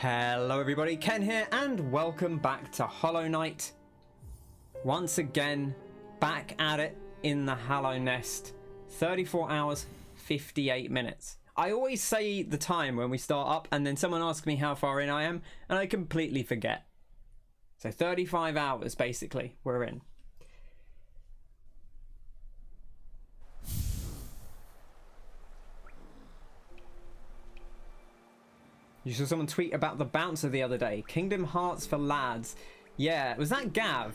Hello everybody, Ken here, and welcome back to Hollow Knight. Once again, back at it in the Hallownest. 34 hours, 58 minutes. I always say the time when we start up, and then someone asks me how far in I am, and I completely forget. So 35 hours, basically, we're in. You saw someone tweet about the bouncer the other day. Kingdom Hearts for lads. Yeah, was that Gav?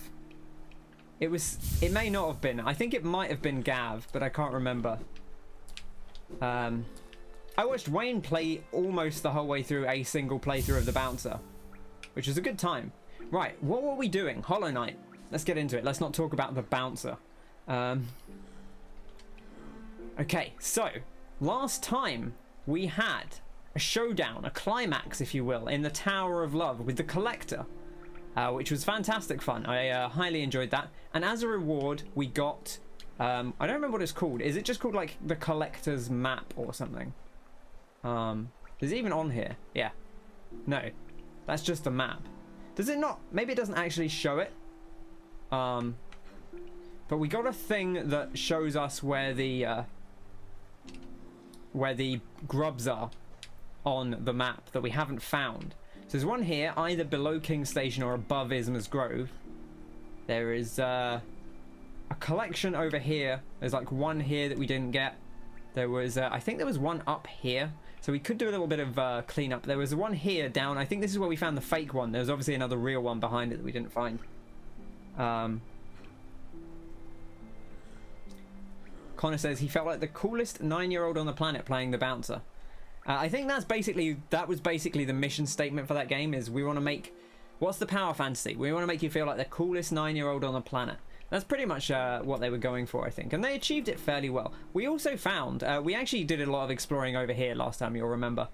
It may not have been. I think it might have been Gav, but I can't remember. I watched Wayne play almost the whole way through a single playthrough of the bouncer, which was a good time. Right, what were we doing? Hollow Knight. Let's get into it. Let's not talk about the bouncer. Okay, so last time we had a showdown, a climax, if you will, in the Tower of Love with the Collector, which was fantastic fun. I highly enjoyed that. And as a reward, we got, I don't remember what it's called. Is it just called like the Collector's Map or something? Is it even on here? Yeah. No, that's just the map. Does it not? Maybe it doesn't actually show it. But we got a thing that shows us where the grubs are on the map that we haven't found. So there's one here, either below King's Station or above Isma's Grove. There is a collection over here. There's like one here that we didn't get. There was, I think there was one up here. So we could do a little bit of cleanup. There was one here down. I think this is where we found the fake one. There was obviously another real one behind it that we didn't find. Connor says he felt like the coolest 9-year-old on the planet playing the bouncer. I think that was basically the mission statement for that game, is we want to make, what's the power fantasy? We want to make you feel like the coolest 9-year-old on the planet. That's pretty much what they were going for, I think. And they achieved it fairly well. We also found, we actually did a lot of exploring over here last time, you'll remember.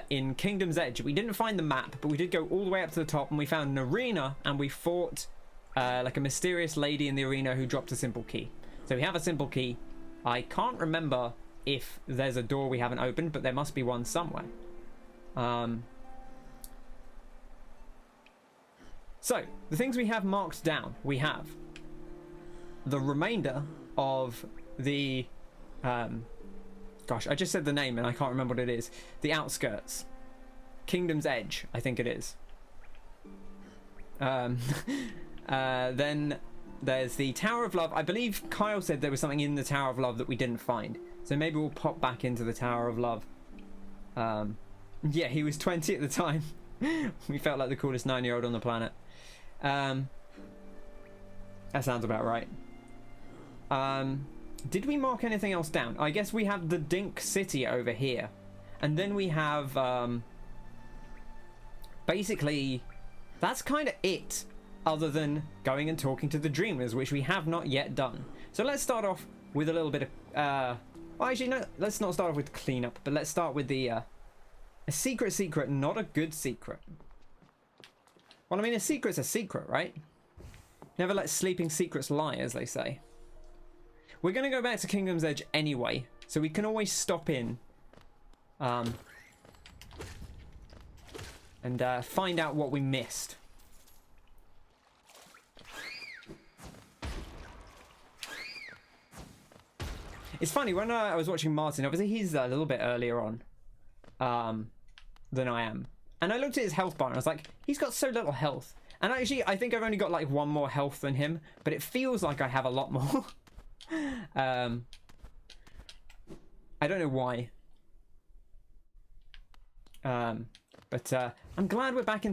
In Kingdom's Edge. We didn't find the map, but we did go all the way up to the top and we found an arena and we fought like a mysterious lady in the arena who dropped a simple key. So we have a simple key. I can't remember if there's a door we haven't opened, but there must be one somewhere. So, the things we have marked down, we have the remainder of the, gosh, I just said the name and I can't remember what it is. The outskirts. Kingdom's Edge, I think it is. Then there's the Tower of Love. I believe Kyle said there was something in the Tower of Love that we didn't find. So maybe we'll pop back into the Tower of Love. Yeah, he was 20 at the time. We felt like the coolest 9-year-old on the planet. That sounds about right. Did we mark anything else down? I guess we have the Dink City over here. And then we have... basically, that's kind of it. Other than going and talking to the Dreamers, which we have not yet done. So let's start off with a little bit of... well, actually, no, let's not start off with cleanup, but let's start with the... a secret, not a good secret. Well, I mean, a secret's a secret, right? Never let sleeping secrets lie, as they say. We're going to go back to Kingdom's Edge anyway, so we can always stop in. And find out what we missed. It's funny, when I was watching Martin, obviously he's a little bit earlier on than I am. And I looked at his health bar and I was like, he's got so little health. And actually, I think I've only got like one more health than him, but it feels like I have a lot more. I don't know why. But I'm glad we're back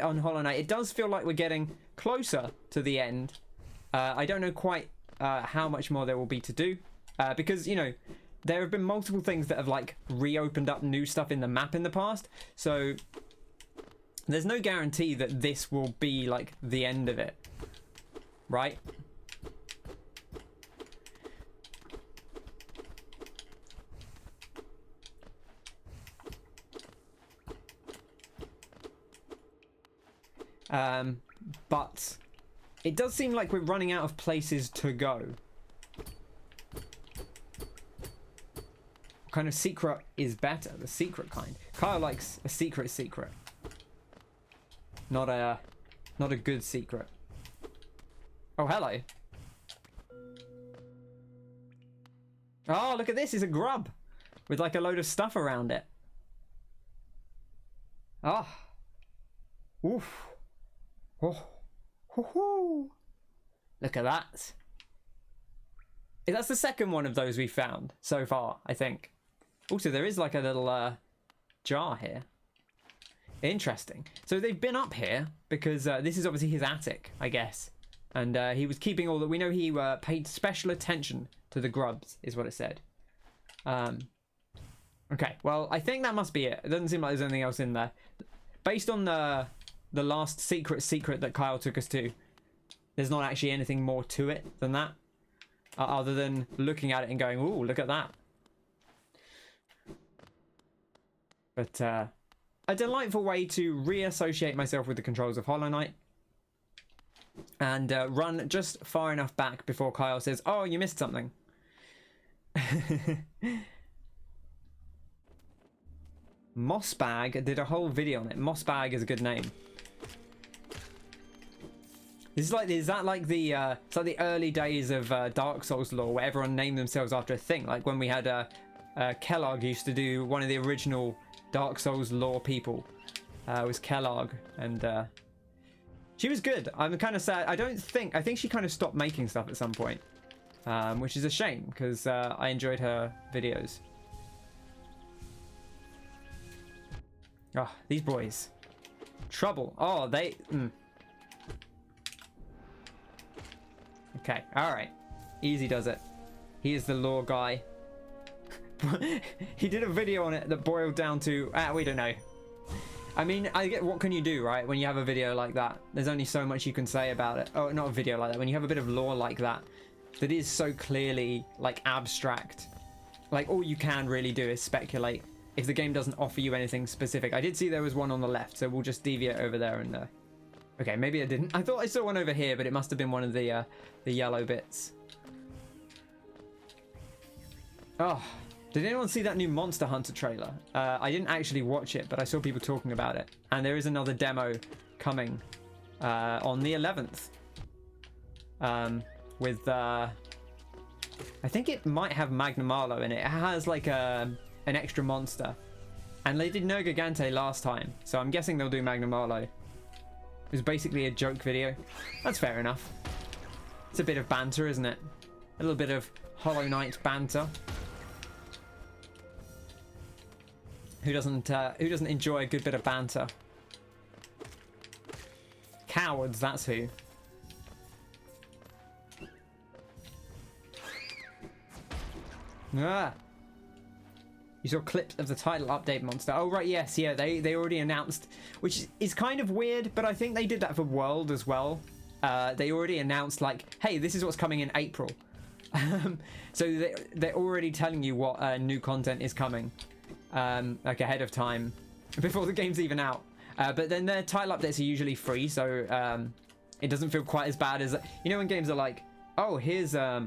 on Hollow Knight. It does feel like we're getting closer to the end. I don't know quite how much more there will be to do. Because, you know, there have been multiple things that have, like, reopened up new stuff in the map in the past. So, there's no guarantee that this will be, like, the end of it. Right? But it does seem like we're running out of places to go. kind of secret is better? The secret kind. Kyle likes a secret. Not a good secret. Oh, hello. Oh, look at this. It's a grub with like a load of stuff around it. Ah. Oof. Oh. Hoo-hoo. Look at that. That's the second one of those we found so far, I think. Also, there is like a little jar here. Interesting. So they've been up here because this is obviously his attic, I guess. And he was keeping all that. We know he paid special attention to the grubs, is what it said. Okay, well, I think that must be it. It doesn't seem like there's anything else in there. Based on the last secret that Kyle took us to, there's not actually anything more to it than that. Other than looking at it and going, ooh, look at that. But a delightful way to reassociate myself with the controls of Hollow Knight. And run just far enough back before Kyle says, oh, you missed something. Mossbag did a whole video on it. Mossbag is a good name. This is like, is that like the it's like the early days of Dark Souls lore where everyone named themselves after a thing, like when we had Kellogg used to do one of the original Dark Souls lore people. It was Kellogg, and she was good. I'm kind of sad. I think she kind of stopped making stuff at some point, which is a shame because I enjoyed her videos. Oh, these boys. Trouble. Oh, they... Okay, alright. Easy does it. He is the lore guy. He did a video on it that boiled down to... we don't know. I mean, I get what can you do, right? When you have a video like that. There's only so much you can say about it. Oh, not a video like that. When you have a bit of lore like that, that is so clearly, like, abstract. Like, all you can really do is speculate if the game doesn't offer you anything specific. I did see there was one on the left, so we'll just deviate over there and... Okay, maybe I didn't. I thought I saw one over here, but it must have been one of the yellow bits. Oh, did anyone see that new Monster Hunter trailer? I didn't actually watch it, but I saw people talking about it. And there is another demo coming on the 11th. With, I think it might have Magna Marlowe in it. It has like an extra monster. And they did No Gigante last time, so I'm guessing they'll do Magna Marlowe. It was basically a joke video. That's fair enough. It's a bit of banter, isn't it? A little bit of Hollow Knight banter. Who doesn't enjoy a good bit of banter? Cowards, that's who. Ah. You saw clips of the title update monster. Oh, right, yes, yeah, they already announced, which is kind of weird, but I think they did that for World as well. They already announced, like, hey, this is what's coming in April. So they're already telling you what new content is coming, like, ahead of time, before the game's even out. But then their title updates are usually free, so it doesn't feel quite as bad as, you know, when games are like, oh, here's the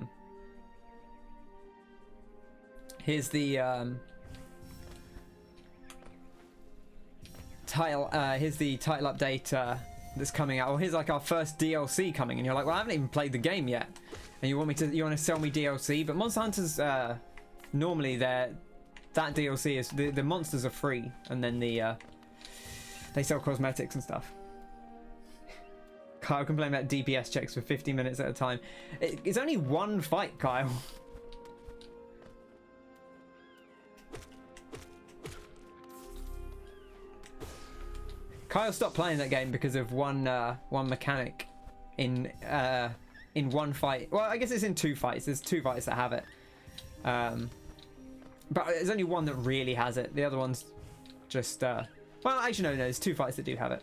here's the title update that's coming out, or here's like our first DLC coming, and you're like, well, I haven't even played the game yet, and you want to sell me DLC. But Monster Hunters, normally that DLC is the monsters are free, and then they sell cosmetics and stuff. Kyle can play about DPS checks for 50 minutes at a time. It's only one fight, Kyle. Kyle stopped playing that game because of one mechanic in one fight. Well, I guess it's in two fights. There's two fights that have it. But there's only one that really has it. The other one's just... well, actually, no, there's two fights that do have it.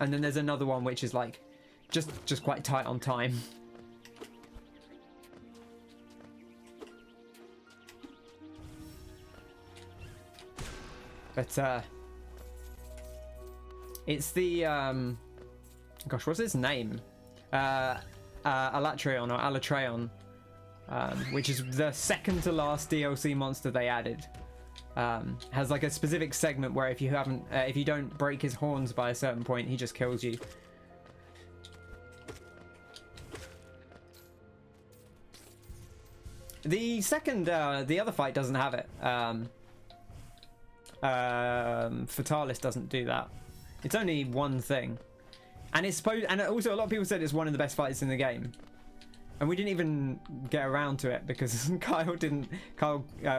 And then there's another one which is like just quite tight on time. But it's the gosh, what's his name? Alatreon or Alatreon, which is the second to last DLC monster they added. has like a specific segment where if you haven't, if you don't break his horns by a certain point, he just kills you. The second, the other fight doesn't have it. Fatalis doesn't do that. It's only one thing, and it's supposed. And also, a lot of people said it's one of the best fights in the game, and we didn't even get around to it because Kyle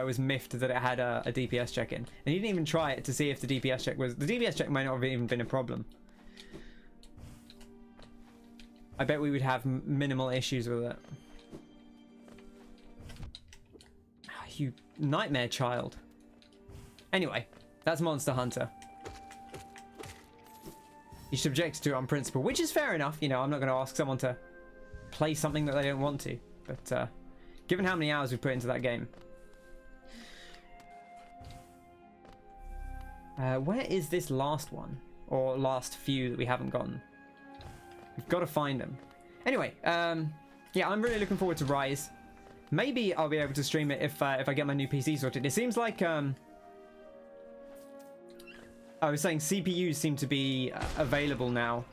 was miffed that it had a DPS check in, and he didn't even try it to see if the DPS check was. The DPS check might not have even been a problem. I bet we would have minimal issues with it. You nightmare child. Anyway, that's Monster Hunter. You're subjected to it on principle, which is fair enough. You know, I'm not going to ask someone to play something that they don't want to. But given how many hours we've put into that game. Where is this last one? Or last few that we haven't gotten? We've got to find them. Anyway, yeah, I'm really looking forward to Rise. Maybe I'll be able to stream it if I get my new PC sorted. It seems like I was saying CPUs seem to be available now.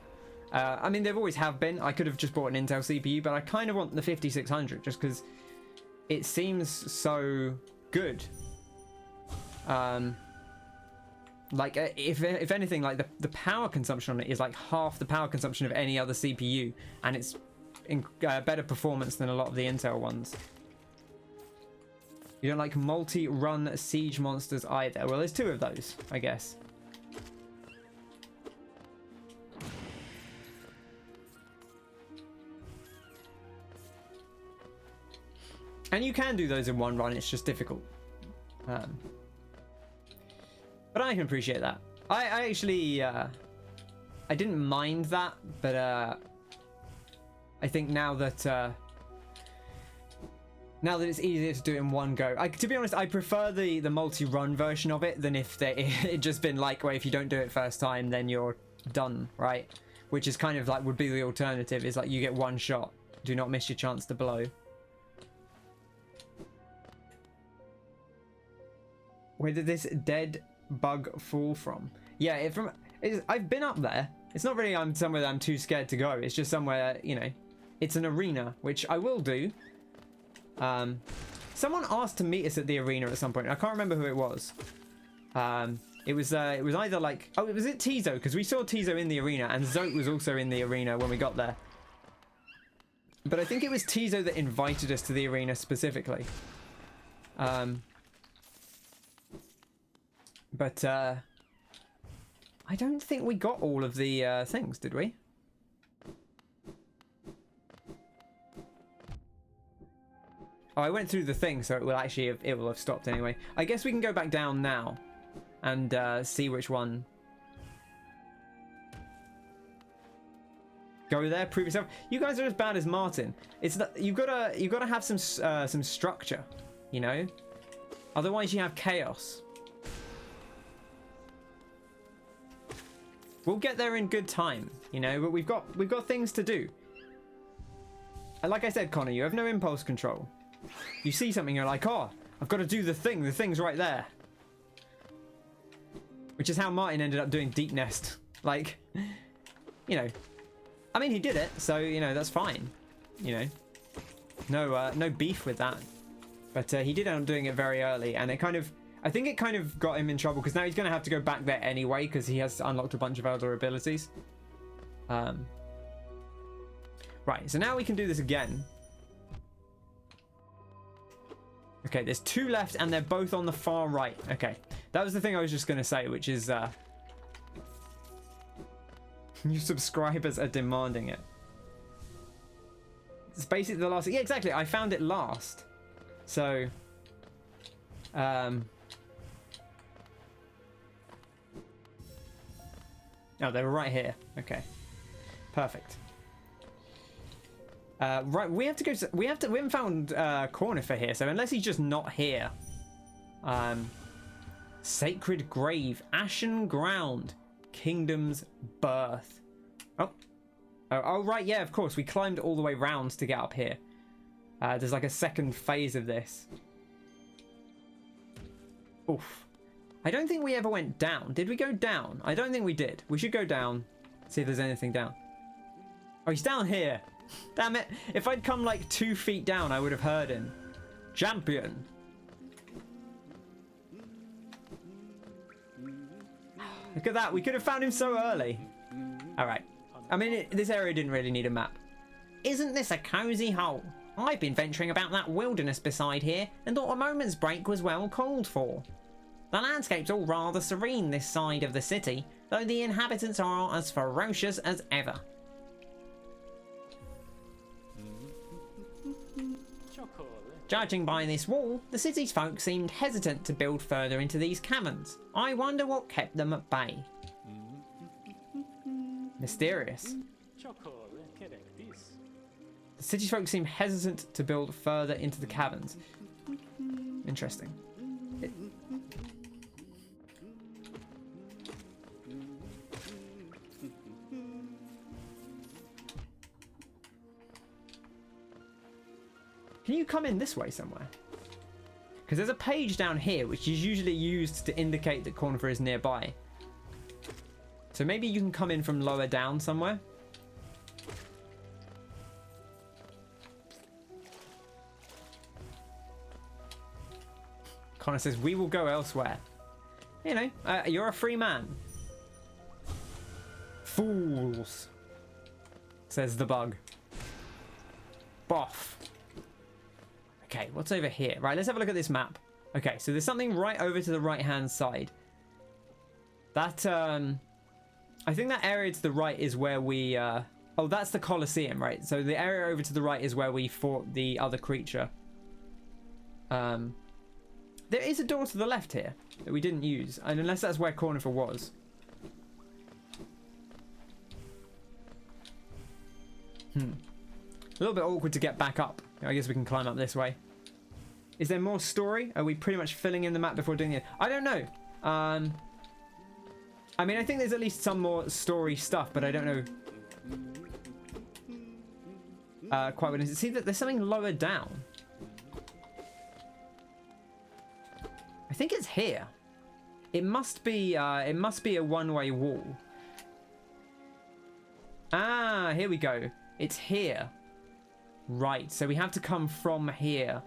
I mean, they've always have been. I could have just bought an Intel CPU, but I kind of want the 5600 just because it seems so good. Like if anything, like the power consumption on it is like half the power consumption of any other CPU, and it's in better performance than a lot of the Intel ones. You don't like multi-run siege monsters either. Well, there's two of those, I guess. And you can do those in one run, it's just difficult. But I can appreciate that. I actually, I didn't mind that, but I think now that it's easier to do it in one go. To be honest, I prefer the multi-run version of it than if it just been like, well, if you don't do it first time, then you're done, right? Which is kind of like, would be the alternative, is like you get one shot. Do not miss your chance to blow. Where did this dead bug fall from? Yeah, I've been up there. It's not really somewhere that I'm too scared to go. It's just somewhere, you know, it's an arena, which I will do. Someone asked to meet us at the arena at some point. I can't remember who it was. It was either like, oh, was it Tizo? Because we saw Tizo in the arena, and Zote was also in the arena when we got there. But I think it was Tizo that invited us to the arena specifically. But I don't think we got all of the things, did we? Oh, I went through the thing, so it will have stopped anyway. I guess we can go back down now and see which one. Go there, prove yourself. You guys are as bad as Martin. It's that you've got to have some structure, you know. Otherwise, you have chaos. We'll get there in good time, you know. But we've got things to do. And like I said, Connor, you have no impulse control. You see something, you're like, oh, I've got to do the thing. The thing's right there. Which is how Martin ended up doing Deep Nest. Like, you know, I mean, he did it, so, you know, that's fine. You know, no beef with that. But he did end up doing it very early, and I think it kind of got him in trouble, because now he's going to have to go back there anyway, because he has unlocked a bunch of other abilities. Right, so now we can do this again. Okay, there's two left, and they're both on the far right. Okay, that was the thing I was just going to say, which is your subscribers are demanding it. It's basically the last. Yeah, exactly. I found it last. So, oh, they were right here. Okay, perfect. Right, we have to go. We haven't found Cornifer here, so unless he's just not here. Sacred Grave, Ashen Ground, Kingdom's Birth. Oh, right, yeah, of course. We climbed all the way round to get up here. There's like a second phase of this. Oof. I don't think we ever went down. Did we go down? I don't think we did. We should go down. See if there's anything down. Oh, he's down here. Damn it. If I'd come like 2 feet down, I would have heard him. Champion. Look at that. We could have found him so early. All right. I mean, this area didn't really need a map. Isn't this a cozy hole? I've been venturing about that wilderness beside here and thought a moment's break was well called for. The landscape's all rather serene this side of the city, though the inhabitants are as ferocious as ever. Judging by this wall, the city's folk seemed hesitant to build further into these caverns. I wonder what kept them at bay. Mysterious. The city's folk seem hesitant to build further into the caverns. Interesting. Can you come in this way somewhere? Because there's a page down here which is usually used to indicate that Cornifer is nearby. So maybe you can come in from lower down somewhere. Connor says, we will go elsewhere. You know, you're a free man. Fools, says the bug. Boff. Okay, what's over here? Right, let's have a look at this map. Okay, so there's something right over to the right-hand side. That, I think that area to the right is where we, oh, that's the Colosseum, right? So the area over to the right is where we fought the other creature. There is a door to the left here that we didn't use, and unless that's where Cornifer was. A little bit awkward to get back up. I guess we can climb up this way. Is there more story? Are we pretty much filling in the map before doing it? I don't know. I mean, I think there's at least some more story stuff, but I don't know quite what it is. See, that there's something lower down. I think it's here. It must be a one-way wall. Ah, here we go. It's here. Right, so we have to come from here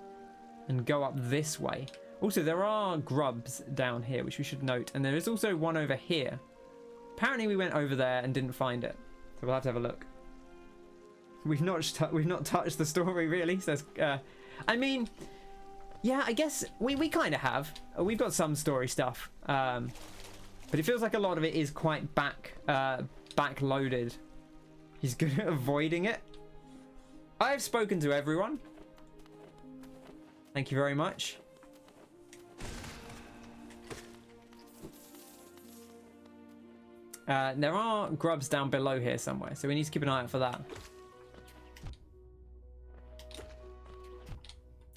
and go up this way. Also, there are grubs down here, which we should note. And there is also one over here. Apparently, we went over there and didn't find it. So we'll have to have a look. We've not touched the story, really. Says, I mean, yeah, I guess we kind of have. We've got some story stuff. But it feels like a lot of it is quite backloaded. He's good at avoiding it. I've spoken to everyone. Thank you very much. There are grubs down below here somewhere, so we need to keep an eye out for that.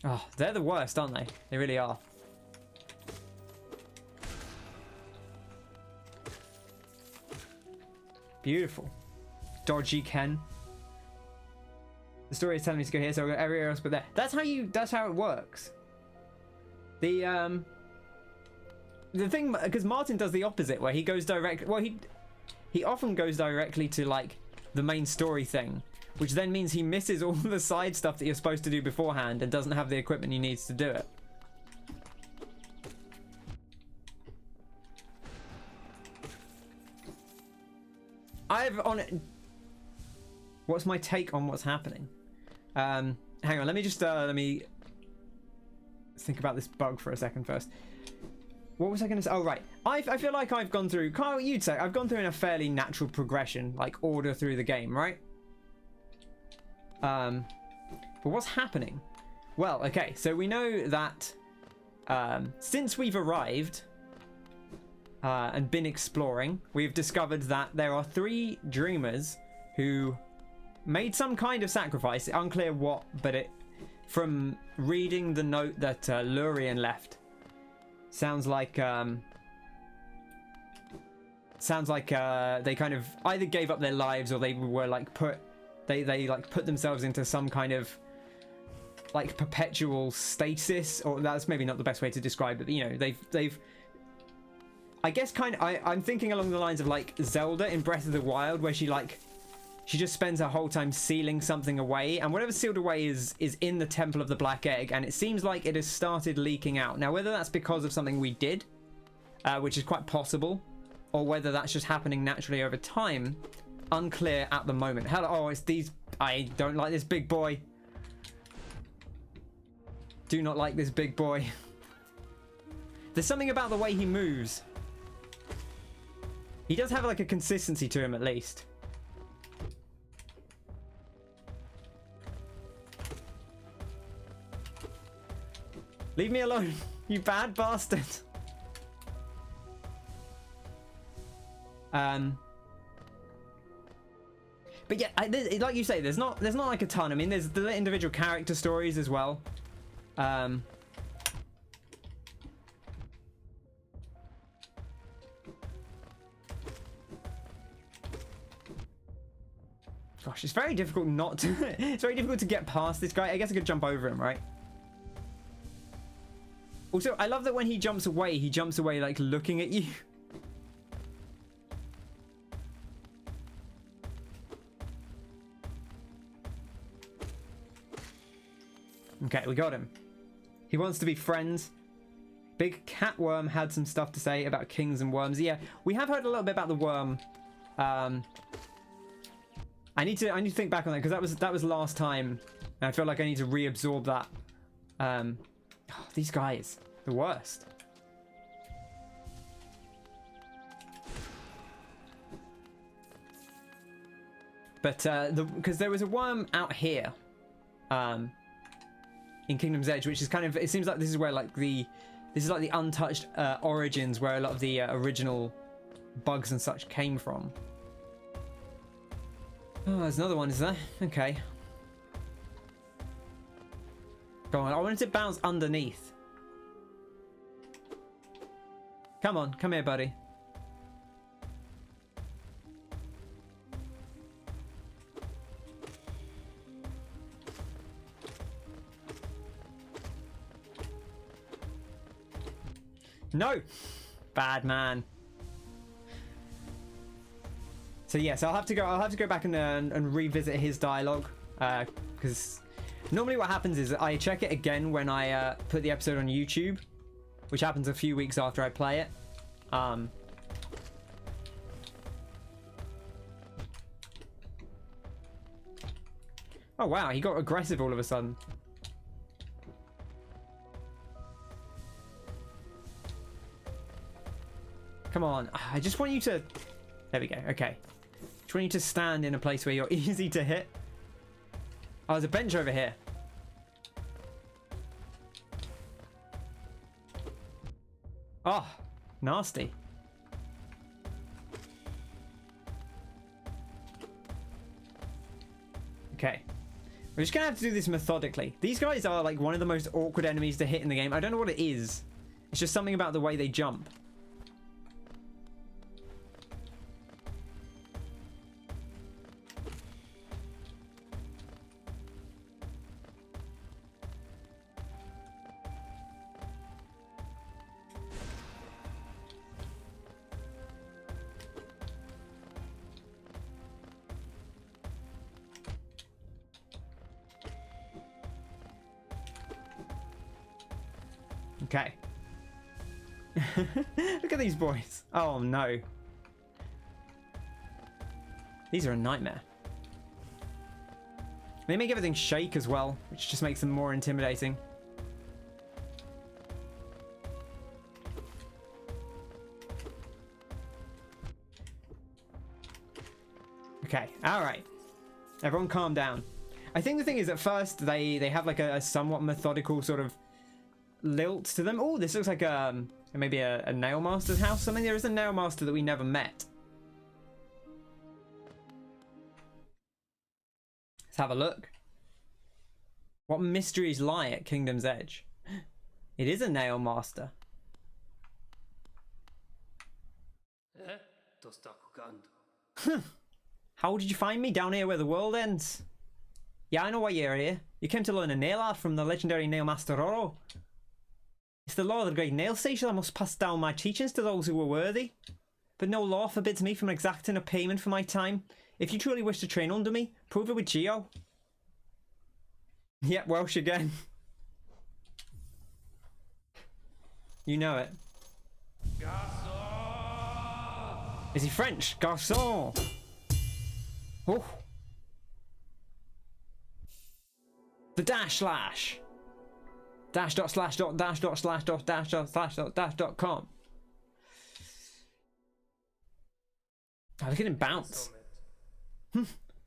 Oh, they're the worst, aren't they? They really are. Beautiful. Dodgy Ken. The story is telling me to go here, so I'll go everywhere else but there. That's how it works. The thing, because Martin does the opposite, where he goes direct. Well, he often goes directly to like the main story thing, which then means he misses all the side stuff that you're supposed to do beforehand and doesn't have the equipment he needs to do it. What's my take on what's happening? Hang on, let me just let me think about this bug for a second first. What was I going to say? Oh, right. I feel like I've gone through, Kyle, you'd say, I've gone through in a fairly natural progression, like order through the game, right? But what's happening? Well, okay, so we know that since we've arrived and been exploring, we've discovered that there are 3 dreamers who made some kind of sacrifice. Unclear what, but from reading the note that Lurian left, sounds like they kind of either gave up their lives or they were like put themselves into some kind of like perpetual stasis, or that's maybe not the best way to describe it, but you know, they've I guess I'm thinking along the lines of like Zelda in Breath of the Wild, where she just spends her whole time sealing something away, and whatever's sealed away is in the Temple of the Black Egg, and it seems like it has started leaking out. Now, whether that's because of something we did, which is quite possible, or whether that's just happening naturally over time, unclear at the moment. Oh, it's these. I don't like this big boy. Do not like this big boy. There's something about the way he moves. He does have like a consistency to him, at least. Leave me alone, you bad bastard. But yeah, like you say, there's not like a ton. I mean, there's the individual character stories as well. Gosh, it's very difficult not to. It's very difficult to get past this guy. I guess I could jump over him, right? Also, I love that when he jumps away like looking at you. Okay, we got him. He wants to be friends. Big Cat Worm had some stuff to say about kings and worms. Yeah, we have heard a little bit about the worm. I need to think back on that, because that was last time, and I feel like I need to reabsorb that. Oh, these guys, the worst. But because there was a worm out here, in Kingdom's Edge, which is kind of, it seems like this is where like this is like the untouched origins, where a lot of the original bugs and such came from. Oh, there's another one, is there? Okay. Go on, I wanted to bounce underneath. Come on, come here, buddy. No! Bad man. So yes, I'll have to go back and revisit his dialogue, because normally what happens is I check it again when I put the episode on YouTube, which happens a few weeks after I play it. Oh wow, he got aggressive all of a sudden. Come on, I just want you to... There we go, okay. Just want you to stand in a place where you're easy to hit. Oh, there's a bench over here. Oh, nasty. Okay. We're just gonna have to do this methodically. These guys are like one of the most awkward enemies to hit in the game. I don't know what it is. It's just something about the way they jump. Okay. Look at these boys. Oh no. These are a nightmare. They make everything shake as well, which just makes them more intimidating. Okay, alright. Everyone calm down. I think the thing is, at first they have like a somewhat methodical sort of lilt to them. Oh, this looks like maybe a nailmaster's house. Something. There is a nailmaster that we never met. Let's have a look. What mysteries lie at Kingdom's Edge? It is a nailmaster. How did you find me? Down here where the world ends? Yeah, I know why you're here. You came to learn a nail art from the legendary nailmaster Roro. It's the law of the great nail station. I must pass down my teachings to those who are worthy. But no law forbids me from exacting a payment for my time. If you truly wish to train under me, prove it with Geo. Yep, Welsh again. You know it. Garçon! Is he French? Garçon! Oh. The dash slash. Dash dot slash dot dash dot slash dot dash dot slash dot dash dot com. Oh, look at him bounce.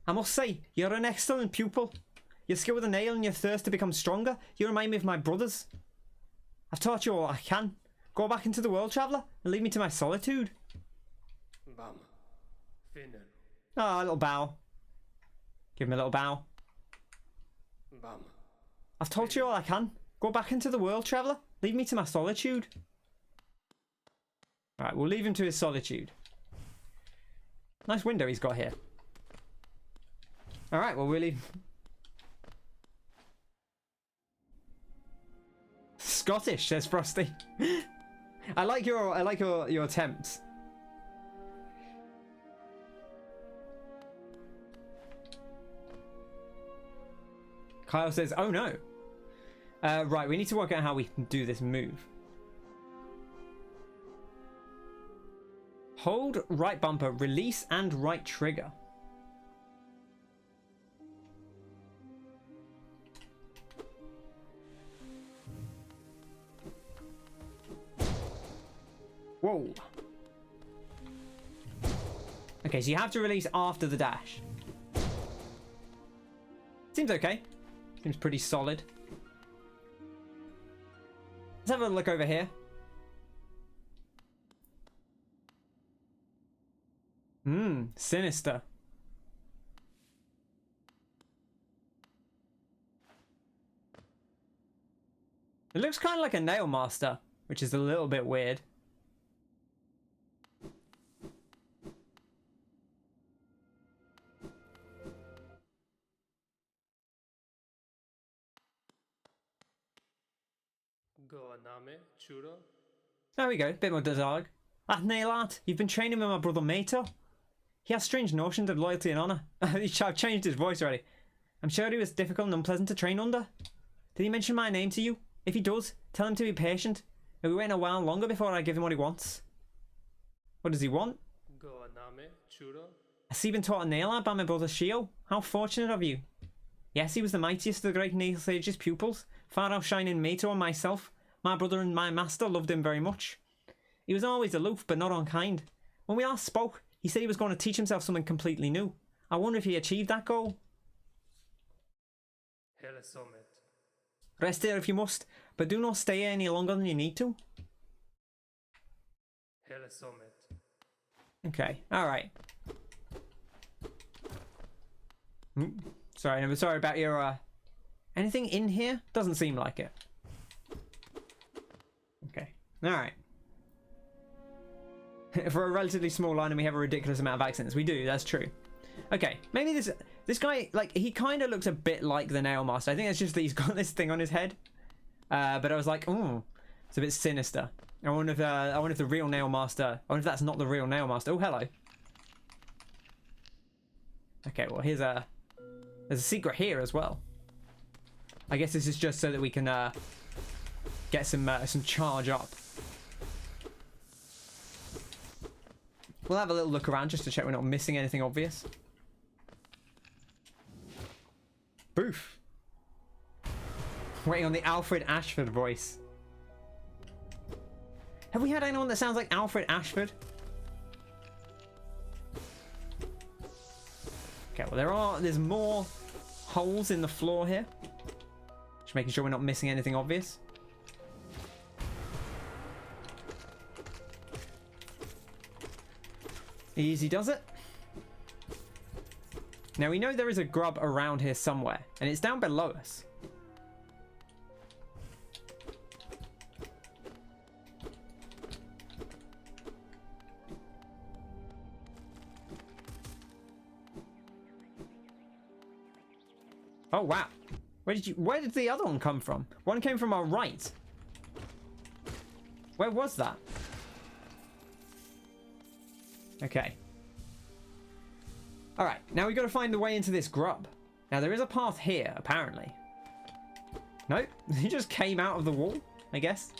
I must say, you're an excellent pupil. Your skill with a nail and your thirst to become stronger, you remind me of my brothers. I've taught you all I can. Go back into the world, traveller, and leave me to my solitude. Bam. Finnen. Ah, a little bow. Give him a little bow. Bam. I've taught you all I can. Go back into the world, traveller. Leave me to my solitude. Alright, we'll leave him to his solitude. Nice window he's got here. Alright, well we'll leave... Scottish, says Frosty. I like your attempts. Kyle says, oh no. Right, we need to work out how we can do this move. Hold right bumper, release and right trigger. Whoa. Okay, so you have to release after the dash. Seems okay. Seems pretty solid. Let's have a look over here. Sinister. It looks kind of like a nailmaster, which is a little bit weird. There we go, bit more dialogue. That nail art, you've been training with my brother Mato. He has strange notions of loyalty and honour. I've changed his voice already. I'm sure he was difficult and unpleasant to train under. Did he mention my name to you? If he does, tell him to be patient. He'll be waiting a while longer before I give him what he wants. What does he want? Has he been taught a nail art by my brother Shio? How fortunate of you. Yes, he was the mightiest of the great nail sage's pupils, far outshining Mato and myself. My brother and my master loved him very much. He was always aloof, but not unkind. When we last spoke, he said he was going to teach himself something completely new. I wonder if he achieved that goal. Rest here if you must, but do not stay here any longer than you need to. Okay, alright. Sorry, I'm sorry about your, anything in here? Doesn't seem like it. Okay, alright. For a relatively small island, we have a ridiculous amount of accents. We do, that's true. Okay, maybe this guy, like, he kind of looks a bit like the nailmaster. I think it's just that he's got this thing on his head. But I was like, oh, it's a bit sinister. I wonder if the real nailmaster. I wonder if that's not the real nailmaster. Oh, hello. Okay, well there's a secret here as well. I guess this is just so that we can get some charge up. We'll have a little look around just to check we're not missing anything obvious. Boof. Waiting on the Alfred Ashford voice. Have we had anyone that sounds like Alfred Ashford? Okay, well there's more holes in the floor here. Just making sure we're not missing anything obvious. Easy does it. Now we know there is a grub around here somewhere, and it's down below us. Oh wow. Where did the other one come from? One came from our right. Where was that? Okay. Alright, now we've got to find the way into this grub. Now there is a path here, apparently. Nope, he just came out of the wall, I guess.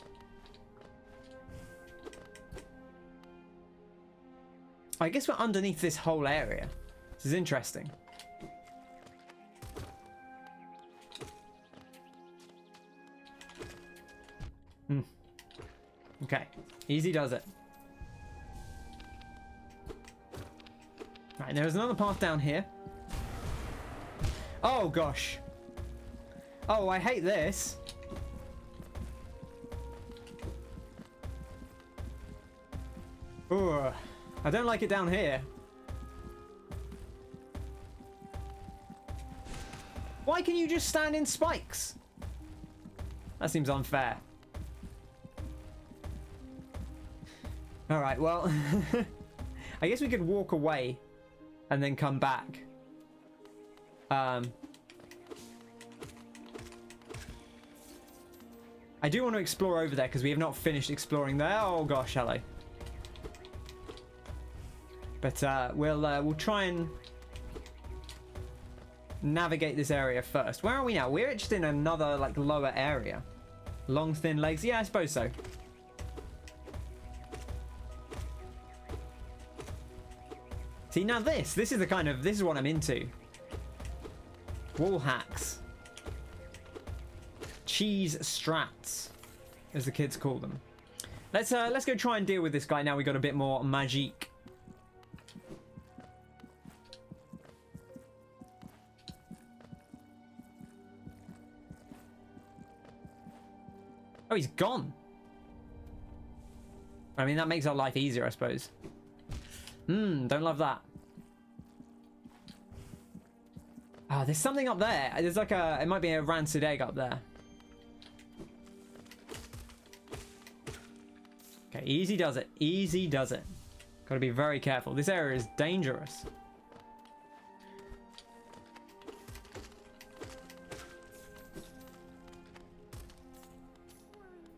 I guess we're underneath this whole area. This is interesting. Okay, easy does it. Right, there's another path down here. Oh gosh. Oh, I hate this. Ooh, I don't like it down here. Why can you just stand in spikes? That seems unfair. Alright, well, I guess we could walk away and then come back. I do want to explore over there because we have not finished exploring there. Oh gosh, hello. But we'll try and navigate this area first. Where are we now? We're just in another like lower area. Long thin legs. Yeah, I suppose so. See, now this is the kind of, this is what I'm into. Wall hacks. Cheese strats, as the kids call them. Let's go try and deal with this guy now we got a bit more magique. Oh, he's gone. I mean, that makes our life easier, I suppose. Don't love that. Ah, there's something up there. There's like a, it might be a rancid egg up there. Okay, easy does it. Easy does it. Gotta be very careful. This area is dangerous.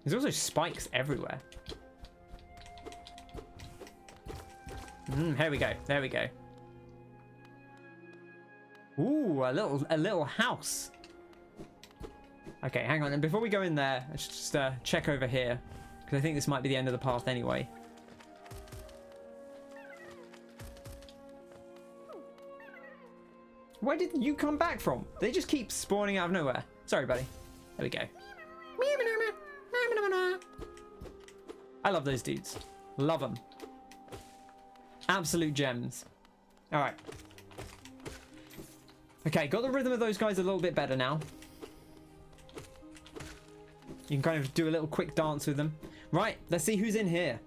There's also spikes everywhere. Here we go. There we go. Ooh, a little house. Okay, hang on. And before we go in there, let's just check over here, because I think this might be the end of the path anyway. Where did you come back from? They just keep spawning out of nowhere. Sorry, buddy. There we go. I love those dudes. Love them. Absolute gems. All right. Okay, got the rhythm of those guys a little bit better now. You can kind of do a little quick dance with them. Right, let's see who's in here.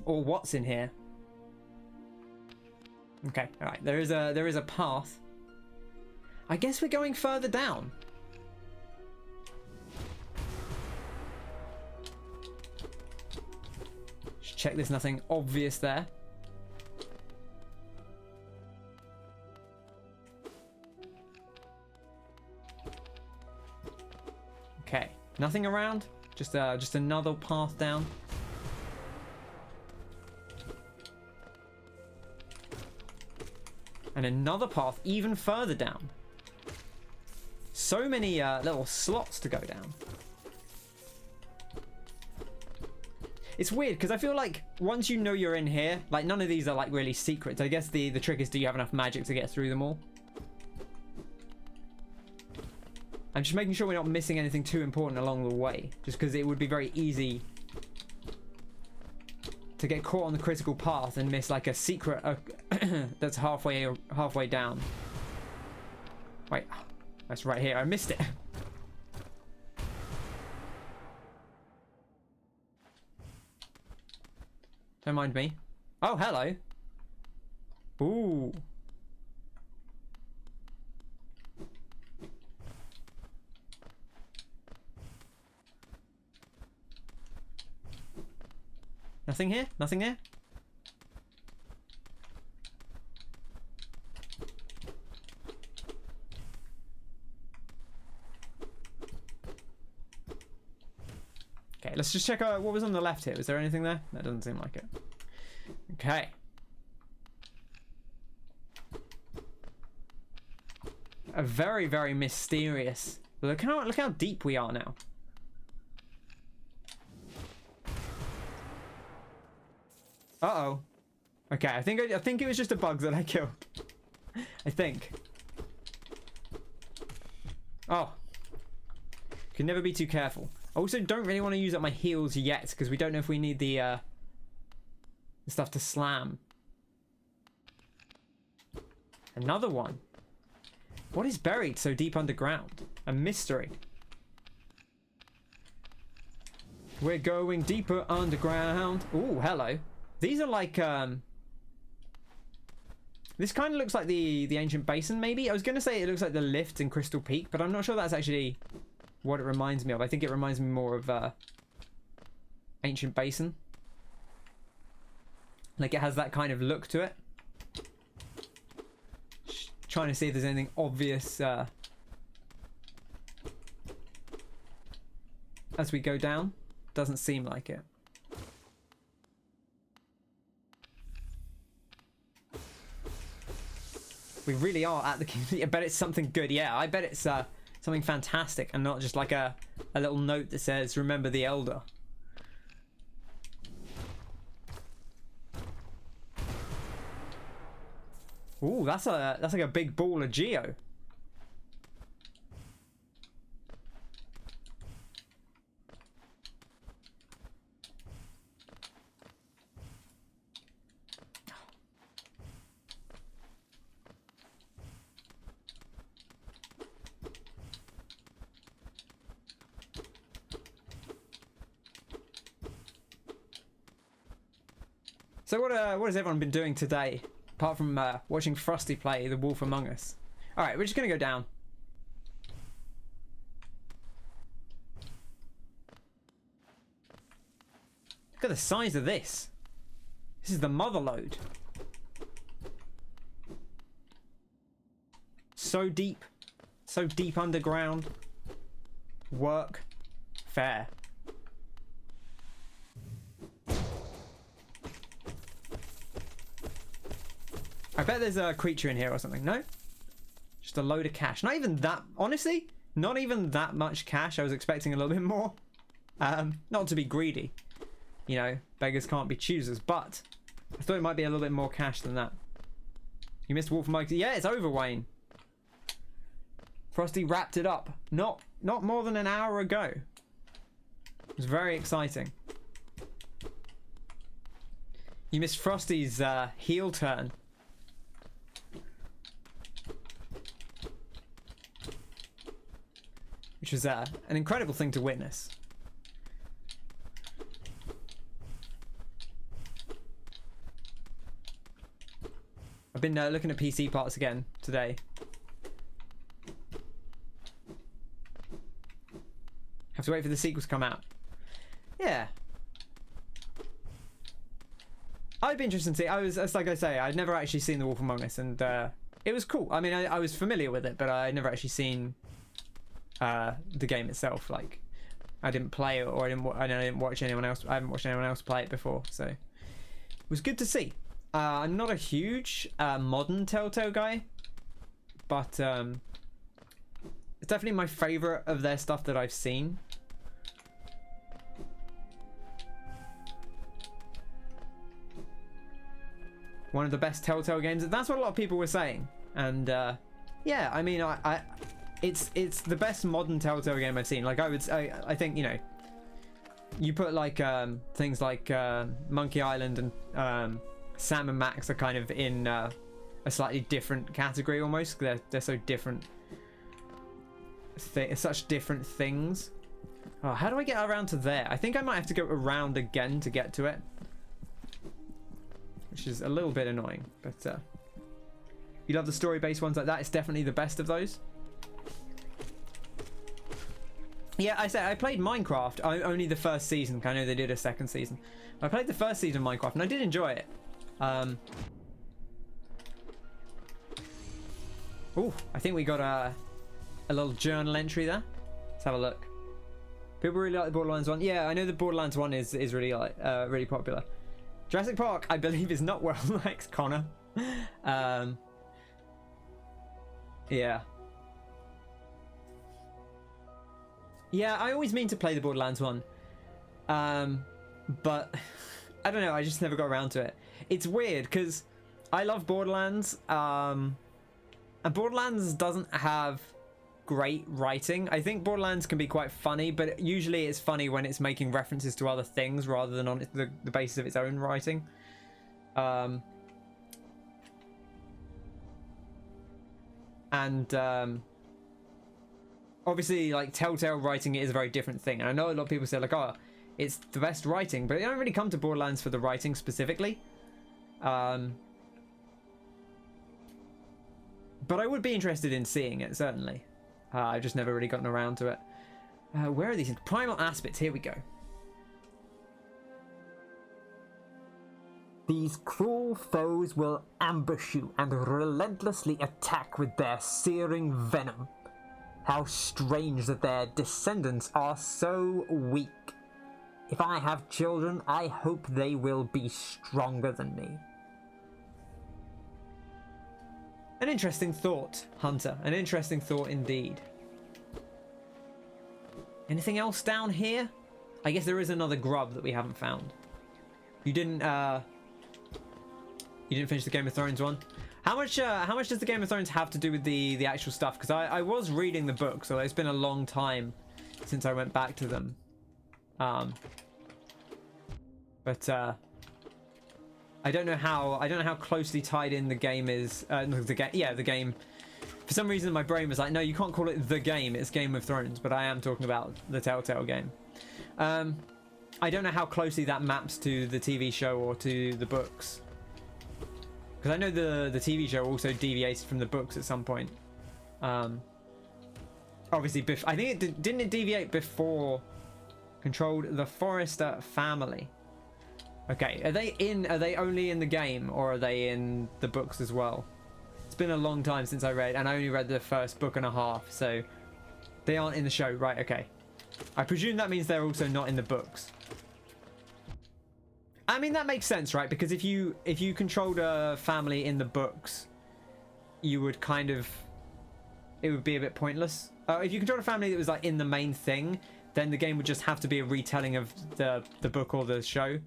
Or what's in here. Okay, all right. There is a path. I guess we're going further down. Just check there's nothing obvious there. Okay, nothing around. Just another path down. And another path even further down. So many little slots to go down. It's weird because I feel like once you know you're in here, like none of these are like really secrets. I guess the trick is, do you have enough magic to get through them all? I'm just making sure we're not missing anything too important along the way, just because it would be very easy to get caught on the critical path and miss like a secret that's halfway down. Wait, that's right here. I missed it. Don't mind me. Oh, hello. Ooh. Nothing here? Nothing here? Okay, let's just check what was on the left here. Was there anything there? That doesn't seem like it. Okay. A very, very mysterious. Look how deep we are now. Uh-oh. Okay, I think it was just a bug that I killed. I think. Oh. Can never be too careful. I also don't really want to use up my heals yet because we don't know if we need the stuff to slam. Another one. What is buried so deep underground? A mystery. We're going deeper underground. Ooh, hello. These are like this kind of looks like the ancient basin, maybe. I was gonna say it looks like the lift in Crystal Peak, but I'm not sure that's actually what it reminds me of. I think it reminds me more of ancient basin. Like it has that kind of look to it. Trying to see if there's anything obvious as we go down. Doesn't seem like it. We really are at the community. I bet it's something good. Yeah, I bet it's something fantastic and not just like a little note that says remember the elder. Ooh, that's like a big ball of geo. So what has everyone been doing today? Apart from watching Frosty play The Wolf Among Us. Alright, we're just going to go down. Look at the size of this. This is the mother lode. So deep. So deep underground. Work. Fair. I bet there's a creature in here or something. No? Just a load of cash. Not even that... Honestly, not even that much cash. I was expecting a little bit more. Not to be greedy. You know, beggars can't be choosers. But I thought it might be a little bit more cash than that. You missed Wolf Mike. Yeah, it's over, Wayne. Frosty wrapped it up. Not more than an hour ago. It was very exciting. You missed Frosty's heel turn. Which was an incredible thing to witness. I've been looking at PC parts again today. Have to wait for the sequels to come out. Yeah. I'd be interested to see. It's like I say, I'd never actually seen The Wolf Among Us, and it was cool. I mean, I was familiar with it, but I'd never actually seen the game itself. Like, I didn't play it, or I didn't watch anyone else. I haven't watched anyone else play it before, so it was good to see. I'm not a huge modern Telltale guy, but it's definitely my favorite of their stuff that I've seen. One of the best Telltale games. That's what a lot of people were saying, and yeah, I mean, it's the best modern Telltale game I've seen. Like, I think, you know, you put like things like Monkey Island and Sam and Max are kind of in a slightly different category almost. They're so different. Such different things. Oh, how do I get around to there? I think I might have to go around again to get to it, which is a little bit annoying. But you love the story-based ones like that. It's definitely the best of those. Yeah, I played Minecraft. Only the first season. I know they did a second season. I played the first season of Minecraft, and I did enjoy it. Oh, I think we got a little journal entry there. Let's have a look. People really like the Borderlands 1. Yeah, I know the Borderlands 1 is really like really popular. Jurassic Park, I believe, is not well liked, Connor. Yeah. Yeah, I always mean to play the Borderlands 1. But I don't know, I just never got around to it. It's weird because I love Borderlands, and Borderlands doesn't have great writing. I think Borderlands can be quite funny, but usually it's funny when it's making references to other things rather than on the basis of its own writing. Obviously, like, Telltale writing it is a very different thing, and I know a lot of people say like, oh, it's the best writing, but they don't really come to Borderlands for the writing specifically. But I would be interested in seeing it, certainly. I've just never really gotten around to it. Where are these things? Primal aspects, here we go. These cruel foes will ambush you and relentlessly attack with their searing venom. How strange that their descendants are so weak. If I have children, I hope they will be stronger than me. An interesting thought, Hunter. An interesting thought indeed. Anything else down here? I guess there is another grub that we haven't found. You didn't finish the Game of Thrones one? How much does the Game of Thrones have to do with the actual stuff? Because I was reading the books, although it's been a long time since I went back to them. But I don't know how closely tied in the game is. The game. For some reason, my brain was like, no, you can't call it the game. It's Game of Thrones. But I am talking about the Telltale game. I don't know how closely that maps to the TV show or to the books. Because I know the TV show also deviated from the books at some point. Obviously, I think didn't it deviate before Controlled the Forrester family? Okay, are they only in the game, or are they in the books as well? It's been a long time since I read, and I only read the first book and a half, so they aren't in the show, right? Okay, I presume that means they're also not in the books. I mean, that makes sense, right? Because if you controlled a family in the books, you would kind of, it would be a bit pointless. If you controlled a family that was like in the main thing, then the game would just have to be a retelling of the book or the show.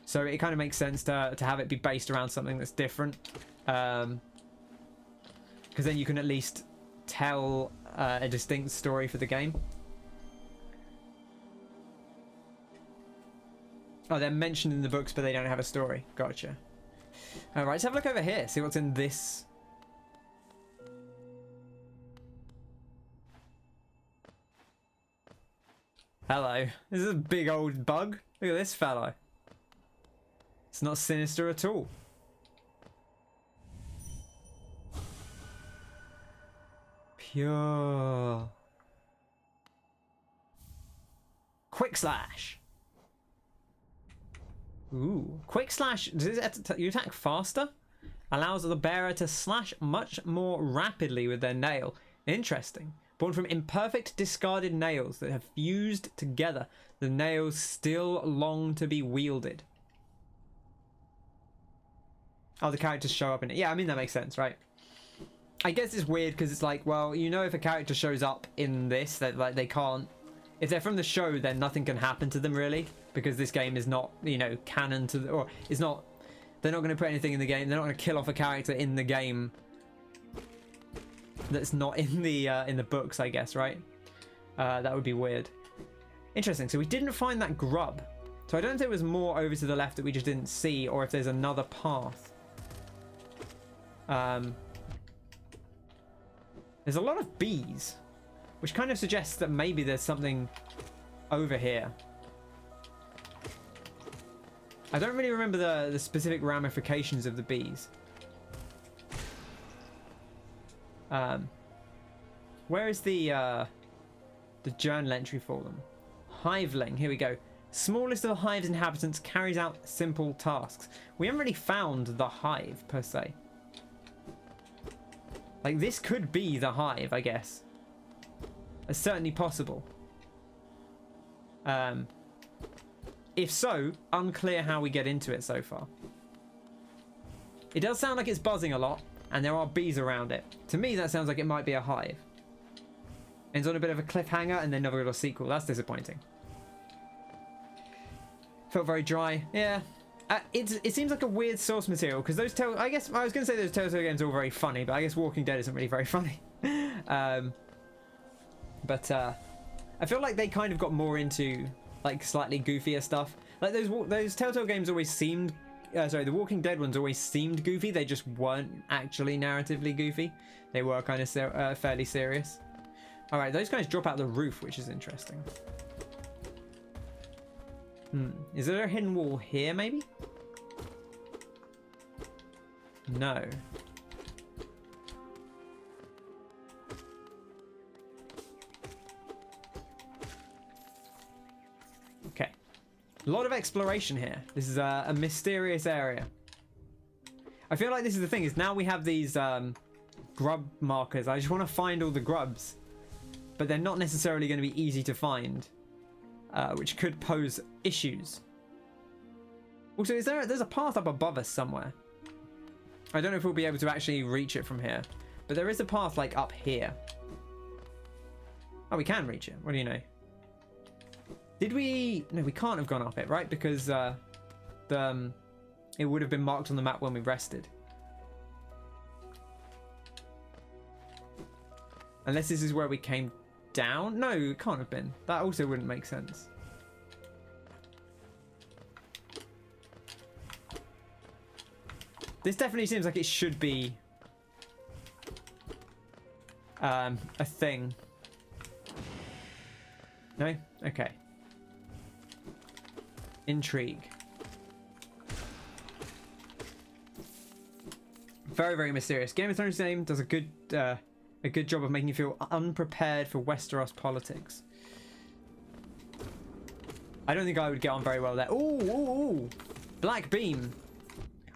So it kind of makes sense to have it be based around something that's different. Because then you can at least tell a distinct story for the game. Oh, they're mentioned in the books, but they don't have a story. Gotcha. All right, let's have a look over here. See what's in this. Hello. This is a big old bug. Look at this fellow. It's not sinister at all. Pure. Quick slash. Ooh. Quick slash. Does you attack faster? Allows the bearer to slash much more rapidly with their nail. Interesting. Born from imperfect discarded nails that have fused together, the nails still long to be wielded. Oh, the characters show up in it. Yeah, I mean, that makes sense, right? I guess it's weird because it's like, well, you know, if a character shows up in this, that like they can't. If they're from the show, then nothing can happen to them really, because this game is not, you know, canon to, or it's not. They're not going to put anything in the game. They're not going to kill off a character in the game that's not in the books, I guess, right? That would be weird. Interesting. So we didn't find that grub. So I don't think there was more over to the left that we just didn't see, or if there's another path. There's a lot of bees, which kind of suggests that maybe there's something over here. I don't really remember the specific ramifications of the bees. Where is the journal entry for them? Hiveling, here we go. Smallest of the hive's inhabitants carries out simple tasks. We haven't really found the hive per se. Like, this could be the hive, I guess. It's certainly possible. If so, unclear how we get into it so far. It does sound like it's buzzing a lot, and there are bees around it. To me, that sounds like it might be a hive. Ends on a bit of a cliffhanger, and then never got a sequel. That's disappointing. Felt very dry. Yeah. It seems like a weird source material, because those I guess I was going to say those Telltale games are all very funny, but I guess Walking Dead isn't really very funny. But I feel like they kind of got more into like slightly goofier stuff. Like those Telltale games always seemed, sorry, the Walking Dead ones always seemed goofy. They just weren't actually narratively goofy. They were kind of fairly serious. All right, those guys drop out the roof, which is interesting. Is there a hidden wall here, maybe? No. Okay. A lot of exploration here. This is a mysterious area. I feel like this is the thing, is now we have these grub markers. I just want to find all the grubs. But they're not necessarily going to be easy to find. Which could pose issues. Also, there's a path up above us somewhere. I don't know if we'll be able to actually reach it from here. But there is a path like up here. Oh, we can reach it. What do you know? Did we... No, we can't have gone up it, right? Because it would have been marked on the map when we rested. Unless this is where we came down? No, it can't have been. That also wouldn't make sense. This definitely seems like it should be a thing. No? Okay. Intrigue. Very, very mysterious. Game of Thrones game does a good job of making you feel unprepared for Westeros politics. I don't think I would get on very well there. Ooh. Black beam.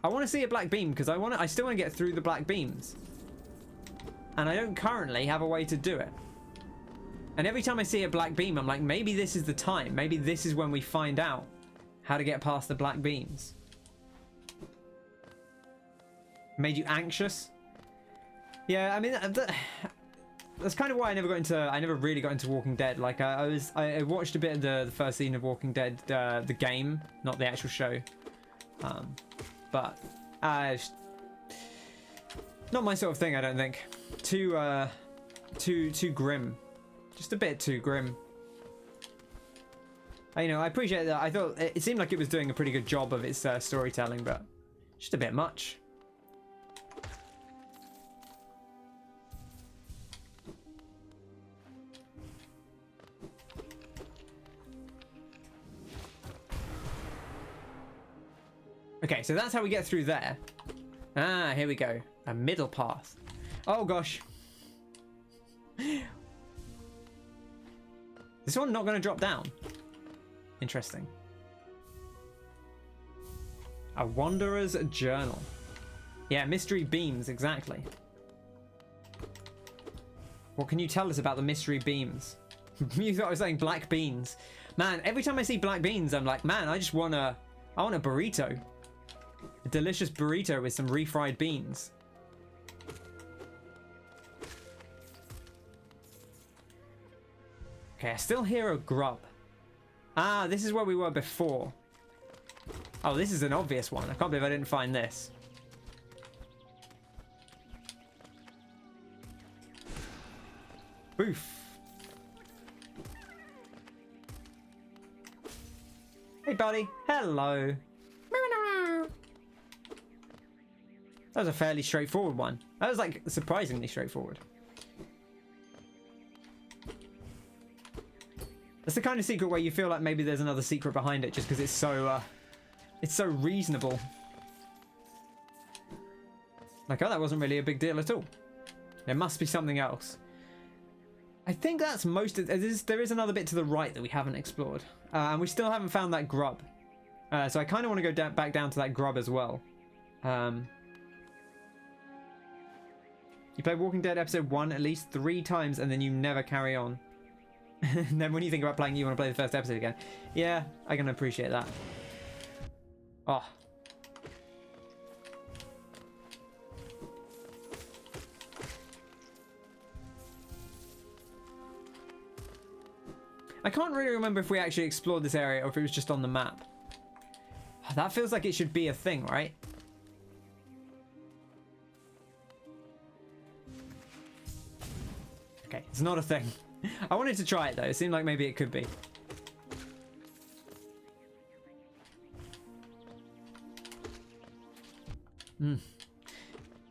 I want to see a black beam because I still want to get through the black beams. And I don't currently have a way to do it. And every time I see a black beam, I'm like, maybe this is the time. Maybe this is when we find out how to get past the black beams. Made you anxious? Yeah, I mean, that's kind of why I never really got into Walking Dead. Like I watched a bit of the first season of Walking Dead, the game, not the actual show. But not my sort of thing, I don't think. Too grim. Just a bit too grim. You know, I appreciate that. I thought it seemed like it was doing a pretty good job of its storytelling, but just a bit much. Okay, so that's how we get through there. Ah, here we go. A middle path. Oh, gosh. This one not going to drop down. Interesting. A Wanderer's Journal. Yeah, mystery beams, exactly. What can you tell us about the mystery beams? You thought I was saying black beans. Man, every time I see black beans, I'm like, man, I want a burrito. A delicious burrito with some refried beans. Okay, I still hear a grub. Ah, this is where we were before. Oh, this is an obvious one. I can't believe I didn't find this. Boof. Hey, buddy. Hello. That was a fairly straightforward one. That was like surprisingly straightforward. That's the kind of secret where you feel like maybe there's another secret behind it just because it's so reasonable. Like, oh, that wasn't really a big deal at all. There must be something else. I think that's most of there is another bit to the right that we haven't explored. And we still haven't found that grub. So I kind of want to go back down to that grub as well. You play Walking Dead episode 1 at least 3 times and then you never carry on. And then when you think about playing, you want to play the first episode again. Yeah, I can appreciate that. Oh. I can't really remember if we actually explored this area or if it was just on the map. That feels like it should be a thing, right? Okay, it's not a thing. I wanted to try it though. It seemed like maybe it could be.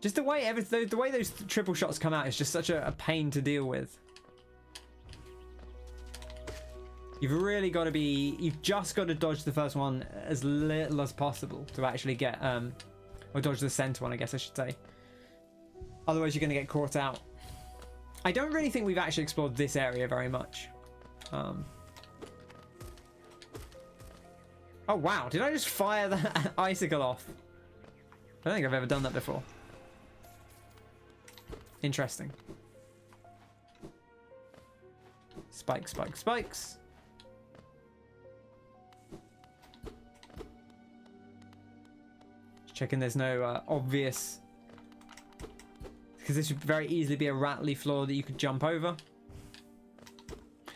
Just the way the way those triple shots come out is just such a pain to deal with. You've really got to be. You've just got to dodge the first one as little as possible to actually get or dodge the center one, I guess I should say. Otherwise, you're going to get caught out. I don't really think we've actually explored this area very much. Oh wow, did I just fire that icicle off? I don't think I've ever done that before. Interesting. Spikes, spikes, spikes. Just checking there's no obvious... Because this would very easily be a rattly floor that you could jump over.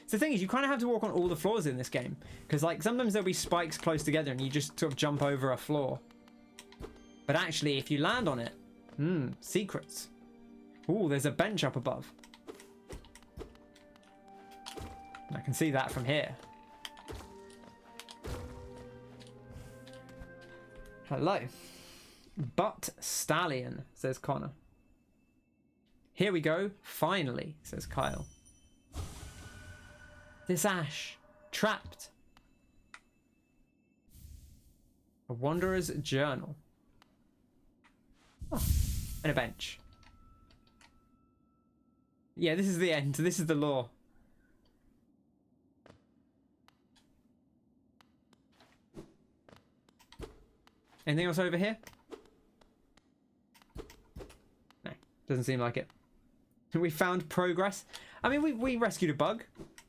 So the thing is, you kind of have to walk on all the floors in this game. Because like sometimes there'll be spikes close together and you just sort of jump over a floor. But actually, if you land on it... secrets. Ooh, there's a bench up above. I can see that from here. Hello. But Stallion, says Connor. Here we go, finally, says Kyle. This ash, trapped. A wanderer's journal. Oh, and a bench. Yeah, this is the end. This is the lore. Anything else over here? No, doesn't seem like it. We found progress. I mean, we rescued a bug.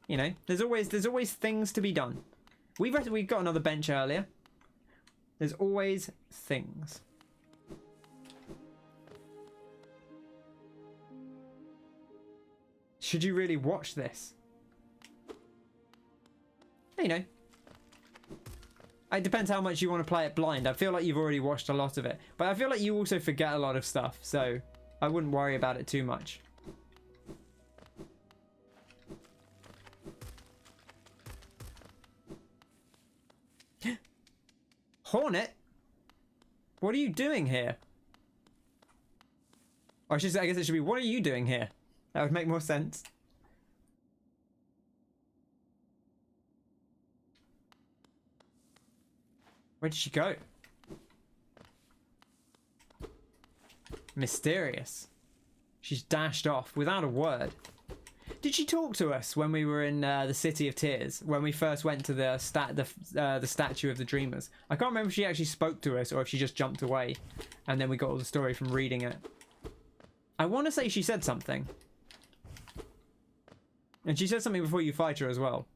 You know, there's always things to be done. We got another bench earlier. There's always things. Should you really watch this? You know. It depends how much you want to play it blind. I feel like you've already watched a lot of it. But I feel like you also forget a lot of stuff. So I wouldn't worry about it too much. Hornet? What are you doing here? Or I guess it should be, what are you doing here? That would make more sense. Where did she go? Mysterious. She's dashed off without a word. Did she talk to us when we were in the City of Tears? When we first went to the statue of the Dreamers? I can't remember if she actually spoke to us or if she just jumped away. And then we got all the story from reading it. I want to say she said something. And she said something before you fight her as well.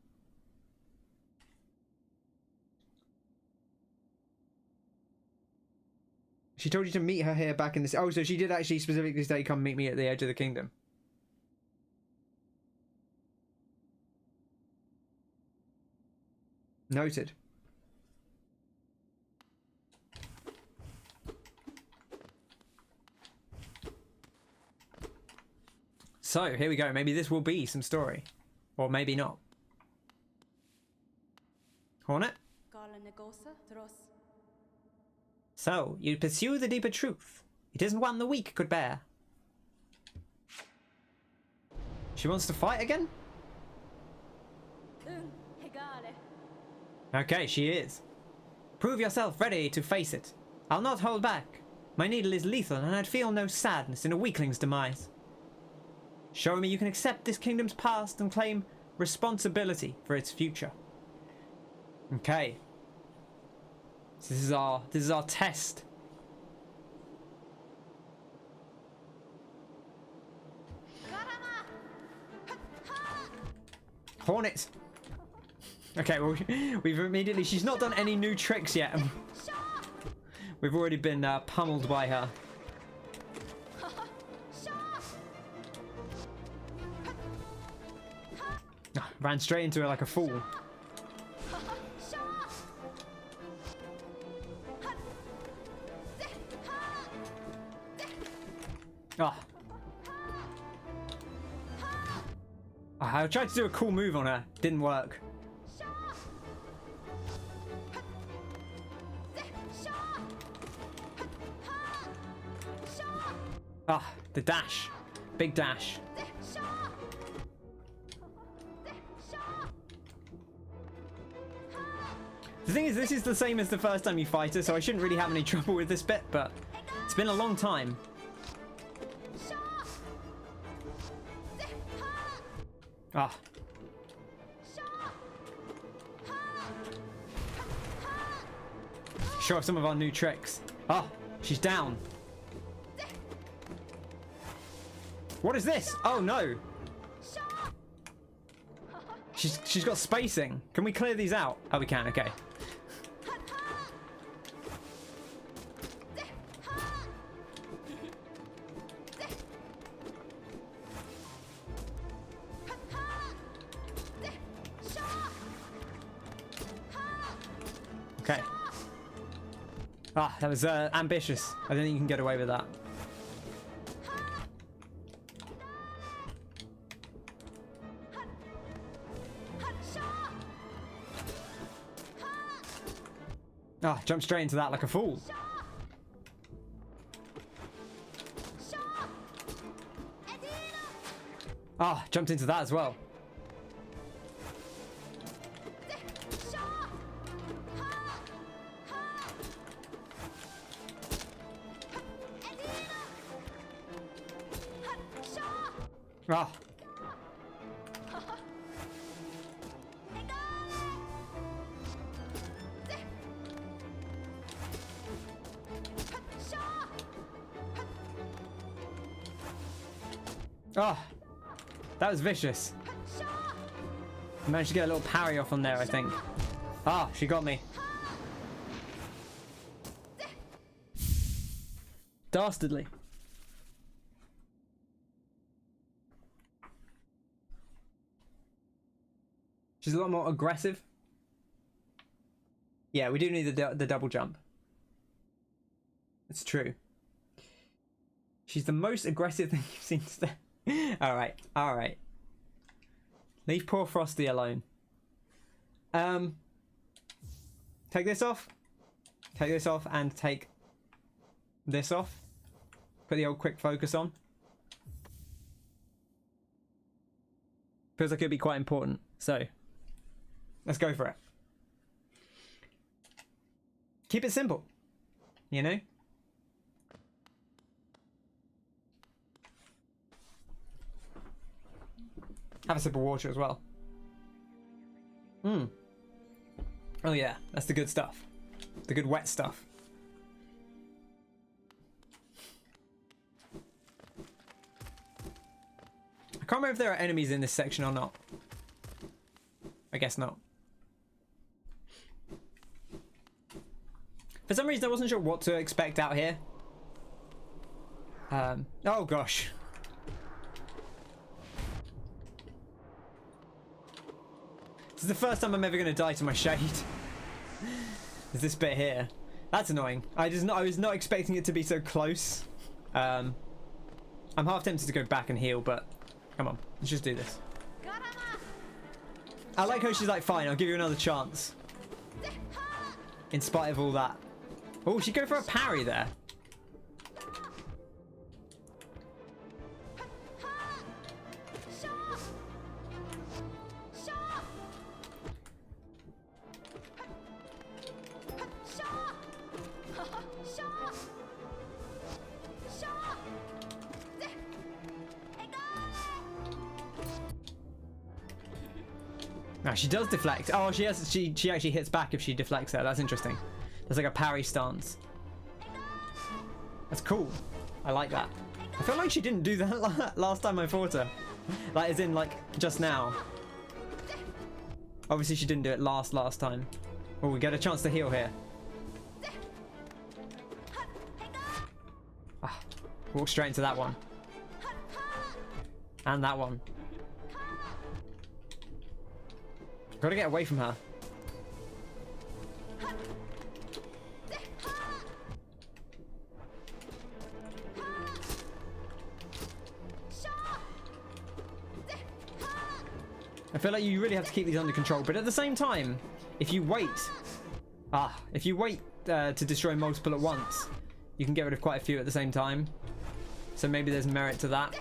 She told you to meet her here back in this... Oh, so she did actually specifically say, come meet me at the edge of the kingdom. Noted. So, here we go. Maybe this will be some story. Or maybe not. Hornet? So, you pursue the deeper truth. It isn't one the weak could bear. She wants to fight again? Okay, she is. Prove yourself ready to face it. I'll not hold back. My needle is lethal and I'd feel no sadness in a weakling's demise. Show me you can accept this kingdom's past and claim responsibility for its future. Okay. This is our test. Hornet. Okay, well, we've immediately... She's not done any new tricks yet. We've already been pummeled by her. Oh, ran straight into her like a fool. Oh. I tried to do a cool move on her. Didn't work. Ah, the dash. Big dash. The thing is, this is the same as the first time you fight her, so I shouldn't really have any trouble with this bit, but it's been a long time. Ah. Show off some of our new tricks. Oh, she's down. What is this? Oh no. She's got spacing. Can we clear these out? Oh, we can. Okay. Okay. Ah, that was ambitious. I don't think you can get away with that. Ah, jump straight into that like a fool. Ah, jumped into that as well. Ah. Oh, that was vicious. I managed to get a little parry off on there, I think. Ah, she got me. Dastardly. She's a lot more aggressive. Yeah, we do need the double jump. It's true. She's the most aggressive thing you've seen today. Alright, alright. Leave poor Frosty alone. Take this off. Take this off and take this off. Put the old quick focus on. Feels like it'd be quite important. So, let's go for it. Keep it simple. You know? Have a sip of water as well. Oh yeah, that's the good stuff. The good wet stuff. I can't remember if there are enemies in this section or not. I guess not. For some reason I wasn't sure what to expect out here. Oh gosh. This is the first time I'm ever going to die to my shade. Is this bit here. That's annoying. I was not expecting it to be so close. I'm half tempted to go back and heal, but come on, let's just do this. I like how she's like, fine, I'll give you another chance. In spite of all that. Oh, she'd go for a parry there. Now she does deflect. Oh, she actually hits back if she deflects her. That's interesting. There's like a parry stance. That's cool. I like that. I feel like she didn't do that last time I fought her. Like, as in, like, just now. Obviously she didn't do it last time. Oh, we get a chance to heal here. Ah, walk straight into that one. And that one. Gotta get away from her. I feel like you really have to keep these under control, but at the same time, if you wait to destroy multiple at once, you can get rid of quite a few at the same time. So maybe there's merit to that.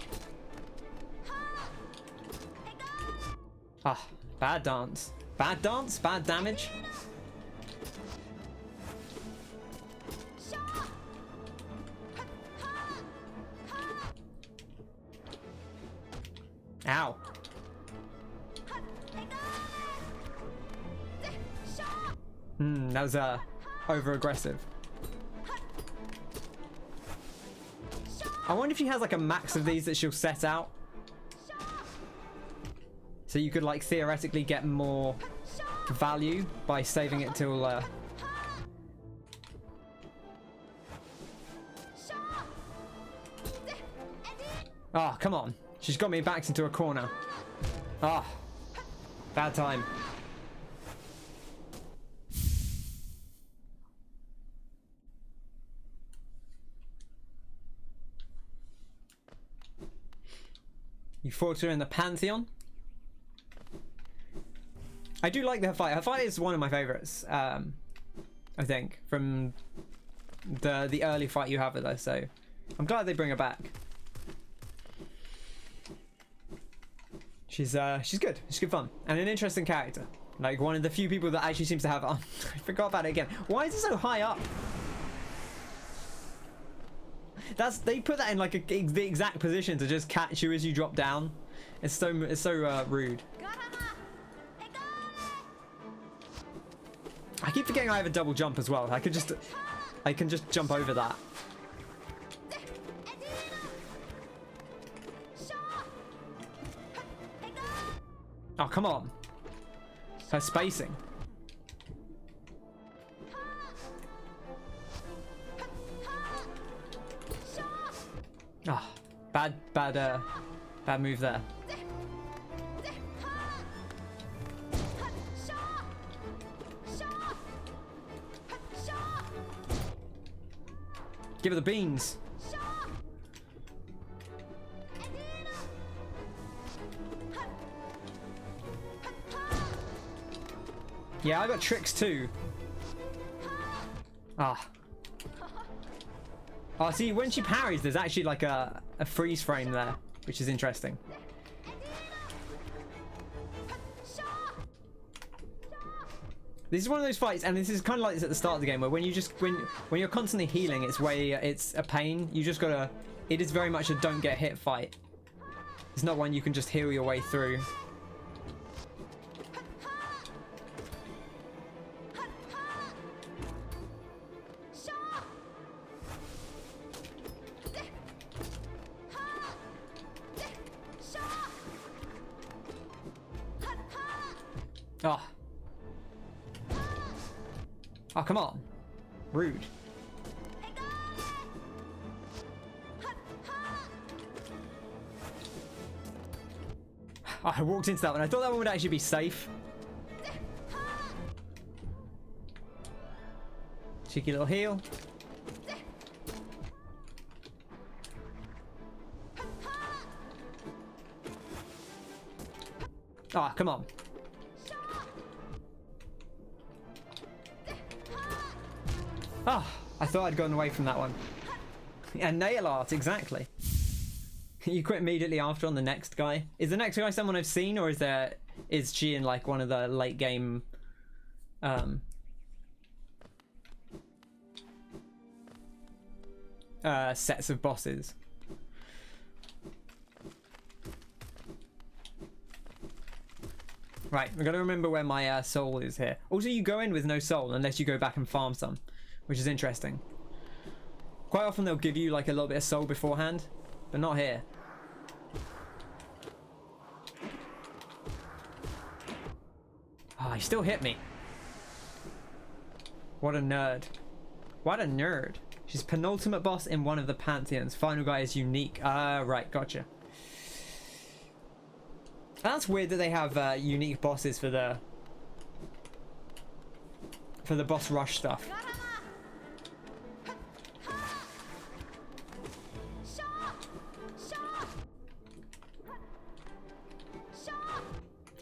Ah, bad dance. Bad dance? Bad damage? Ow. That was over aggressive. I wonder if she has like a max of these that she'll set out. So you could like theoretically get more value by saving it till oh, come on. She's got me backed into a corner. Ah, bad time. You fought her in the Pantheon. I do like her fight. Her fight is one of my favorites. I think from the early fight you have with her. So I'm glad they bring her back. She's good. She's good fun and an interesting character. Like one of the few people that actually seems to have. Oh, I forgot about it again. Why is it so high up? They put that in like the exact position to just catch you as you drop down. It's so rude. I keep forgetting I have a double jump as well. I can just jump over that. Oh, come on. Her spacing. Ah, bad move there. Give her the beans. Yeah, I got tricks too. Ah. Oh, see, when she parries, there's actually like a freeze frame there, which is interesting. This is one of those fights, and this is kind of like this at the start of the game, where when you're constantly healing, it's a pain. You just gotta. It is very much a don't get hit fight. It's not one you can just heal your way through. Oh. Oh, come on. Rude. Oh, I walked into that one. I thought that one would actually be safe. Cheeky little heal. Oh, come on. Oh, I thought I'd gone away from that one. And nail art, exactly. You quit immediately after on the next guy. Is the next guy someone I've seen, or is she in like one of the late game sets of bosses? Right, we've got to remember where my soul is here. Also, you go in with no soul unless you go back and farm some, which is interesting. Quite often they'll give you like a little bit of soul beforehand, but not here. he still hit me. What a nerd. What a nerd. She's penultimate boss in one of the pantheons. Final guy is unique. Right, gotcha. That's weird that they have unique bosses for the boss rush stuff.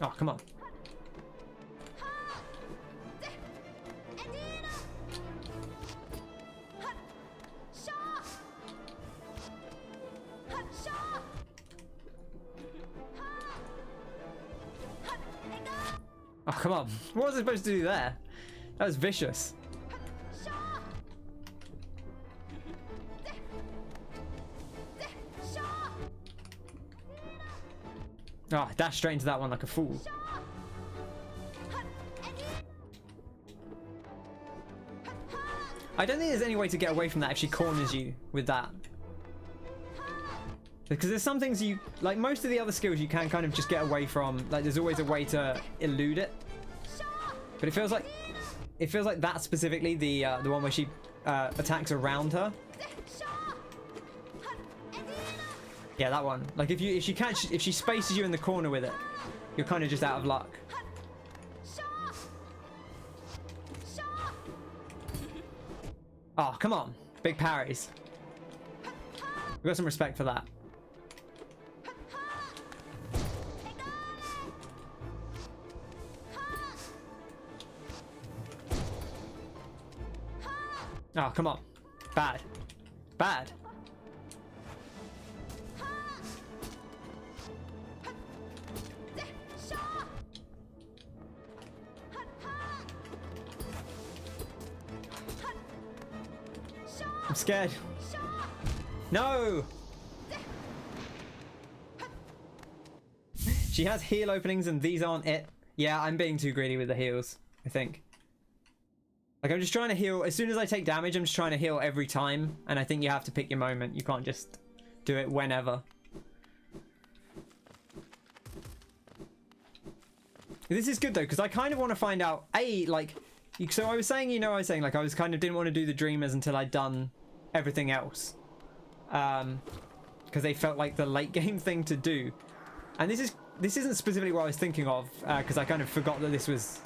Oh, come on. Oh, come on. What was I supposed to do there? That was vicious. Oh, I dashed straight into that one like a fool. I don't think there's any way to get away from that if she corners you with that. Because there's some things you, like most of the other skills you can kind of just get away from. Like there's always a way to elude it. But it feels like that specifically, the one where she attacks around her. Yeah, that one. Like if she spaces you in the corner with it, you're kind of just out of luck. Oh, come on. Big parries. We've got some respect for that. Oh, come on. Bad. Bad. I'm scared. No! She has heal openings and these aren't it. Yeah, I'm being too greedy with the heals, I think. Like, I'm just trying to heal. As soon as I take damage, I'm just trying to heal every time. And I think you have to pick your moment. You can't just do it whenever. This is good, though, because I kind of want to find out, like... So I was saying, like, I was kind of didn't want to do the Dreamers until I'd done everything else. Because they felt like the late game thing to do. And this isn't specifically what I was thinking of, because I kind of forgot that this was...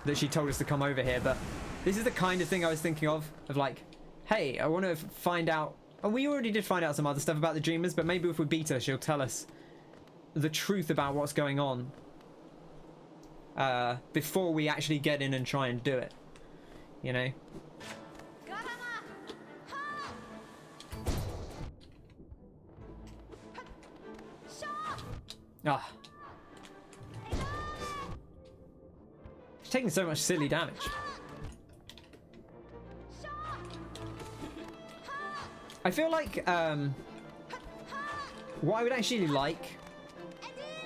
that she told us to come over here, but this is the kind of thing I was thinking of like, hey, I want to find out, and we already did find out some other stuff about the Dreamers, but maybe if we beat her, she'll tell us the truth about what's going on before we actually get in and try and do it, you know? Ah. She's taking so much silly damage. I feel like what I would actually like,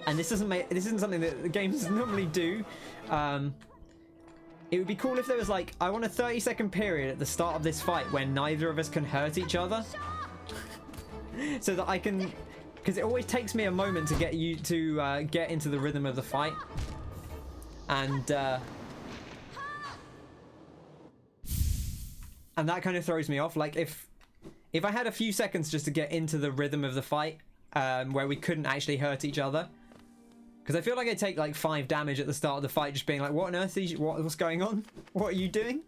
and this isn't something that the games normally do, it would be cool if there was like, I want a 30-second period at the start of this fight where neither of us can hurt each other. So that I can, because it always takes me a moment to get you to get into the rhythm of the fight. And that kind of throws me off. Like if I had a few seconds just to get into the rhythm of the fight, where we couldn't actually hurt each other, because I feel like I take like 5 damage at the start of the fight, just being like, "What on earth is what's going on? What are you doing?"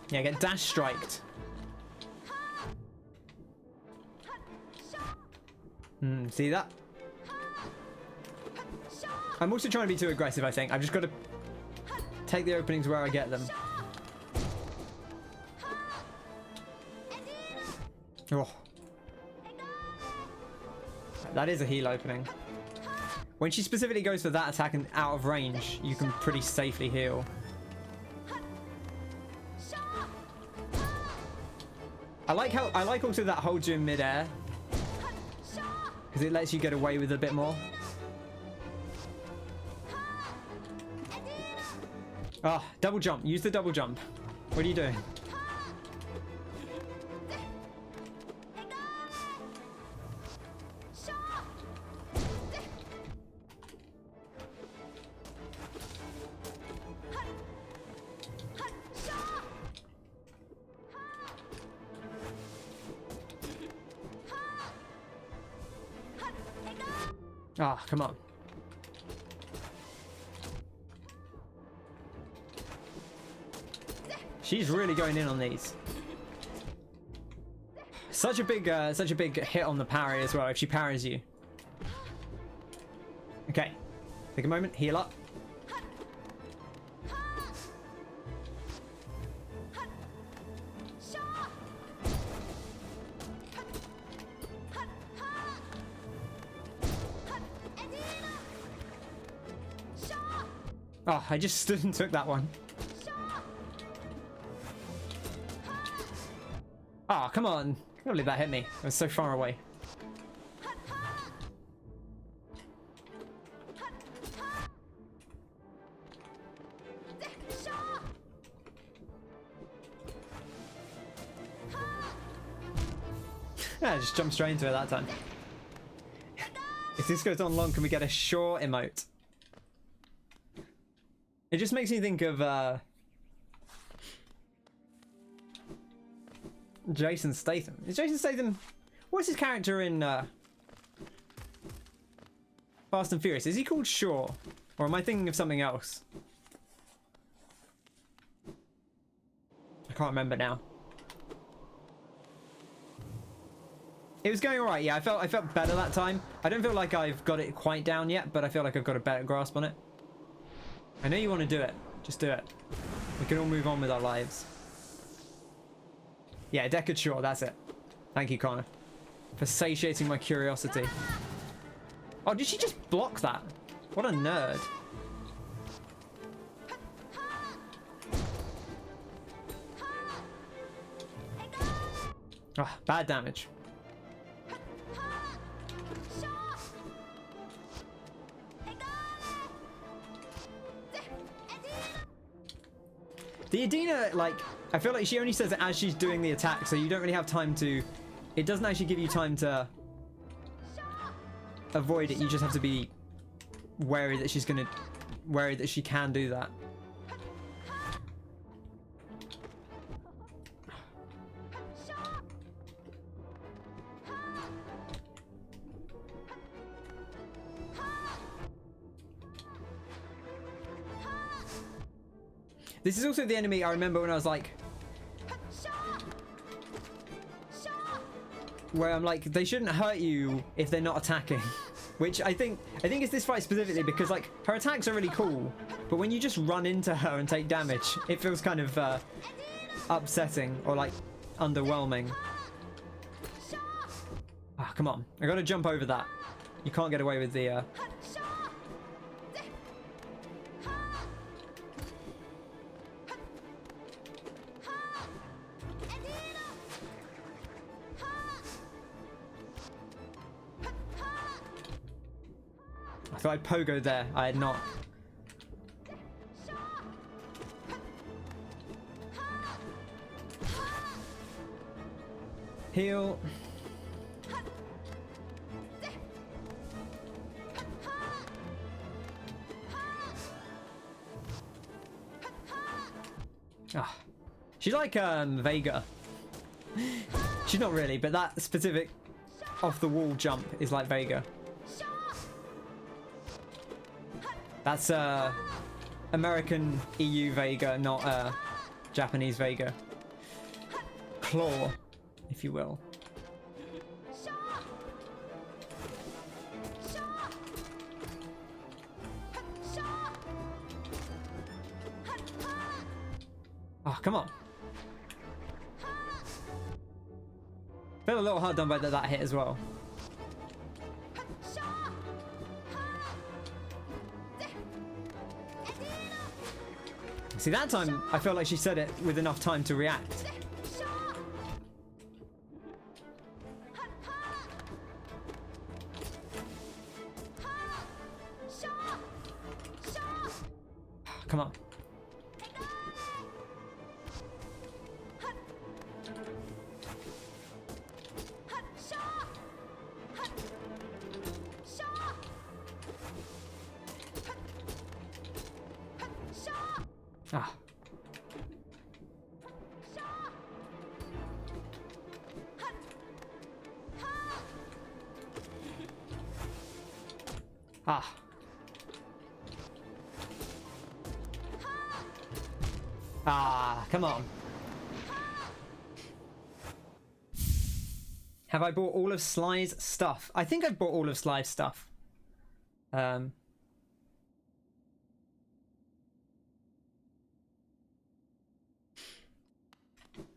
Yeah, get dash striked. See that? I'm also trying to be too aggressive, I think. I've just got to take the openings where I get them. Oh. That is a heal opening. When she specifically goes for that attack and out of range, you can pretty safely heal. I like also that holds you in midair because it lets you get away with a bit more. Ah, double jump. Use the double jump. What are you doing? Ah, come on. She's really going in on these. Such a big hit on the parry as well if she parries you. Okay, take a moment, heal up. Oh, I just stood and took that one. Oh, come on. I can't believe that hit me. I was so far away. Yeah, just jump straight into it that time. If this goes on long, can we get a short emote? It just makes me think of Jason Statham. Is Jason Statham... What's his character in Fast and Furious? Is he called Shaw? Or am I thinking of something else? I can't remember now. It was going alright, yeah. I felt better that time. I don't feel like I've got it quite down yet, but I feel like I've got a better grasp on it. I know you want to do it. Just do it. We can all move on with our lives. Yeah, Deckard Shaw, that's it. Thank you, Connor, for satiating my curiosity. Oh, did she just block that? What a nerd. Oh, bad damage. The Adina, like, I feel like she only says it as she's doing the attack, so you don't really have time to... It doesn't actually give you time to avoid it. You just have to be wary that she's gonna... Wary that she can do that. This is also the enemy I remember when I was like... Where I'm like, they shouldn't hurt you if they're not attacking. Which I think it's this fight specifically because like, her attacks are really cool. But when you just run into her and take damage, it feels kind of upsetting or like underwhelming. Ah, come on. I gotta jump over that. You can't get away with the... I thought I'd pogo there. I had not. Heal. Ah, she's like Vega. She's not really, but that specific off the wall jump is like Vega. That's American EU Vega, not Japanese Vega. Claw, if you will. Oh, come on. Feel a little hard done by that hit as well. See, that time I felt like she said it with enough time to react. come on. Ah. Ah. Ah, come on. Have I bought all of Sly's stuff? I think I've bought all of Sly's stuff.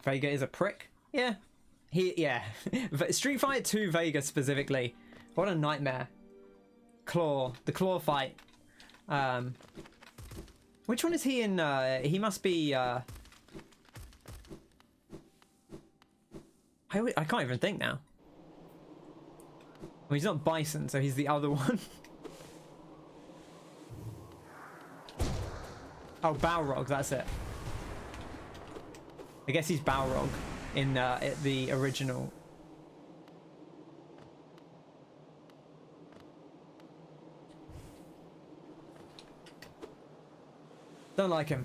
Vega is a prick. Yeah. Yeah. Street Fighter 2 Vega specifically. What a nightmare. Claw. The claw fight. Which one is he in? He must be, I can't even think now. Well, he's not Bison, so he's the other one. Oh, Balrog, that's it. I guess he's Balrog in the original. Don't like him.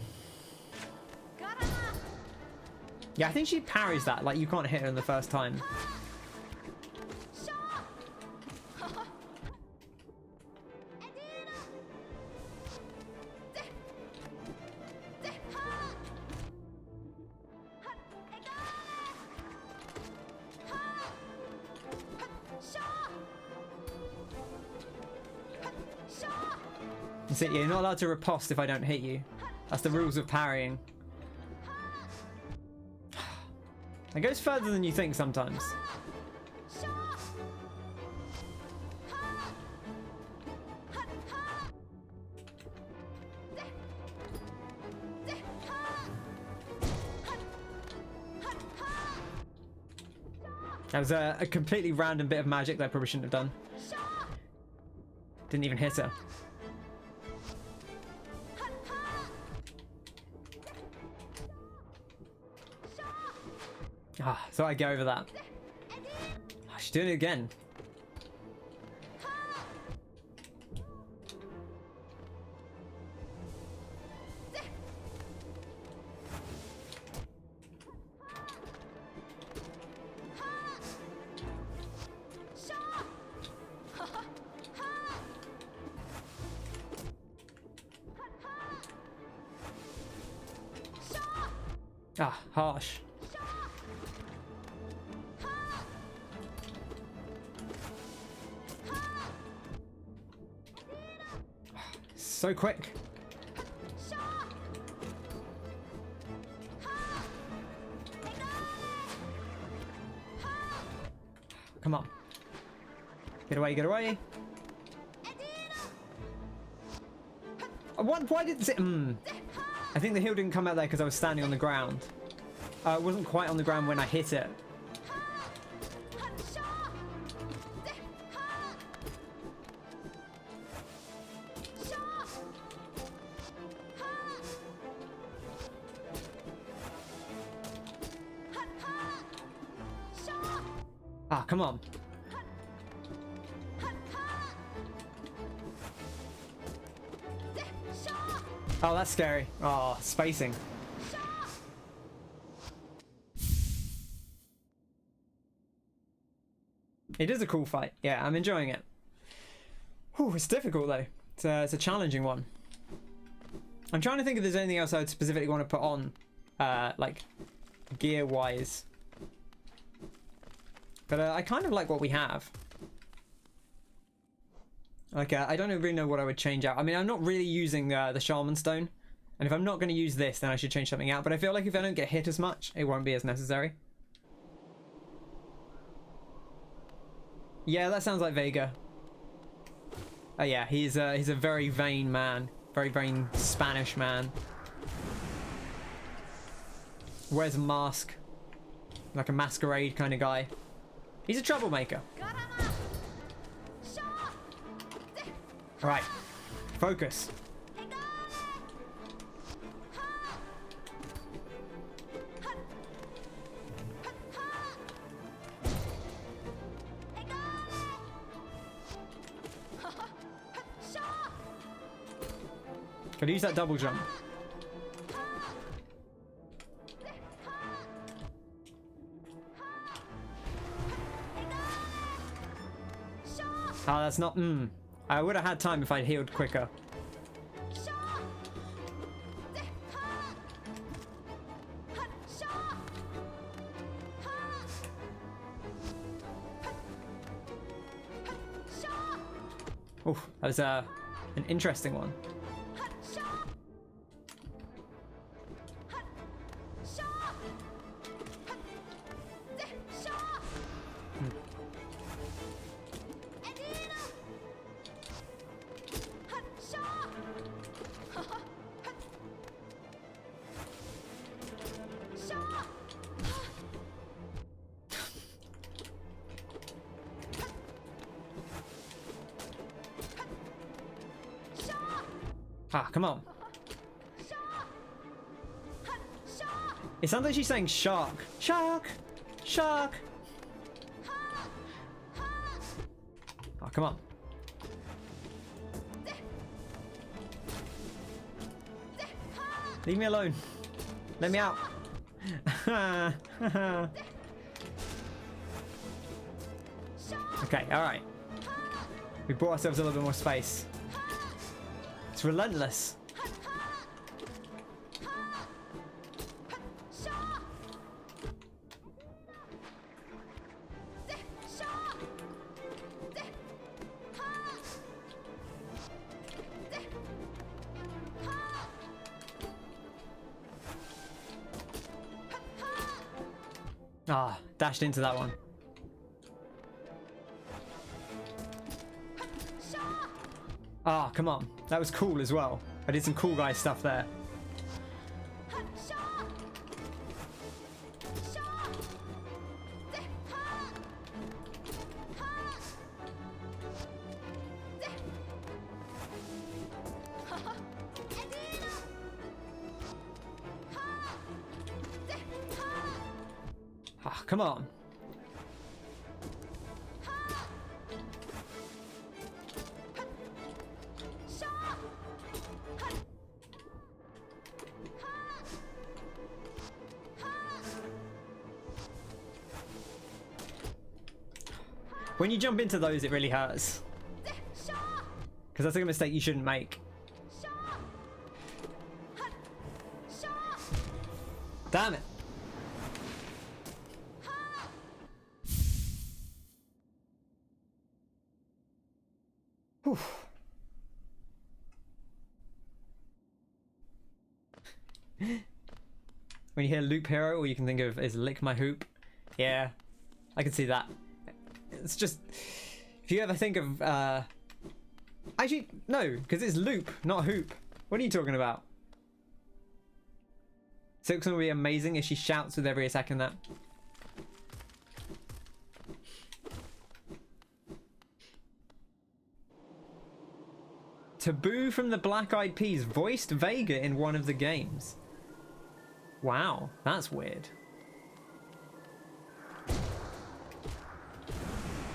Yeah, I think she parries that. Like, you can't hit her in the first time. That's it, you're not allowed to riposte if I don't hit you. That's the rules of parrying. It goes further than you think sometimes. That was a completely random bit of magic that I probably shouldn't have done. Didn't even hit her. Ah, so I go over that. Oh, she's doing it again. Ah, harsh. So quick. Come on. Get away, get away. Why did it... I think the heal didn't come out there because I was standing on the ground. It wasn't quite on the ground when I hit it. Ah, come on. Oh, that's scary. Oh, spacing. It is a cool fight. Yeah, I'm enjoying it. Whew, it's difficult though. It's a challenging one. I'm trying to think if there's anything else I would specifically want to put on, like gear-wise. But I kind of like what we have. Like, I don't really know what I would change out. I mean, I'm not really using the Shaman Stone. And if I'm not going to use this, then I should change something out. But I feel like if I don't get hit as much, it won't be as necessary. Yeah, that sounds like Vega. Oh yeah, he's a very vain man. Very vain Spanish man. Wears a mask. Like a masquerade kind of guy. He's a troublemaker. Alright. Focus. Gotta use that double jump. Oh, that's not... I would have had time if I'd healed quicker. Oh, that was an interesting one. Ah, come on. It sounds like she's saying shark. Shark! Shark! Oh, come on. Leave me alone. Let me out. Okay, alright. We bought ourselves a little bit more space. It's relentless. Ah, dashed into that one. Ah, come on. That was cool as well. I did some cool guy stuff there. Ah, come on. When you jump into those, it really hurts. Because that's like a mistake you shouldn't make. Damn it. Whew. When you hear loop hero, all you can think of is lick my hoop. Yeah, I can see that. It's just, if you ever think of, actually, no, because it's loop, not hoop. What are you talking about? Silk's gonna be amazing if she shouts with every attack in that. Taboo from the Black Eyed Peas voiced Vega in one of the games. Wow, that's weird.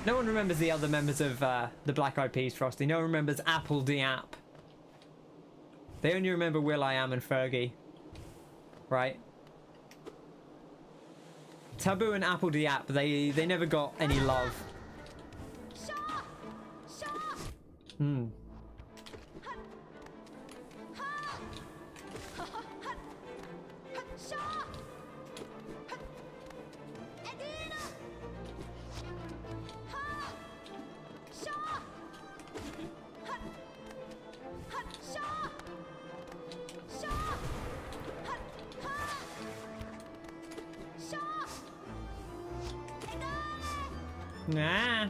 No one remembers the other members of the Black Eyed Peas, Frosty. No one remembers Apple Diap. They only remember will.i.am and Fergie. Right? Taboo and Apple Diap, they never got any love. Hmm. Nah.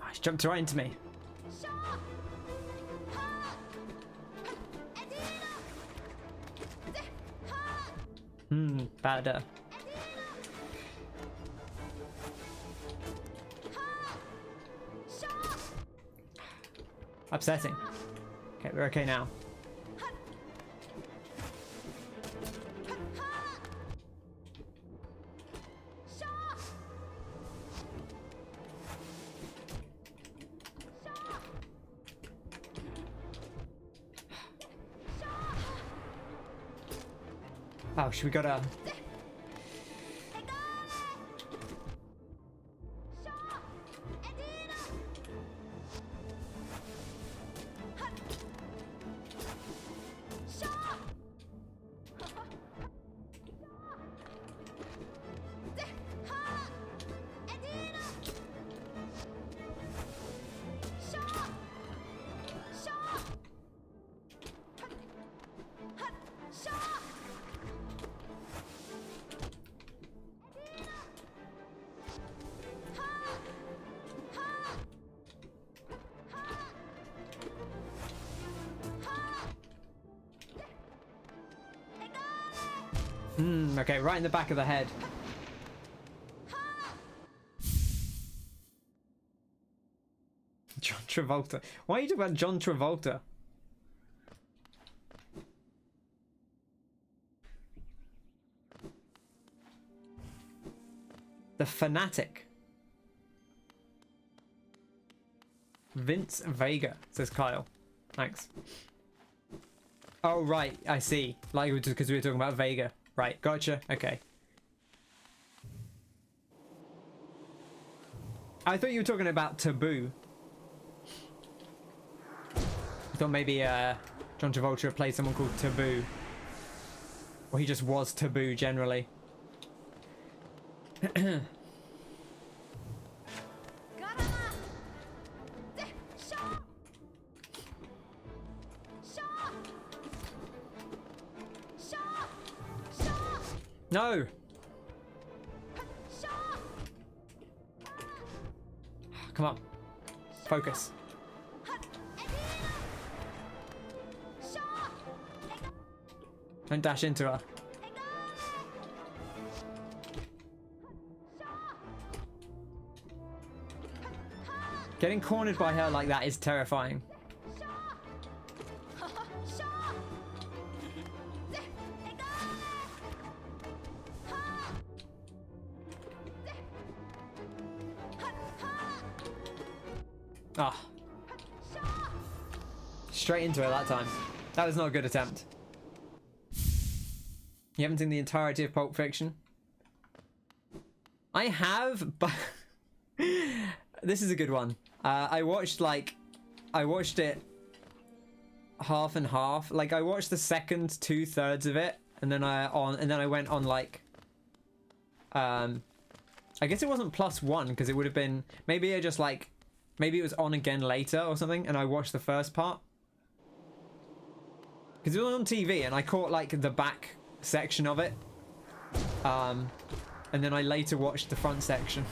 Oh, he's jumped right into me. Bad. Upsetting. Okay, we're okay now. Oh, should we go to... Okay, right in the back of the head. John Travolta. Why are you talking about John Travolta? The Fanatic. Vince Vega, says Kyle. Thanks. Oh, right, I see. Like, because we were talking about Vega. Right, gotcha. Okay. I thought you were talking about Taboo. I thought maybe John Travolta played someone called Taboo. Or he just was Taboo generally. No! Come on. Focus. Don't dash into her. Getting cornered by her like that is terrifying. Ah. Straight into it that time. That was not a good attempt. You haven't seen the entirety of Pulp Fiction? I have, but this is a good one. I watched it half and half. Like I watched the second 2/3 of it, and then I went on like I guess it wasn't +1 because it would have been maybe maybe it was on again later or something, and I watched the first part because it was on TV and I caught like the back section of it, and then I later watched the front section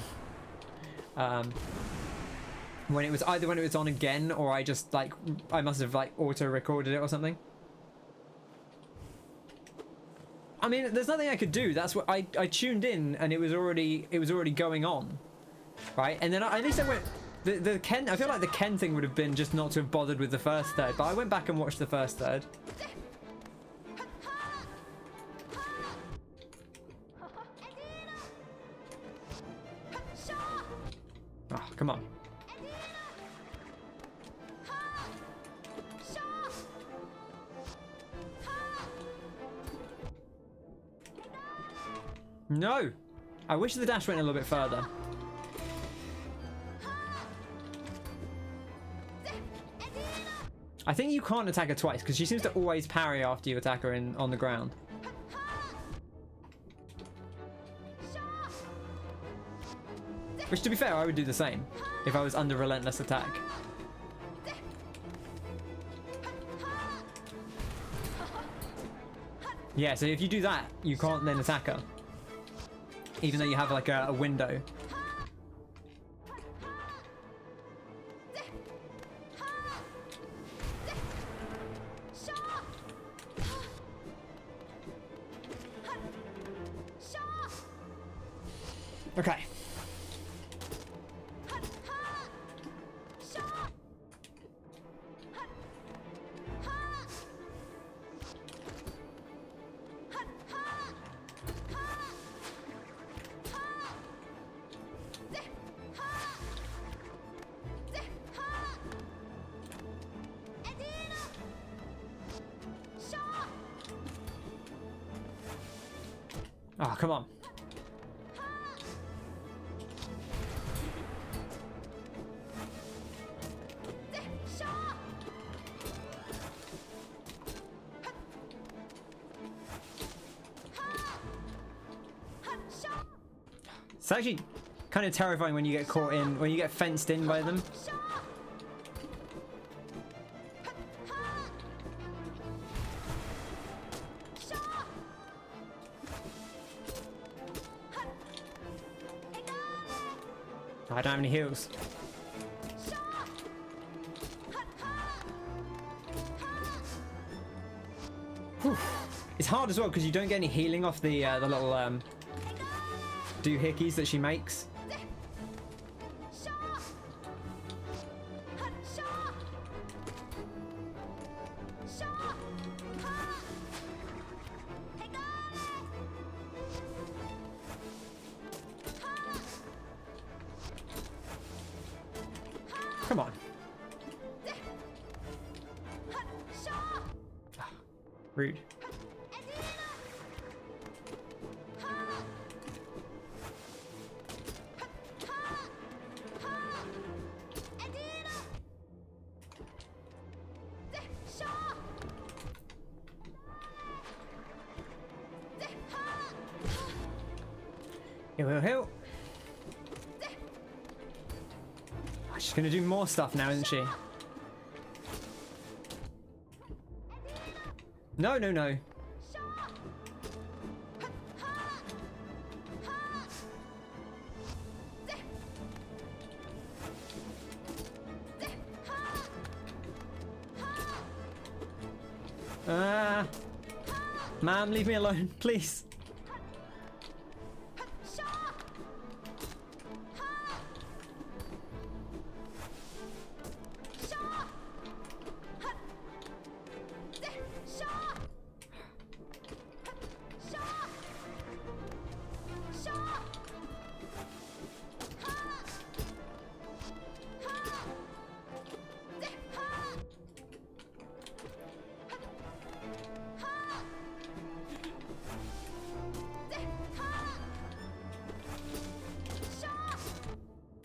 when it was on again, or I just like I must have like auto recorded it or something. I mean, there's nothing I could do. That's what I tuned in and it was already going on, right? And then at least I went. The Ken, I feel like the Ken thing would have been just not to have bothered with the first third, but I went back and watched the first third. Oh, come on. No! I wish the dash went a little bit further. I think you can't attack her twice because she seems to always parry after you attack her on the ground. Which, to be fair, I would do the same if I was under relentless attack. Yeah, so if you do that, you can't then attack her. Even though you have like a window. Okay. Oh, come on. It's actually kind of terrifying when you get caught in, when you get fenced in by them. Oh, I don't have any heals. Whew. It's hard as well because you don't get any healing off the little doohickeys that she makes. Come on. Ah, rude. Heal. Oh, she's gonna do more stuff now, isn't she? No. Ma'am, leave me alone, please.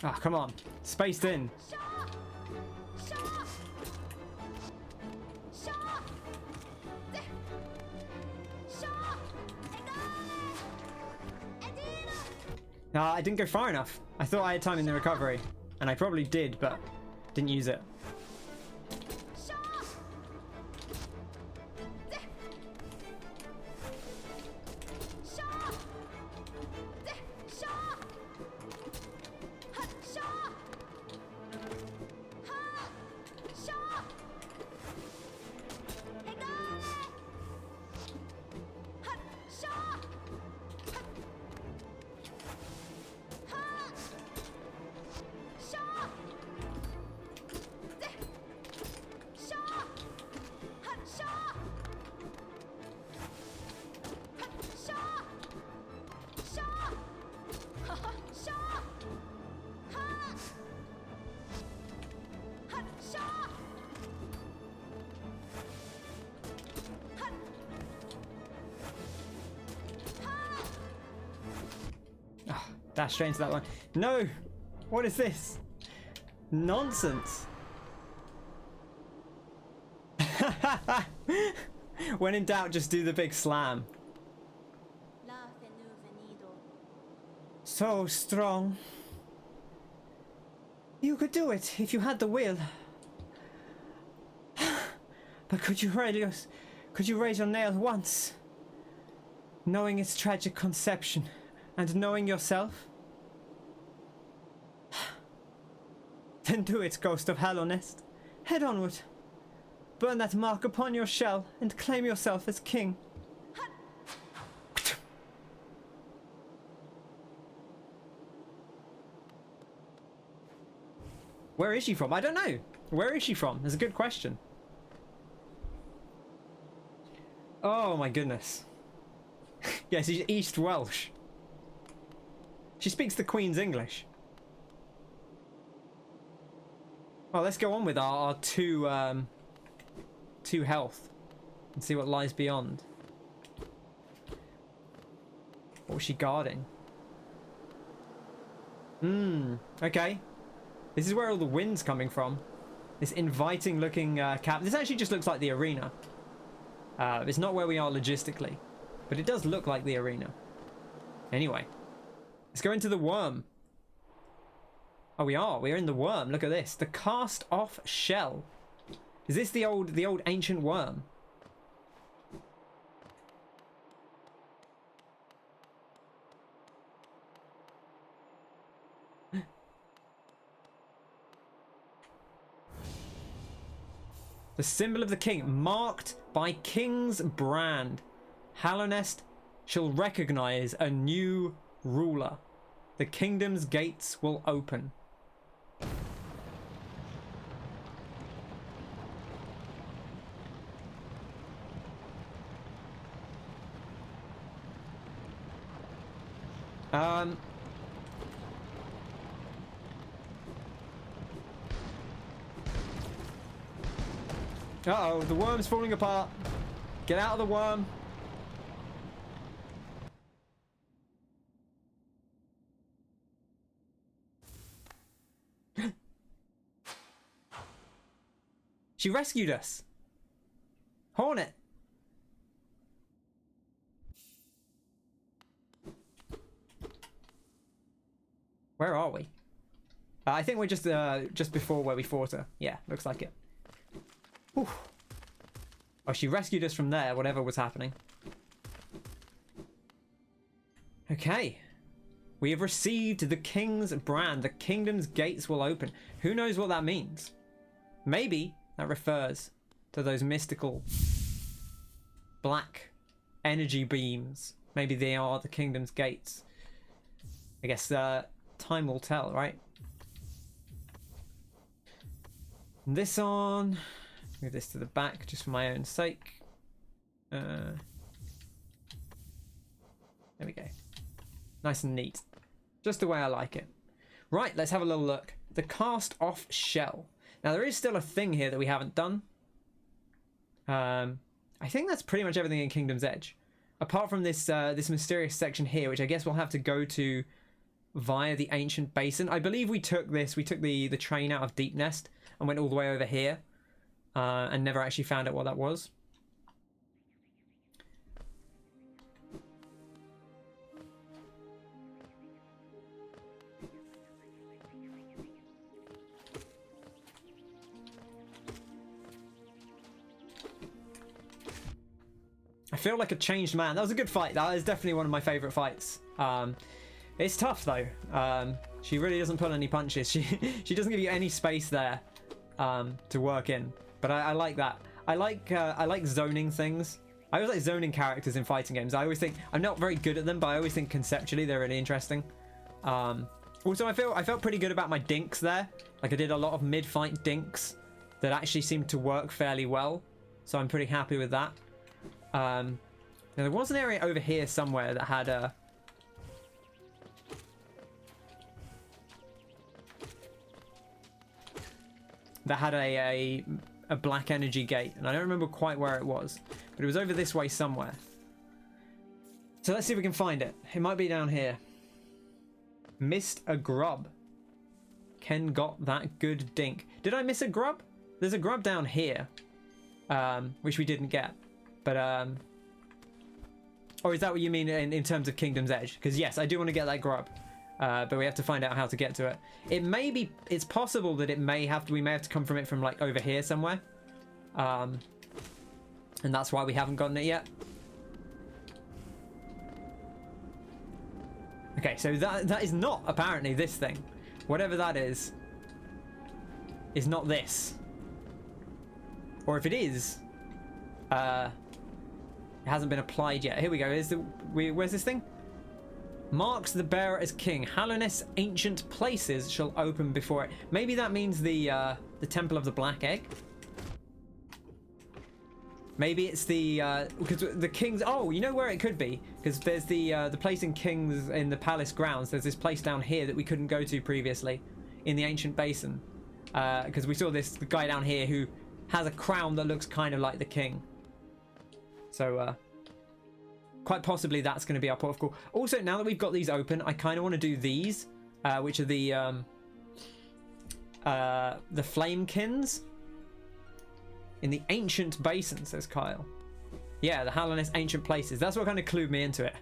Ah, oh, come on. Spaced in. I didn't go far enough. I thought I had time in the recovery. And I probably did, but didn't use it. Dash straight into that one. No! What is this? Nonsense! When in doubt, just do the big slam. So strong. You could do it if you had the will. But could you raise your nail once? Knowing its tragic conception. And knowing yourself? Then do it, Ghost of Hallownest. Head onward. Burn that mark upon your shell and claim yourself as king. Where is she from? I don't know. Where is she from? That's a good question. Oh my goodness. Yeah, she's East Welsh. She speaks the Queen's English. Well, let's go on with our two health and see what lies beyond. What was she guarding? Okay. This is where all the wind's coming from. This inviting looking cap. This actually just looks like the arena. It's not where we are logistically, but it does look like the arena. Anyway, let's go into the worm. Oh, we are. We're in the worm. Look at this. The cast off shell. Is this the old ancient worm? The symbol of the king, marked by king's brand. Hallownest shall recognize a new ruler. The kingdom's gates will open. Uh-oh, the worm's falling apart. Get out of the worm. She rescued us. Hornet. Where are we? I think we're just before where we fought her. Yeah, looks like it. Whew. Oh, she rescued us from there, whatever was happening. Okay. We have received the king's brand. The kingdom's gates will open. Who knows what that means? Maybe that refers to those mystical black energy beams. Maybe they are the kingdom's gates. I guess time will tell, right? This on. Move this to the back just for my own sake. There we go. Nice and neat. Just the way I like it. Right, let's have a little look. The cast off shell. Now there is still a thing here that we haven't done. I think that's pretty much everything in Kingdom's Edge. Apart from this this mysterious section here, which I guess we'll have to go to via the ancient basin. I believe we took this. We took the train out of Deep Nest and went all the way over here. And never actually found out what that was. I feel like a changed man. That was a good fight. That is definitely one of my favourite fights. It's tough though. She really doesn't pull any punches. She doesn't give you any space there to work in. But I like that. I like zoning things. I always like zoning characters in fighting games. I always think I'm not very good at them, but I always think conceptually they're really interesting. Also, I felt pretty good about my dinks there. Like I did a lot of mid-fight dinks that actually seemed to work fairly well. So I'm pretty happy with that. Now there was an area over here somewhere that had a. A black energy gate, and I don't remember quite where it was, but it was over this way somewhere. So let's see if we can find it. It might be down here. Missed a grub. Ken got that good dink. Did I miss a grub? There's a grub down here, which we didn't get. But or is that what you mean in terms of Kingdom's Edge? Because yes, I do want to get that grub. But we have to find out how to get to it. It's possible that we may have to come from it from like over here somewhere. And that's why we haven't gotten it yet. Okay, so that is not apparently this thing. Whatever that is not this. Or if it is, it hasn't been applied yet. Here we go. Where's this thing? Marks the bearer as king. Hallownest's ancient places shall open before it. Maybe that means the Temple of the Black Egg. Maybe it's because the king's. Oh, you know where it could be? Because there's the place in King's in the palace grounds. There's this place down here that we couldn't go to previously, in the ancient basin. Because we saw the guy down here who has a crown that looks kind of like the king. So quite possibly that's going to be our port of call. Also, now that we've got these open, I kind of want to do these, which are the flamekins in the ancient basin, says Kyle. Yeah, the Hallownest ancient places. That's what kind of clued me into it,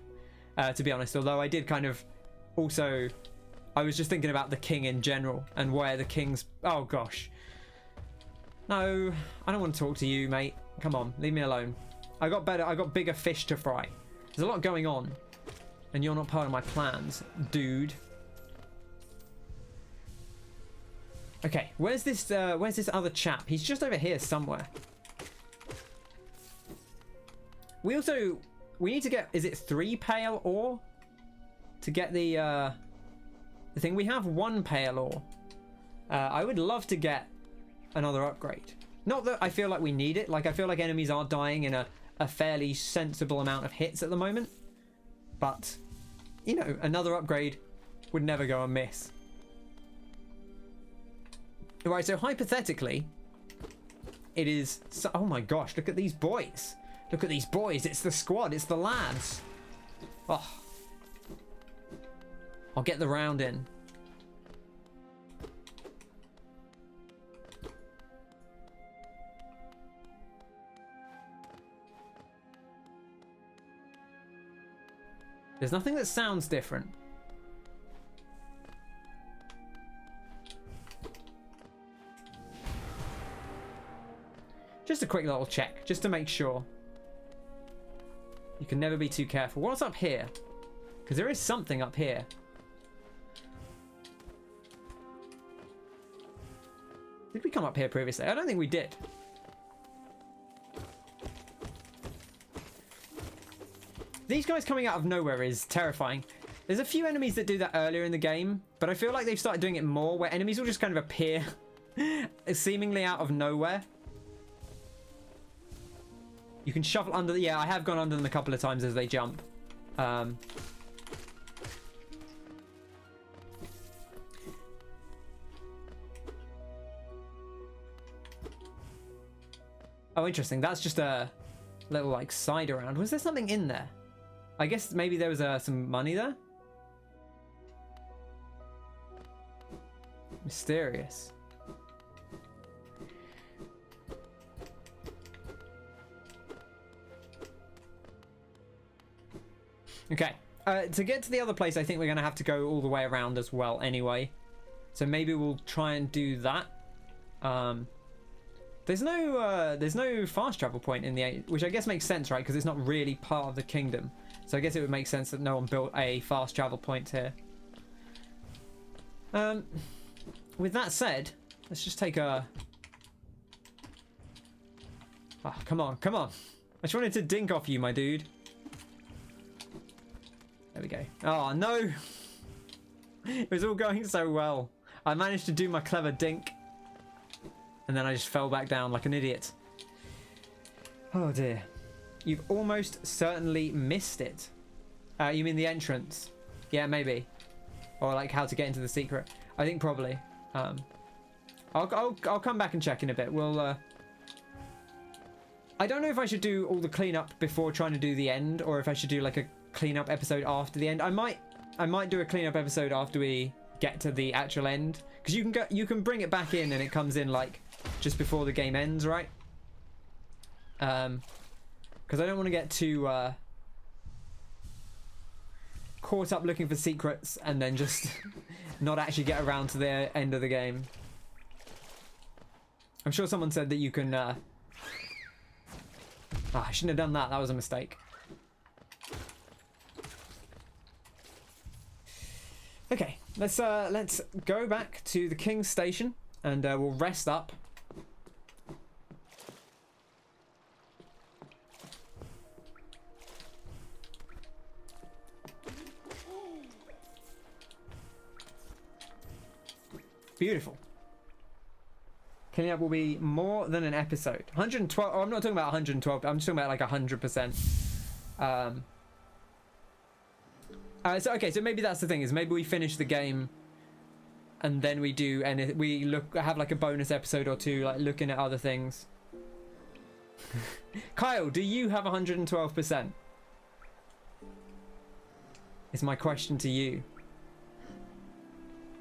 to be honest. Although I did kind of also, I was just thinking about the king in general and where the king's. Oh gosh, no, I don't want to talk to you, mate. Come on, leave me alone. I got bigger fish to fry. There's a lot going on, and you're not part of my plans, dude. Okay, where's this other chap? He's just over here somewhere. We need to get, is it 3 pale ore to get the thing? We have 1 pale ore. I would love to get another upgrade. Not that I feel like we need it. Like, I feel like enemies are dying in a fairly sensible amount of hits at the moment. But, you know, another upgrade would never go amiss. Right, so hypothetically, it is... So, oh my gosh, look at these boys. Look at these boys. It's the squad. It's the lads. Oh. I'll get the round in. There's nothing that sounds different. Just a quick little check, just to make sure. You can never be too careful. What's up here? Because there is something up here. Did we come up here previously? I don't think we did. These guys coming out of nowhere is terrifying. There's a few enemies that do that earlier in the game, but I feel like they've started doing it more, where enemies will just kind of appear seemingly out of nowhere. You can shuffle under... Yeah, I have gone under them a couple of times as they jump. Oh, interesting. That's just a little, like, side around. Was there something in there? I guess maybe there was some money there? Mysterious. Okay. To get to the other place, I think we're going to have to go all the way around as well anyway. So maybe we'll try and do that. There's no fast travel point in the... Which I guess makes sense, right? Because it's not really part of the kingdom. So I guess it would make sense that no one built a fast travel point here. With that said, let's just take a... Oh, come on, come on. I just wanted to dink off you, my dude. There we go. Oh, no. It was all going so well. I managed to do my clever dink. And then I just fell back down like an idiot. Oh, dear. You've almost certainly missed it. You mean the entrance? Yeah, maybe. Or like how to get into the secret. I think probably. I'll come back and check in a bit. We'll... I don't know if I should do all the cleanup before trying to do the end, or if I should do like a cleanup episode after the end. I might do a cleanup episode after we get to the actual end, because you can bring it back in and it comes in like just before the game ends, right? Because I don't want to get too caught up looking for secrets and then just not actually get around to the end of the game. I'm sure someone said that you can I shouldn't have done that. That was a mistake. Okay, let's go back to the King's Station and we'll rest up. Beautiful. Cleaning up will be more than an episode. 112. Oh, I'm not talking about 112. I'm just talking about like 100%. So okay, so maybe that's the thing, is maybe we finish the game and then we do, and we have like a bonus episode or two, like looking at other things. Kyle, do you have 112%? is my question to you.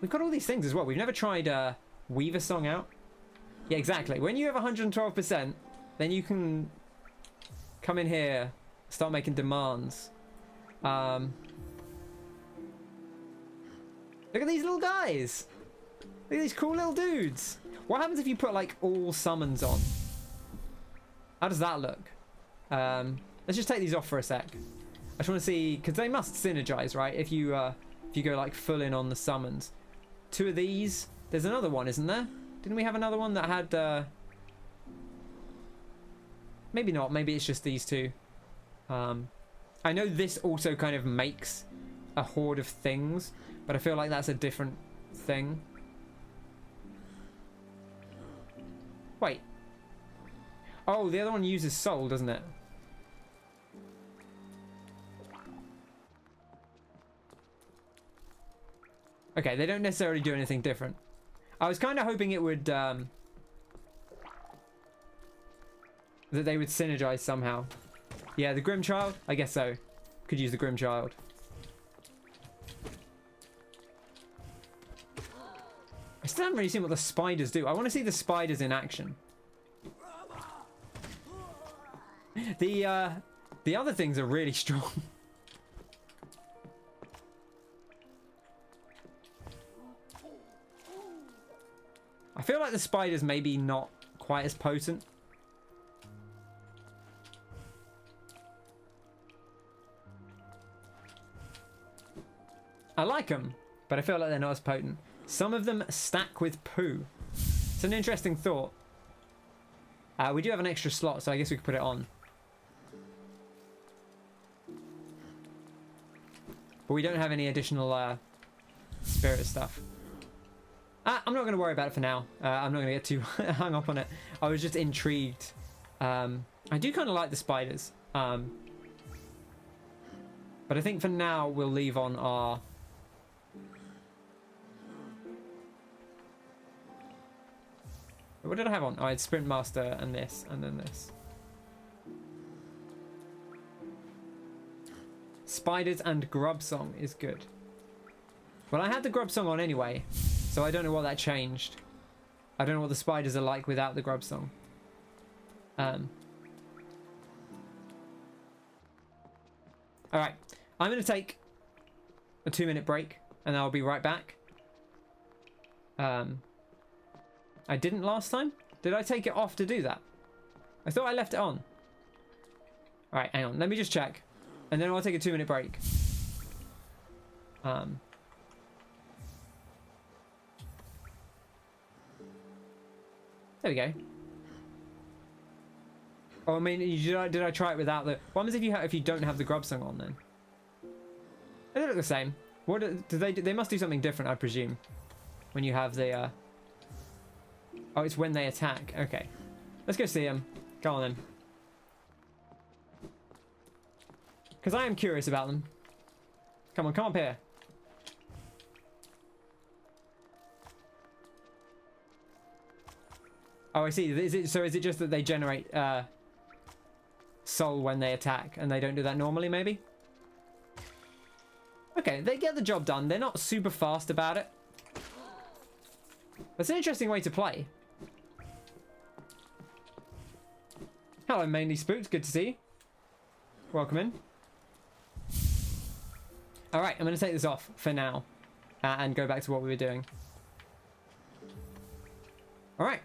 We've got all these things as well. We've never tried Weave a Song out. Yeah, exactly. When you have 112%, then you can come in here, start making demands. Look at these little guys. Look at these cool little dudes. What happens if you put like all summons on? How does that look? Let's just take these off for a sec. I just want to see, because they must synergize, right? If you go like full in on the summons. 2 of these. There's another one, isn't there? Didn't we have another one that had... Maybe not. Maybe it's just these 2. I know this also kind of makes a horde of things, but I feel like that's a different thing. Wait. Oh, the other one uses soul, doesn't it? Okay, they don't necessarily do anything different. I was kind of hoping it would, that they would synergize somehow. Yeah, the Grimm Child? I guess so. Could use the Grimm Child. I still haven't really seen what the spiders do. I want to see the spiders in action. The other things are really strong. I feel like the spiders maybe not quite as potent. I like them, but I feel like they're not as potent. Some of them stack with poo. It's an interesting thought. We do have an extra slot, so I guess we could put it on. But we don't have any additional spirit stuff. I'm not going to worry about it for now. I'm not going to get too hung up on it. I was just intrigued. I do kind of like the spiders. But I think for now we'll leave on our... What did I have on? Oh, I had Sprint Master and this, and then this. Spiders and Grub Song is good. Well, I had the Grub Song on anyway, so I don't know what that changed. I don't know what the spiders are like without the Grub Song. Alright. I'm going to take a 2-minute break, and I'll be right back. I didn't last time? Did I take it off to do that? I thought I left it on. Alright, hang on. Let me just check. And then I'll take a 2-minute break. There we go. Oh, I mean, did I try it without the... What happens if you don't have the Grub Song on then? They look the same. What do they do? They must do something different, I presume. When you have the... Oh, it's when they attack. Okay. Let's go see them. Go on then. Because I am curious about them. Come on, come up here. Oh, I see. So is it just that they generate soul when they attack and they don't do that normally, maybe? Okay, they get the job done. They're not super fast about it. That's an interesting way to play. Hello, Mainly Spooked. Good to see you. Welcome in. Alright, I'm going to take this off for now and go back to what we were doing. Alright.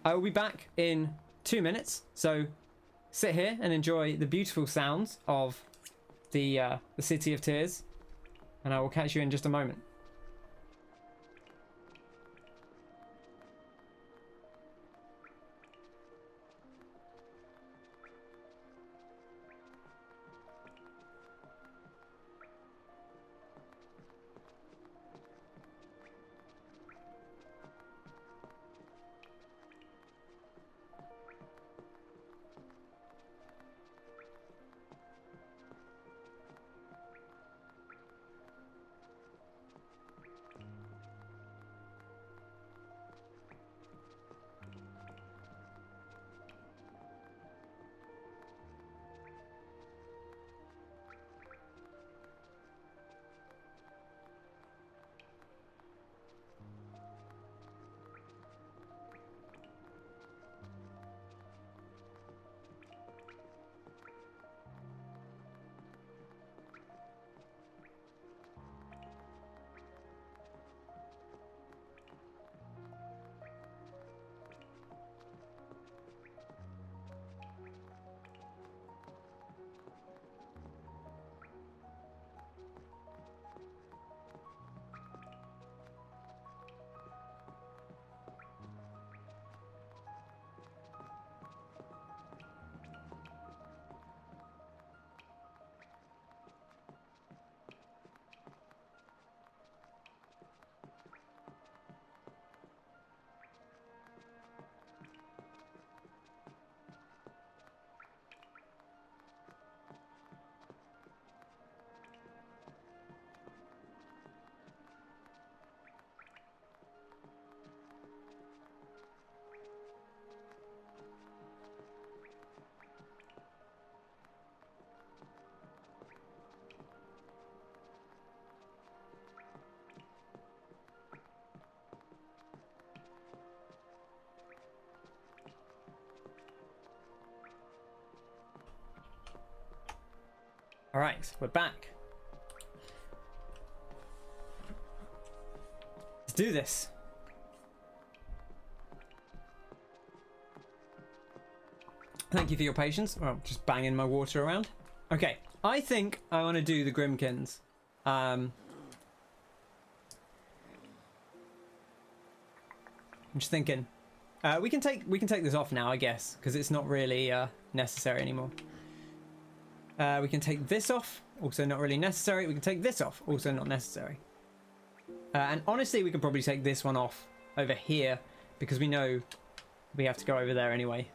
I will be back in 2 minutes, so sit here and enjoy the beautiful sounds of the City of Tears, and I will catch you in just a moment. All right, we're back. Let's do this. Thank you for your patience. Well, just banging my water around. Okay, I think I want to do the Grimkins. I'm just thinking. We can take this off now, I guess, because it's not really necessary anymore. We can take this off, also not really necessary. We can take this off, also not necessary. And honestly, we could probably take this one off over here because we know we have to go over there anyway.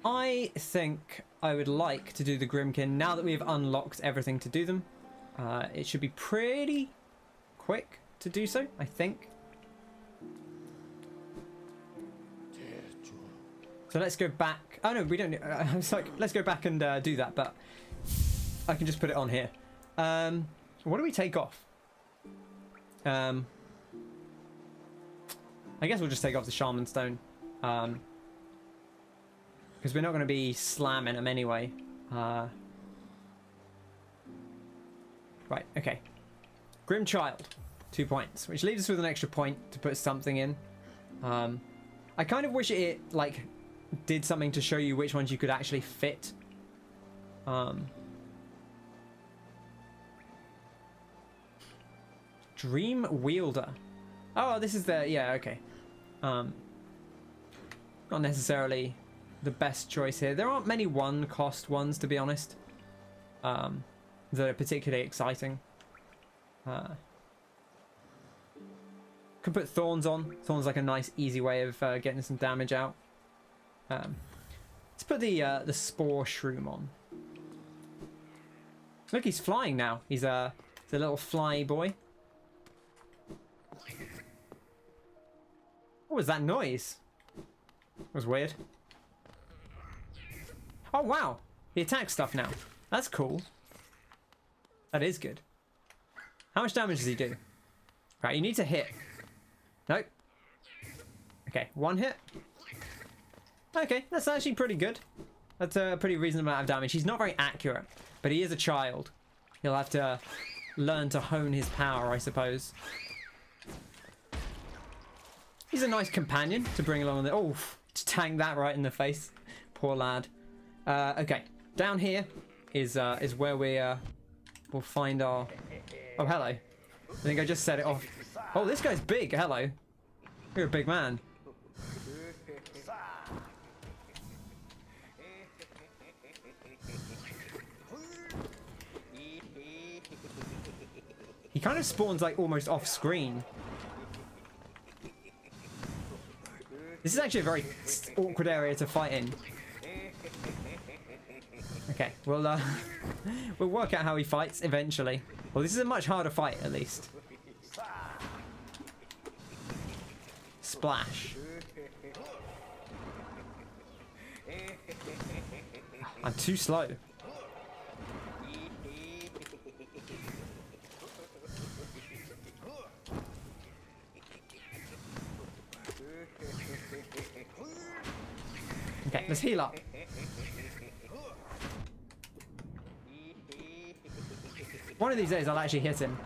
I think I would like to do the Grimkin now that we've unlocked everything to do them. It should be pretty quick to do so, I think. So let's go back. Oh no, we don't. I was like, let's go back and do that, but I can just put it on here. What do we take off? I guess we'll just take off the Shaman Stone. Because we're not going to be slamming them anyway. Right, okay. Grim Child. 2 points. Which leaves us with an extra point to put something in. I kind of wish it, like, did something to show you which ones you could actually fit. Dream Wielder. Oh, this is the... Yeah, okay. Not necessarily the best choice here. There aren't many one-cost ones, to be honest, that are particularly exciting. Could put Thorns on. Thorns like a nice, easy way of getting some damage out. Let's put the Spore Shroom on. Look, he's flying now. He's a little fly boy. What was that noise? That was weird. Oh, wow. He attacks stuff now. That's cool. That is good. How much damage does he do? Right, you need to hit. Nope. Okay, one hit. Okay, that's actually pretty good. That's a pretty reasonable amount of damage. He's not very accurate, but he is a child. He'll have to learn to hone his power, I suppose. He's a nice companion to bring along. Oh, to tank that right in the face. Poor lad. Okay, down here is where we'll find our... Oh, hello. I think I just set it off. Oh, this guy's big. Hello. You're a big man. He kind of spawns like almost off screen. This is actually a very awkward area to fight in. Okay, well, we'll work out how he fights eventually. Well, this is a much harder fight, at least. Splash. I'm too slow. Okay, let's heal up. One of these days I'll actually hit him.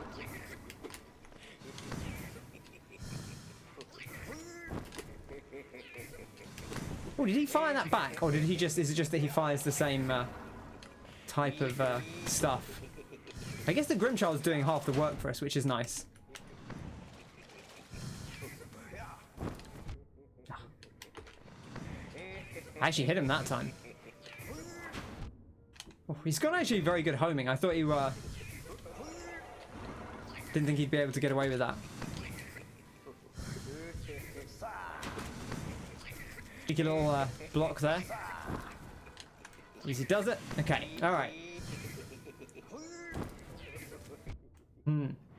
Oh, did he fire that back? Or did he just... Is it just that he fires the same type of stuff? I guess the Grimm Child's doing half the work for us, which is nice. I actually hit him that time. Oh, he's got actually very good homing. I thought he didn't think he'd be able to get away with that. Cheeky little block there. Easy does it. Okay, alright.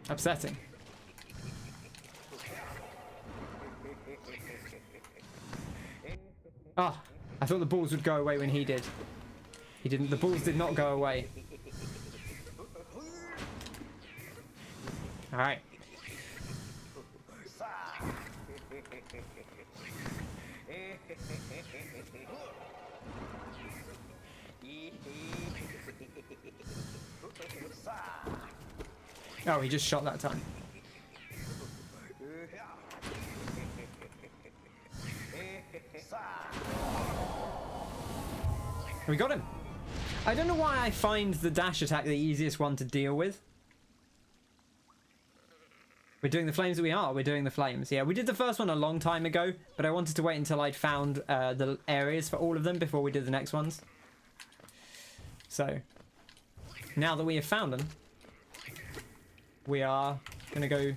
Upsetting. Oh, I thought the balls would go away when he did. He didn't. The balls did not go away. Alright. Oh, he just shot that time. We got him. I don't know why I find the dash attack the easiest one to deal with. We're doing the flames. We're doing the flames. Yeah, we did the first one a long time ago, but I wanted to wait until I'd found the areas for all of them before we did the next ones. So, now that we have found them, we are going to go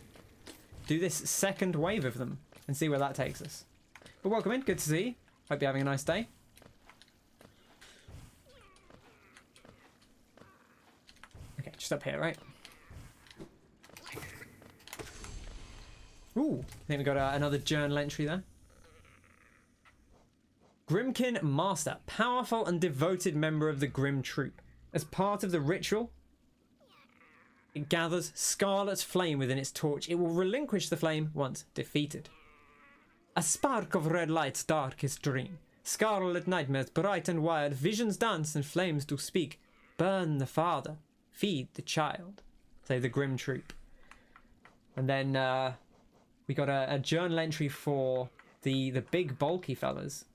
do this second wave of them and see where that takes us. But welcome in. Good to see you. Hope you're having a nice day. Okay, just up here, right? Ooh, I think we got another journal entry there. Grimkin Master, powerful and devoted member of the Grimm Troupe. As part of the ritual, it gathers scarlet flame within its torch. It will relinquish the flame once defeated. A spark of red light's darkest dream. Scarlet nightmares bright and wild. Visions dance and flames do speak. Burn the father, feed the child. Say the Grimm Troupe. And then we got a journal entry for the big bulky fellas.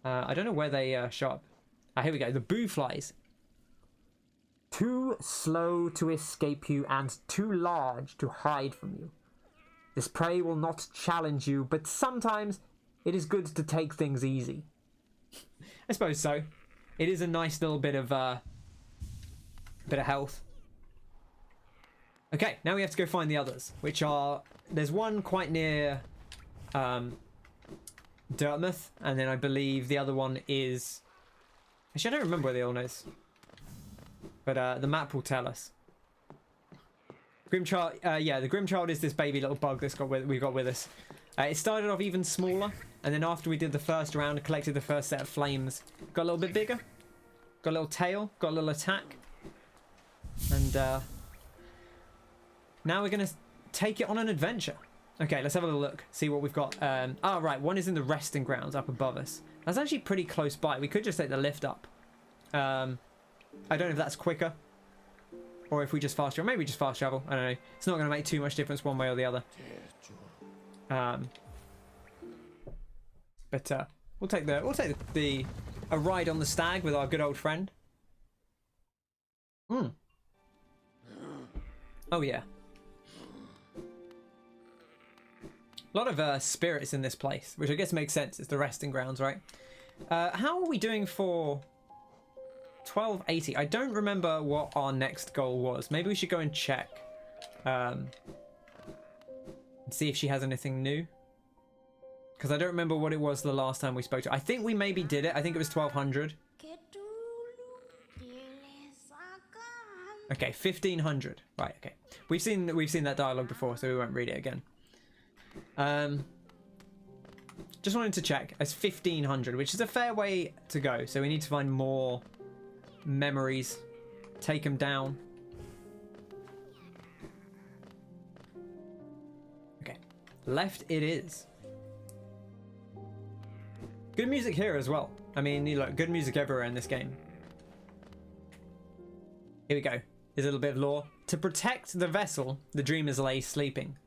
I don't know where they show up. Here we go. The boo flies. Too slow to escape you and too large to hide from you. This prey will not challenge you, but sometimes it is good to take things easy. I suppose so. It is a nice little bit of health. Okay, now we have to go find the others, which are... There's one quite near Dartmouth, and then I believe the other one is... Actually, I don't remember where the other one is. But the map will tell us. Grimm Child, yeah, the Grimm Child is this baby little bug that's we've got with us. It started off even smaller, and then after we did the first round, collected the first set of flames, got a little bit bigger, got a little tail, got a little attack, and now we're gonna take it on an adventure. Okay, let's have a little look, see what we've got. Right, one is in the resting grounds up above us. That's actually pretty close by. We could just take the lift up. I don't know if that's quicker, or if we just fast travel. Maybe just fast travel. I don't know. It's not going to make too much difference one way or the other. But we'll take a ride on the stag with our good old friend. Oh yeah. A lot of spirits in this place, which I guess makes sense. It's the resting grounds, right? How are we doing for 1280? I don't remember what our next goal was. Maybe we should go and check. And see if she has anything new. Because I don't remember what it was the last time we spoke to her. I think we maybe did it. I think it was 1200. Okay, 1500. Right, okay. We've seen that dialogue before, so we won't read it again. Just wanted to check. It's 1500, which is a fair way to go. So we need to find more memories. Take them down. Okay. Left it is. Good music here as well. I mean, you look, good music everywhere in this game. Here we go. There's a little bit of lore. To protect the vessel, the dreamers lay sleeping.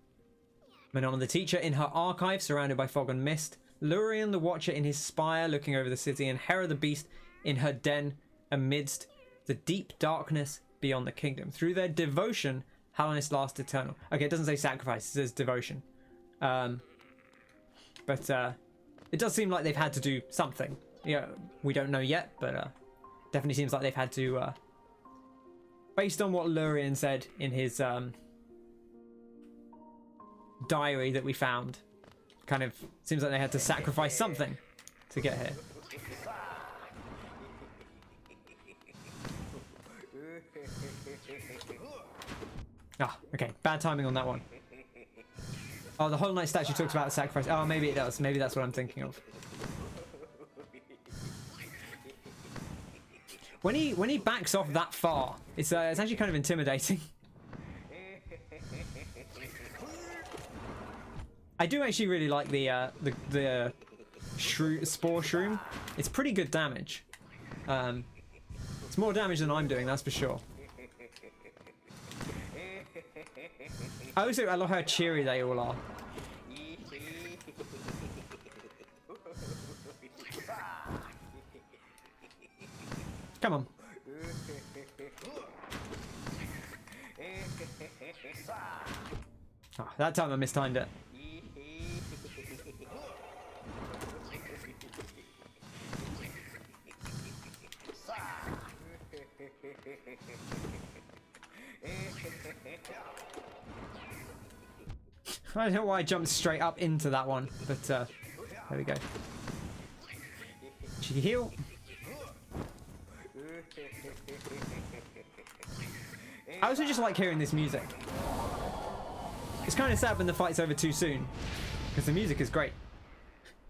Manon the teacher in her archive, surrounded by fog and mist. Lurian the watcher in his spire, looking over the city. And Hera the beast in her den, amidst the deep darkness beyond the kingdom. Through their devotion, Hallownest lasts eternal. Okay, it doesn't say sacrifice, it says devotion. But it does seem like they've had to do something. Yeah, we don't know yet, but definitely seems like they've had to... based on what Lurian said in his diary that we found, kind of seems like they had to sacrifice something to get here. Ah, okay, bad timing on that one. Oh, the Hollow Knight statue talks about the sacrifice. Oh, maybe it does. Maybe that's what I'm thinking of. When he backs off that far, it's actually kind of intimidating. I do actually really like the spore shroom. It's pretty good damage. It's more damage than I'm doing, that's for sure. I love how cheery they all are. Come on. Oh, that time I mistimed it. I don't know why I jumped straight up into that one, but there we go. Cheeky heal. I also just like hearing this music. It's kind of sad when the fight's over too soon, because the music is great.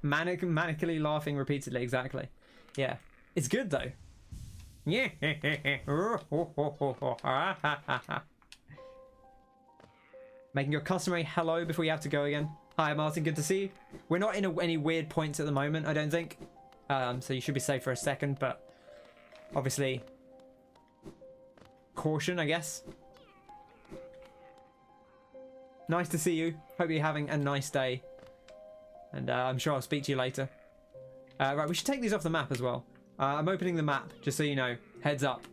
Manically laughing repeatedly, exactly. Yeah, it's good though. Yeah. Making your customary hello before you have to go again. Hi Martin, good to see you. We're not in any weird points at the moment, I don't think. So you should be safe for a second, but obviously caution, I guess. Nice to see you. Hope you're having a nice day. And I'm sure I'll speak to you later. Right, we should take these off the map as well. I'm opening the map, just so you know. Heads up.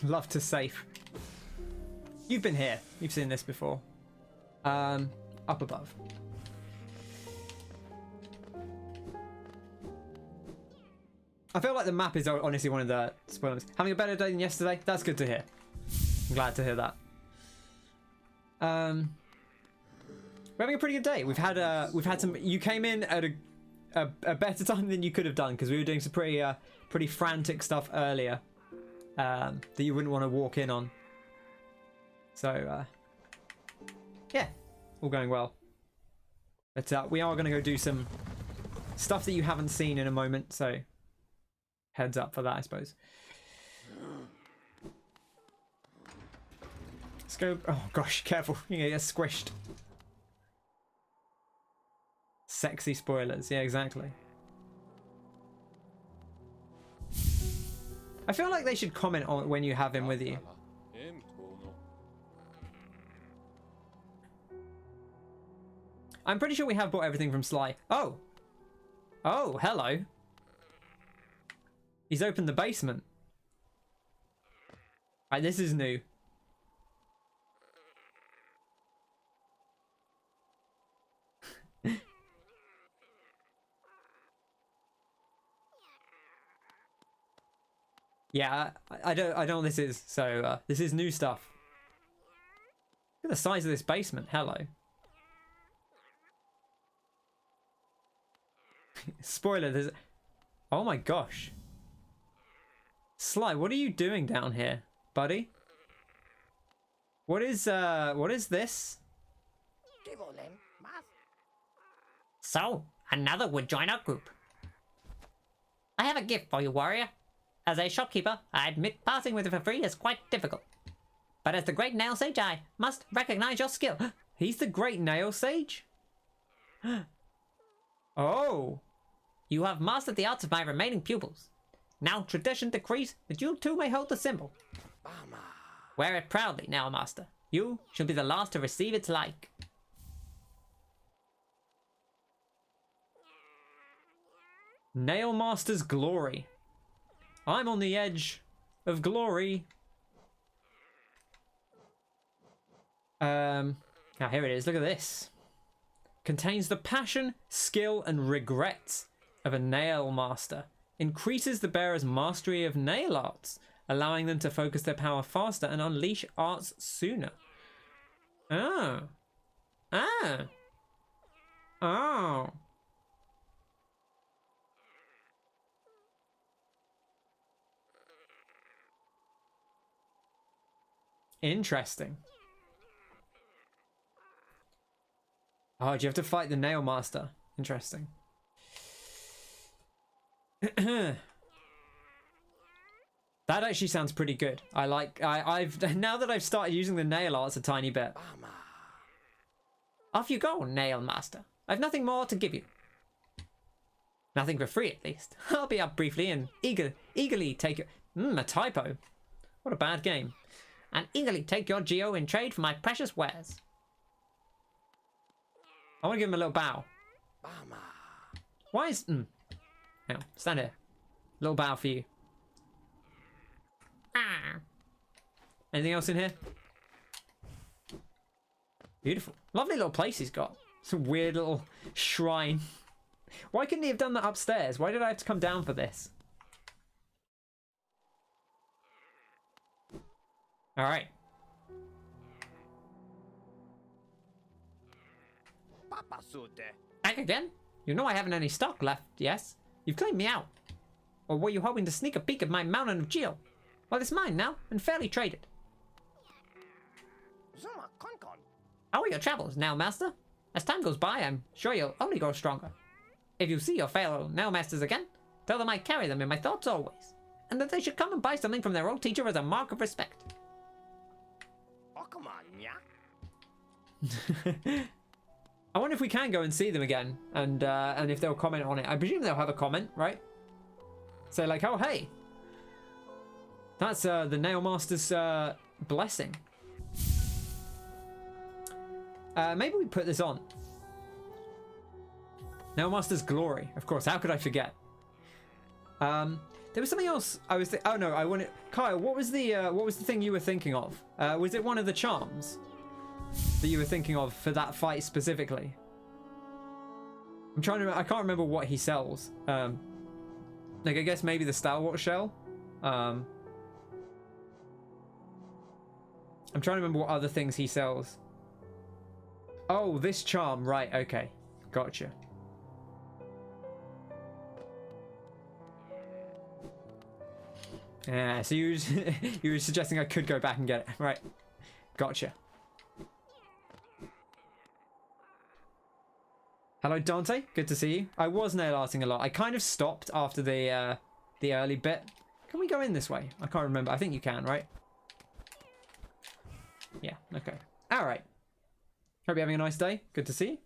Love to safe. You've been here. You've seen this before. Up above. I feel like the map is honestly one of the spoilers. Having a better day than yesterday? That's good to hear. I'm glad to hear that. We're having a pretty good day. We've had some. You came in at a better time than you could have done, because we were doing some pretty frantic stuff earlier that you wouldn't want to walk in on. So yeah, all going well. But we are going to go do some stuff that you haven't seen in a moment. So heads up for that, I suppose. Let's go. Oh gosh, careful. You're gonna get squished. Sexy spoilers. Yeah, exactly. I feel like they should comment on when you have him with you. I'm pretty sure we have bought everything from Sly. Oh. Oh, hello. He's opened the basement. Right, this is new. Yeah, I don't know what this is. So this is new stuff. Look at the size of this basement. Hello. Spoiler, there's... Oh my gosh. Sly, what are you doing down here, buddy? What is this? So, another would join our group. I have a gift for you, warrior. As a shopkeeper, I admit parting with it for free is quite difficult. But as the great nail sage, I must recognize your skill. He's the great nail sage? Oh. You have mastered the arts of my remaining pupils. Now tradition decrees that you too may hold the symbol. Wear it proudly, nailmaster. You shall be the last to receive its like. Nailmaster's glory. I'm on the edge of glory. Now here it is. Look at this. Contains the passion, skill, and regrets of a nail master. Increases the bearer's mastery of nail arts, allowing them to focus their power faster and unleash arts sooner. Oh. Oh. Oh. Interesting. Oh, do you have to fight the nail master? Interesting. That That actually sounds pretty good. I've now that I've started using the nail arts a tiny bit. Off you go, nailmaster. I've nothing more to give you. Nothing for free, at least. I'll be up briefly and eagerly take your... a typo. What a bad game. And eagerly take your geo in trade for my precious wares. I want to give him a little bow. Why is... Hang on, stand here. Little bow for you. Anything else in here? Beautiful. Lovely little place he's got. It's a weird little shrine. Why couldn't he have done that upstairs? Why did I have to come down for this? Alright. Back again? You know I haven't any stock left, yes? You've claimed me out. Or were you hoping to sneak a peek at my mountain of geo? Well, it's mine now, and fairly traded. How are your travels, Nailmaster? As time goes by, I'm sure you'll only grow stronger. If you see your fellow Nailmasters again, tell them I carry them in my thoughts always, and that they should come and buy something from their old teacher as a mark of respect. Oh, come on, yeah? I wonder if we can go and see them again, and if they'll comment on it. I presume they'll have a comment, right? Say like, oh hey, that's the Nailmaster's blessing. Maybe we put this on. Nailmaster's glory, of course. How could I forget? There was something else. Oh no, I wanted. Kyle, what was the thing you were thinking of? Was it one of the charms that you were thinking of for that fight specifically? I'm trying to. I can't remember what he sells. Like I guess maybe the Stalwart shell. I'm trying to remember what other things he sells. Oh, this charm, right? Okay, gotcha. Yeah, so you were suggesting I could go back and get it, right? Gotcha. Hello, Dante. Good to see you. I was nail arting a lot. I kind of stopped after the early bit. Can we go in this way? I can't remember. I think you can, right? Yeah. Okay. All right. Hope you're having a nice day. Good to see you.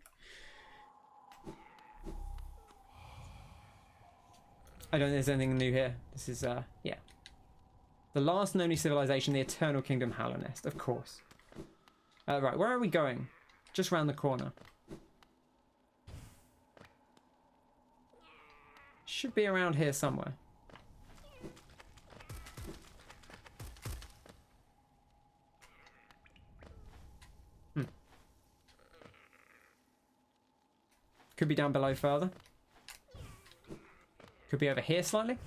I don't think there's anything new here. This is yeah. The last known civilization, the Eternal Kingdom Hallownest, of course. Right, where are we going? Just round the corner. Should be around here somewhere. Could be down below further. Could be over here slightly.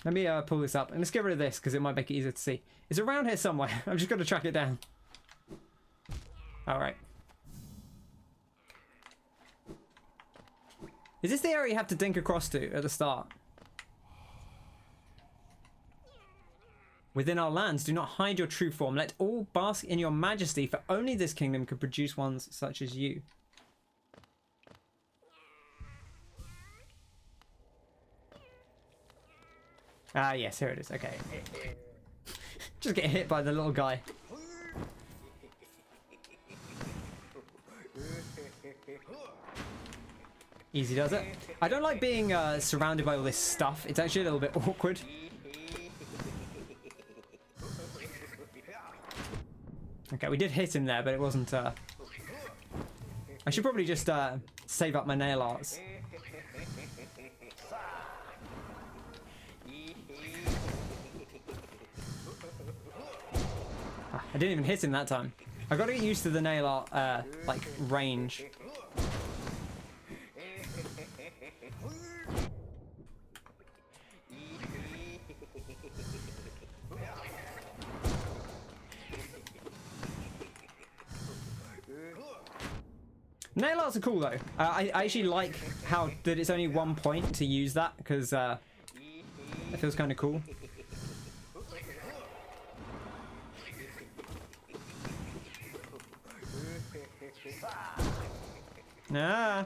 Let me pull this up and let's get rid of this because it might make it easier to see. It's around here somewhere. I'm just going to track it down. All right. Is this the area you have to dink across to at the start? Within our lands, do not hide your true form. Let all bask in your majesty, for only this kingdom could produce ones such as you. Ah, yes, here it is. Okay. Just get hit by the little guy. Easy does it. I don't like being surrounded by all this stuff. It's actually a little bit awkward. Okay, we did hit him there, but it wasn't... I should probably just save up my nail arts. I didn't even hit him that time. I've got to get used to the nail art, like, range. Nail arts are cool though. I actually like how that it's only 1 point to use that because it feels kind of cool. Ah.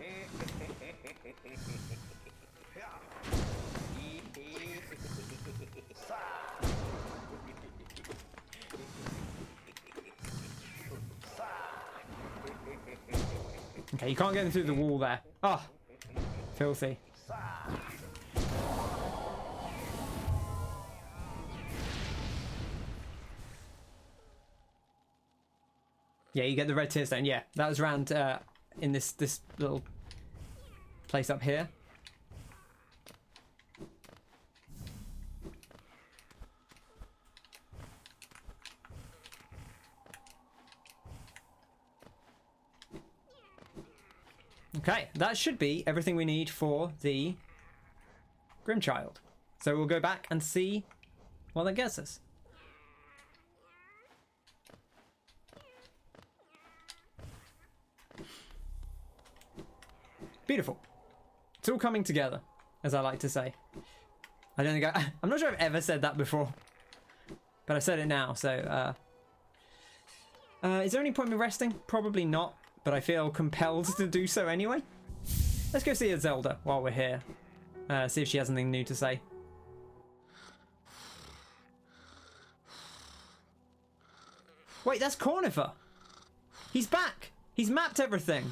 Okay, you can't get in through the wall there. Oh, filthy. Yeah, you get the red tear stone. Yeah, that was around in this little place up here. Okay, that should be everything we need for the Grimm Child. So we'll go back and see what that gets us. Beautiful. It's all coming together, as I like to say. I don't think I'm not sure I've ever said that before, but I said it now. So, is there any point in me resting? Probably not, but I feel compelled to do so anyway. Let's go see Zelda while we're here. See if she has anything new to say. Wait, that's Cornifer. He's back. He's mapped everything.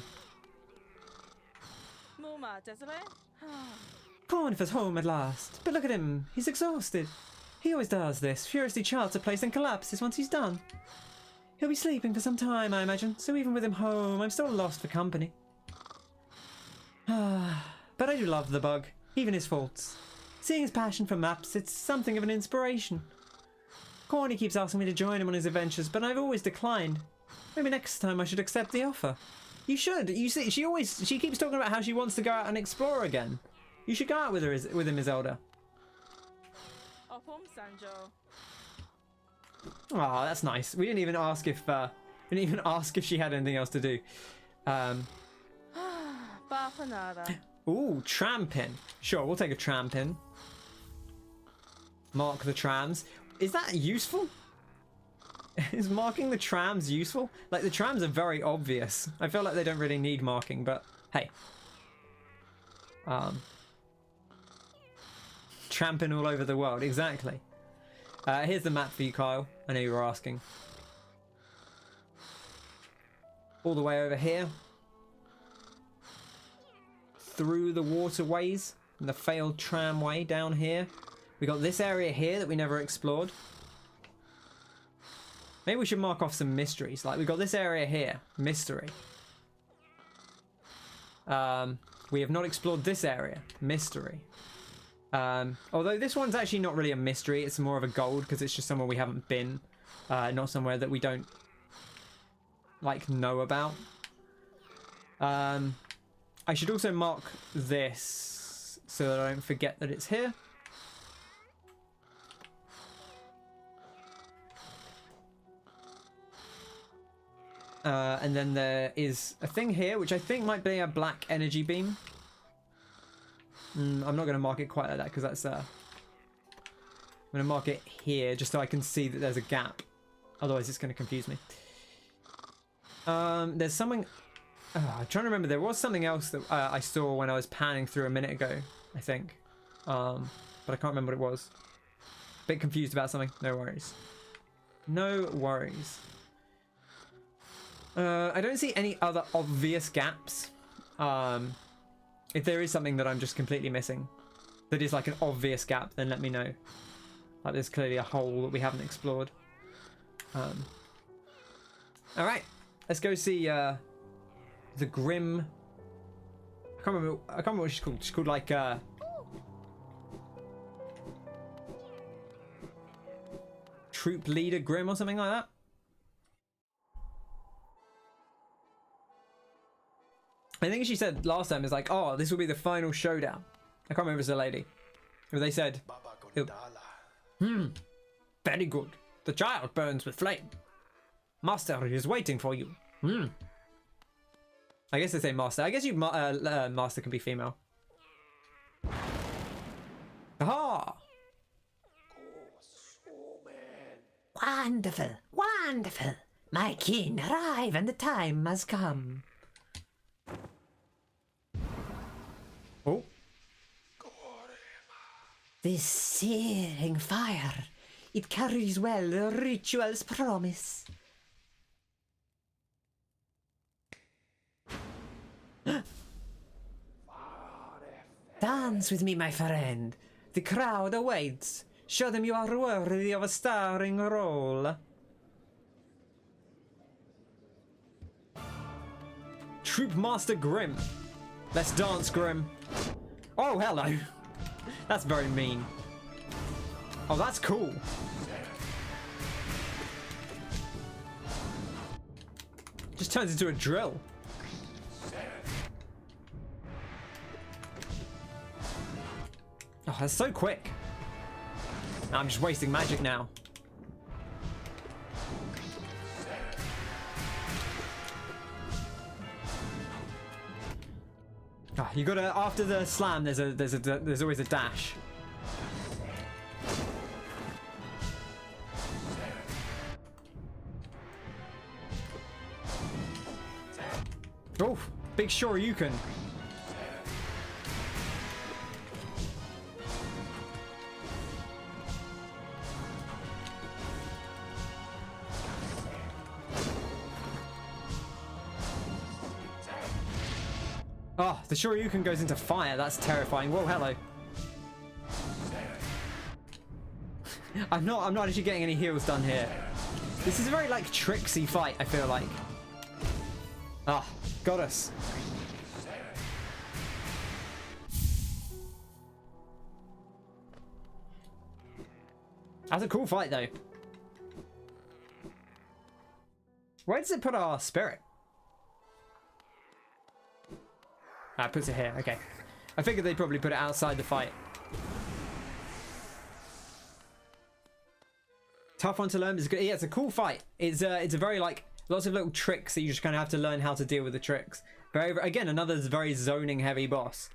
Cornifer's home at last. But look at him. He's exhausted. He always does this. Furiously charts a place and collapses once he's done. He'll be sleeping for some time, I imagine. So even with him home, I'm still lost for company. But I do love the bug. Even his faults. Seeing his passion for maps, it's something of an inspiration. Corny keeps asking me to join him on his adventures, but I've always declined. Maybe next time I should accept the offer. You should. You see, she keeps talking about how she wants to go out and explore again. You should go out with him, Iselda. Oh, that's nice. We didn't even ask if she had anything else to do. Ooh, tram pin. Sure, we'll take a tram pin. Mark the trams. Is that useful? Is marking the trams useful? Like, the trams are very obvious. I feel like they don't really need marking, but hey. Tramping all over the world, exactly. Here's the map for you, Kyle. I know you were asking. All the way over here. Through the waterways and the failed tramway down here. We got this area here that we never explored. Maybe we should mark off some mysteries. Like, we got this area here, mystery. We have not explored this area, mystery. Although this one's actually not really a mystery, it's more of a gold because it's just somewhere we haven't been, not somewhere that we don't like know about. I should also mark this so that I don't forget that it's here. And then there is a thing here, which I think might be a black energy beam. I'm not going to mark it quite like that because that's... I'm going to mark it here just so I can see that there's a gap. Otherwise it's going to confuse me. There's something... I'm trying to remember. There was something else that I saw when I was panning through a minute ago, I think. But I can't remember what it was. Bit confused about something. No worries. No worries. I don't see any other obvious gaps. If there is something that I'm just completely missing, that is like an obvious gap, then let me know. Like there's clearly a hole that we haven't explored. Alright, let's go see the Grimm... I can't remember what she's called. She's called like... Troop Leader Grimm or something like that. I think she said last time is like, oh, this will be the final showdown. I can't remember if it's a lady. But they said, very good. The child burns with flame. Master is waiting for you. I guess they say master. I guess you master can be female. Aha! Wonderful, wonderful. My kin, arrive, and the time has come. Oh. This searing fire, it carries well the ritual's promise. Dance with me, my friend. The crowd awaits. Show them you are worthy of a starring role. Troop Master Grimm. Let's dance, Grimm. Oh, hello. That's very mean. Oh, that's cool. Just turns into a drill. Oh, that's so quick. I'm just wasting magic now. Oh, you gotta, after the slam, there's always a dash. Oh, big shoryuken. Oh, the shoryuken goes into fire. That's terrifying. Whoa, hello. I'm not actually getting any heals done here. This is a very, like, tricksy fight, I feel like. Ah, got us. That's a cool fight, though. Where does it put our spirit? Ah, it puts it here. Okay. I figured they'd probably put it outside the fight. Tough one to learn. It's good. Yeah, it's a cool fight. It's a very, like, lots of little tricks that you just kind of have to learn how to deal with the tricks. Again, another very zoning heavy boss.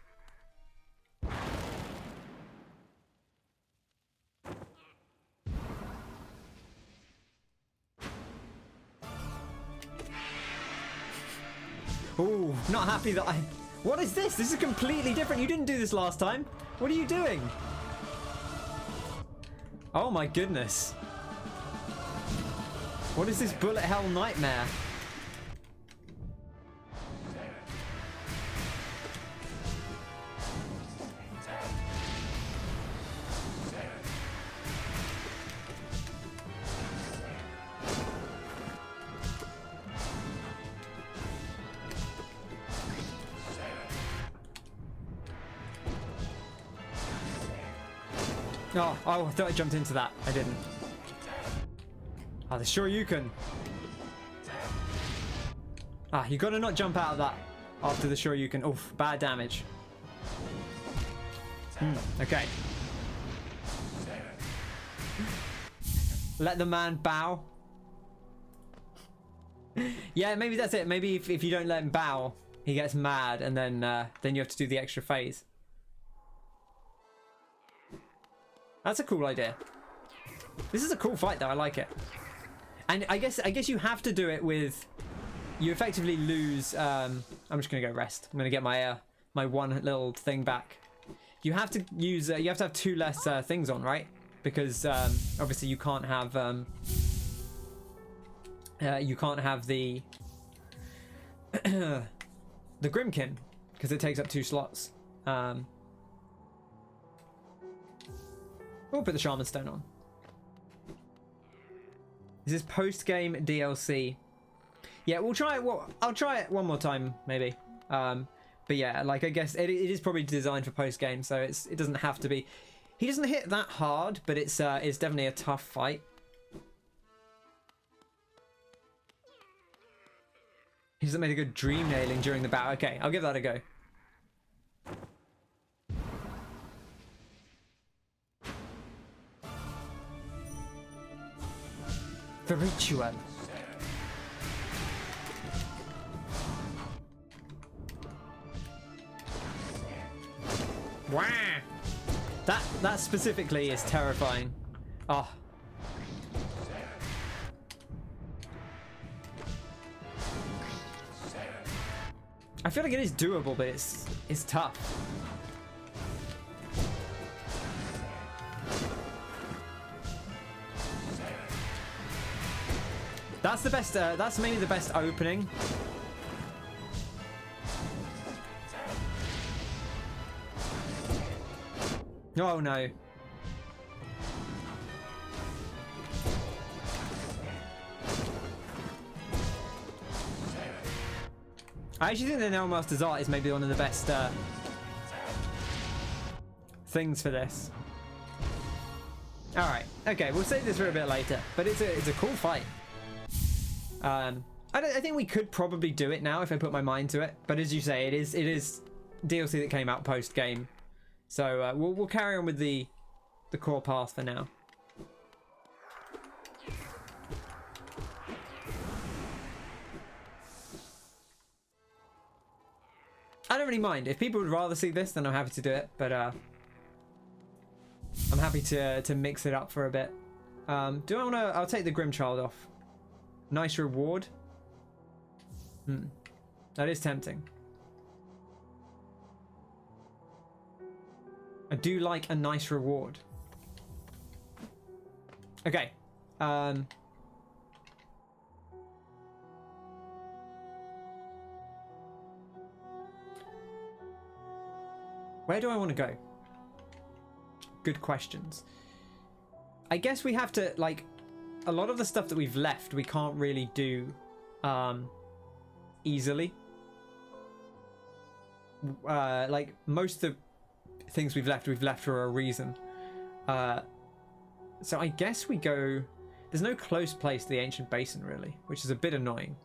Ooh, not happy that I... What is this? This is completely different. You didn't do this last time. What are you doing? Oh my goodness. What is this bullet hell nightmare? Oh, I thought I jumped into that. I didn't. Ah, the shoryuken. Ah, you gotta not jump out of that after the shoryuken. Oof, bad damage. Okay. Let the man bow. Yeah, maybe that's it. Maybe if you don't let him bow, he gets mad, and then you have to do the extra phase. That's a cool idea. This is a cool fight, though. I like it. And I guess you have to do it with. You effectively lose. I'm just gonna go rest. I'm gonna get my my one little thing back. You have to use. You have to have two less things on, right? Because obviously you can't have. You can't have the the Grimkin because it takes up 2 slots. We'll put the Shaman Stone on. This is post-game DLC. Yeah, we'll try it. Well, I'll try it one more time, maybe. But yeah, like I guess it is probably designed for post-game, so it doesn't have to be. He doesn't hit that hard, but it's definitely a tough fight. He doesn't make a good dream nailing during the battle. Okay, I'll give that a go. The ritual. Wow. That specifically is terrifying. Oh. I feel like it is doable, but it's tough. That's the best. That's maybe the best opening. Oh no. I actually think the Nailmaster's art is maybe one of the best things for this. Alright, okay, we'll save this for a bit later, but it's a cool fight. I think we could probably do it now if I put my mind to it, but as you say, it is DLC that came out post-game. So we'll carry on with the core path for now. I don't really mind. If people would rather see this, then I'm happy to do it. But I'm happy to mix it up for a bit. Do I want to? I'll take the Grimm Child off. Nice reward. That is tempting. I do like a nice reward. Okay. Where do I want to go? Good questions. I guess we have to, like, a lot of the stuff that we've left, we can't really do easily. Like, most of the things we've left for a reason. So I guess we go... There's no close place to the ancient basin, really, which is a bit annoying.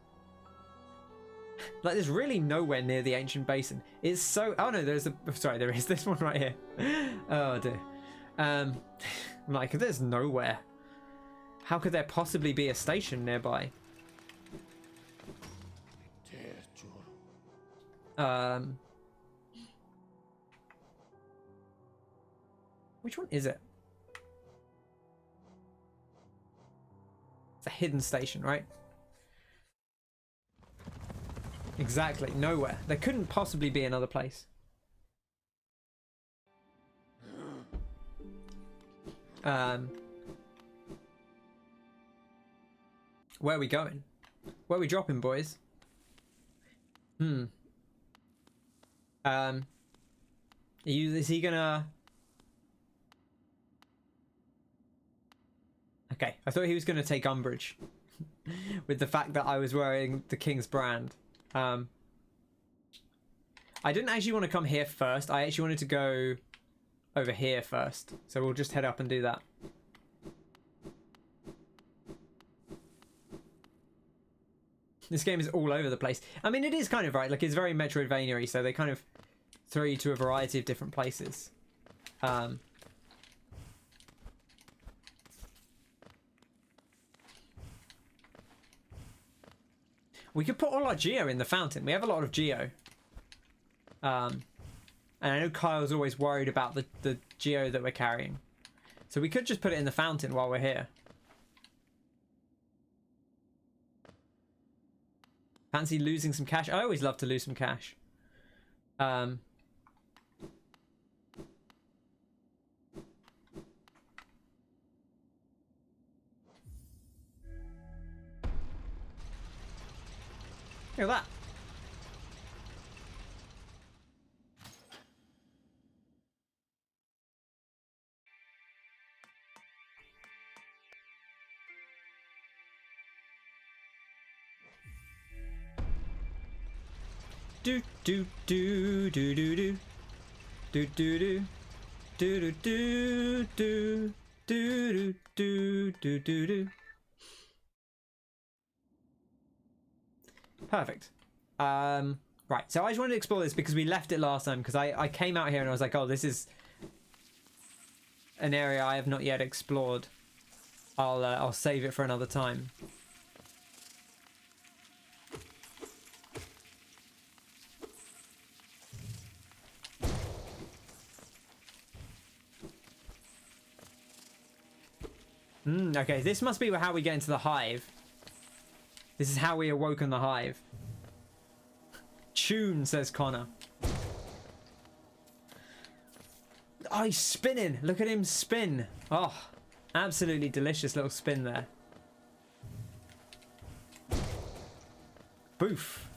Like, there's really nowhere near the ancient basin. It's so... Oh, no, there's a... Sorry, there is this one right here. Oh, dear. Like, there's nowhere. How could there possibly be a station nearby? Which one is it? It's a hidden station, right? Exactly, nowhere. There couldn't possibly be another place. Where are we going? Where are we dropping, boys? Is he gonna... Okay, I thought he was gonna take umbrage with the fact that I was wearing the King's brand. I didn't actually want to come here first. I actually wanted to go over here first. So we'll just head up and do that. This game is all over the place. I mean, it is kind of right. Like, it's very Metroidvania-y, so they kind of throw you to a variety of different places. We could put all our geo in the fountain. We have a lot of geo. And I know Kyle's always worried about the geo that we're carrying. So we could just put it in the fountain while we're here. Fancy losing some cash? I always love to lose some cash. Look at that. Do do do do do do do do do do do do do do do do do. Perfect. Right, so I just wanted to explore this because we left it last time because I came out here and I was like, oh, this is an area I have not yet explored. I'll save it for another time. Okay, this must be how we get into the hive. This is how we awoken the hive. tune, says Connor. Oh, he's spinning. Look at him spin. Oh, absolutely delicious little spin there. Boof.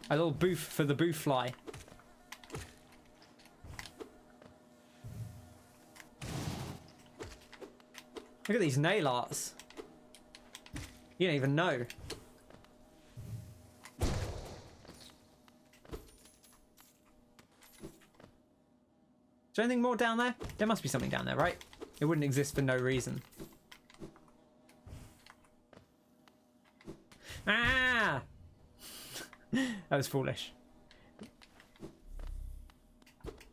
A little boof for the boof fly. Look at these nail arts. You don't even know. Is there anything more down there? There must be something down there, right? It wouldn't exist for no reason. Ah! That was foolish.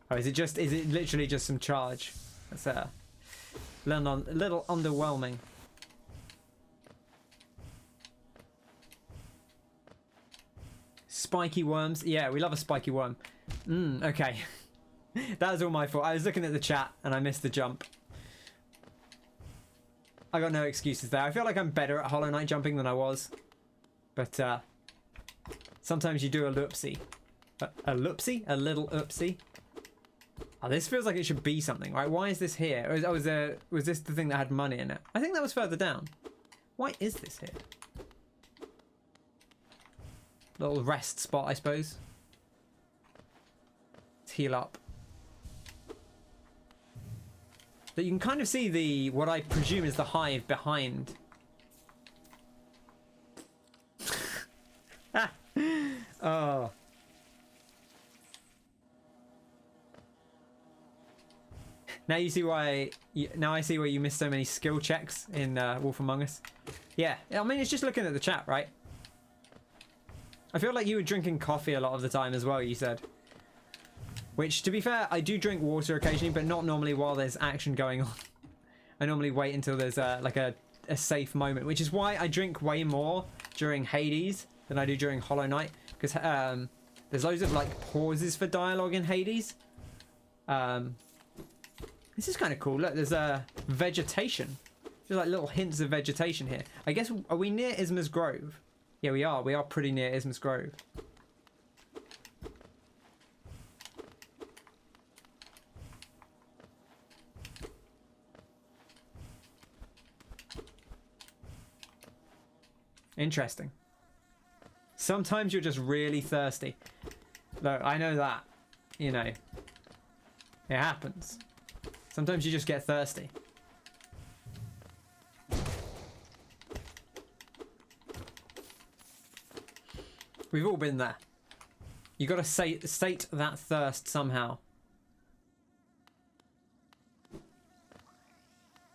Oh, is it literally just some charge? That's a little underwhelming. Spiky worms. Yeah, we love a spiky worm. Okay. That was all my fault. I was looking at the chat and I missed the jump. I got no excuses there. I feel like I'm better at Hollow Knight jumping than I was. But sometimes you do a loopsie. A loopsie? A little oopsie? Oh, this feels like it should be something, right? Why is this here? Was this the thing that had money in it? I think that was further down. Why is this here? Little rest spot, I suppose. Let's heal up. But you can kind of see what I presume is the hive behind. Oh. Now you see why. Now I see why you missed so many skill checks in Wolf Among Us. Yeah, I mean it's just looking at the chat, right? I feel like you were drinking coffee a lot of the time as well. You said. Which, to be fair, I do drink water occasionally, but not normally while there's action going on. I normally wait until there's like a safe moment, which is why I drink way more during Hades than I do during Hollow Knight, because there's loads of like pauses for dialogue in Hades. This is kind of cool. Look, there's vegetation. There's like little hints of vegetation here. I guess, are we near Isma's Grove? Yeah, we are. We are pretty near Isma's Grove. Interesting. Sometimes you're just really thirsty. Look, I know that. You know. It happens. Sometimes you just get thirsty. We've all been there. You gotta sate that thirst somehow.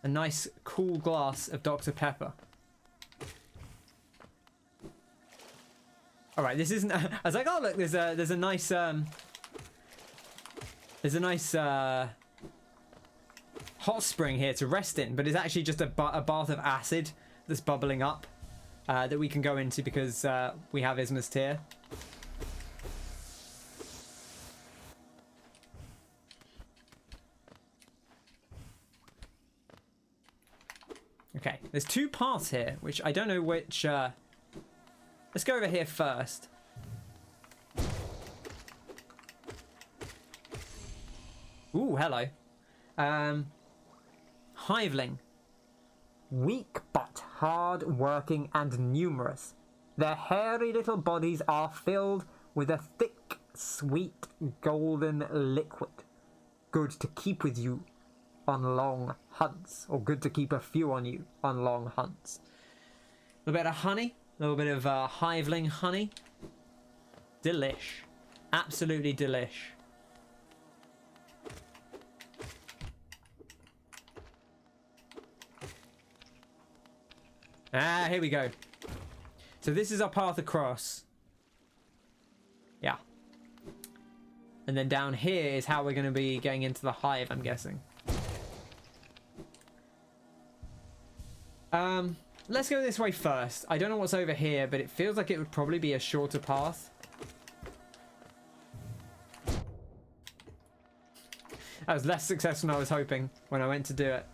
A nice cool glass of Dr. Pepper. All right, this isn't. I was like, oh look, there's a nice hot spring here to rest in, but it's actually just a bath of acid that's bubbling up that we can go into because we have Isma's Tear. Okay, there's two paths here, which I don't know which. Let's go over here first. Ooh, hello. Hiveling. Weak but hard-working and numerous, their hairy little bodies are filled with a thick, sweet, golden liquid. Good to keep with you on long hunts, or good to keep a few on you on long hunts. A little bit of honey. A little bit of Hiveling honey. Delish. Absolutely delish. Ah, here we go. So this is our path across. Yeah. And then down here is how we're going to be getting into the hive, I'm guessing. Let's go this way first. I don't know what's over here, but it feels like it would probably be a shorter path. That was less successful than I was hoping when I went to do it.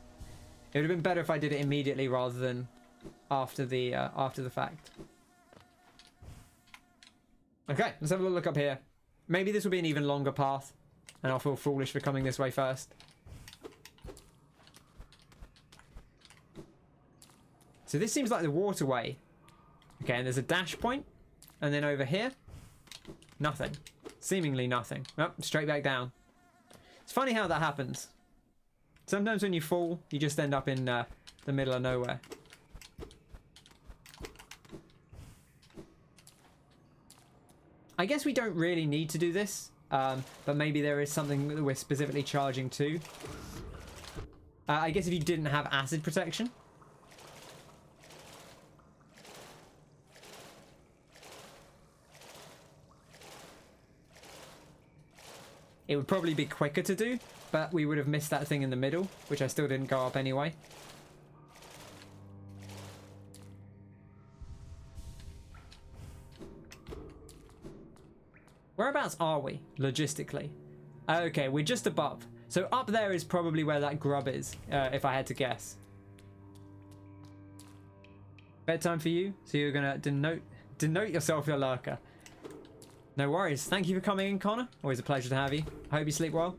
It would have been better if I did it immediately rather than after the fact. Okay, let's have a look up here. Maybe this will be an even longer path, and I'll feel foolish for coming this way first. So this seems like the waterway. Okay, and there's a dash point, and then over here, nothing. Seemingly nothing. Oh, straight back down. It's funny how that happens. Sometimes when you fall, you just end up in the middle of nowhere. I guess we don't really need to do this, but maybe there is something that we're specifically charging to. I guess if you didn't have acid protection. It would probably be quicker to do, but we would have missed that thing in the middle, which I still didn't go up anyway. Whereabouts are we, logistically? Okay, we're just above. So up there is probably where that grub is, if I had to guess. Bedtime for you, so you're gonna denote yourself your lurker. No worries. Thank you for coming in, Connor. Always a pleasure to have you. I hope you sleep well.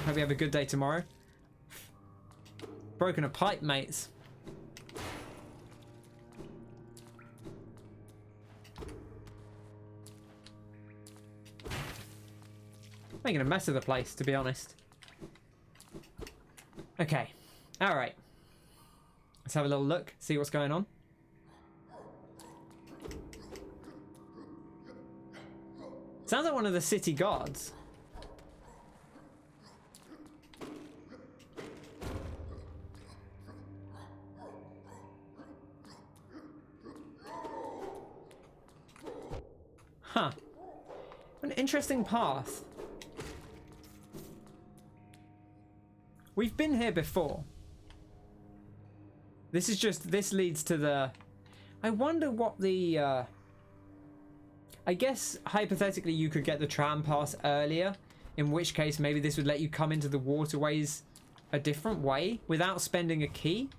Hope you have a good day tomorrow. Broken a pipe, mates. Making a mess of the place, to be honest. Okay. Alright. Let's have a little look, see what's going on. Sounds like one of the city guards. Huh. An interesting path. We've been here before. This leads to the... I wonder what the... I guess, hypothetically, you could get the tram pass earlier, in which case maybe this would let you come into the waterways a different way without spending a key.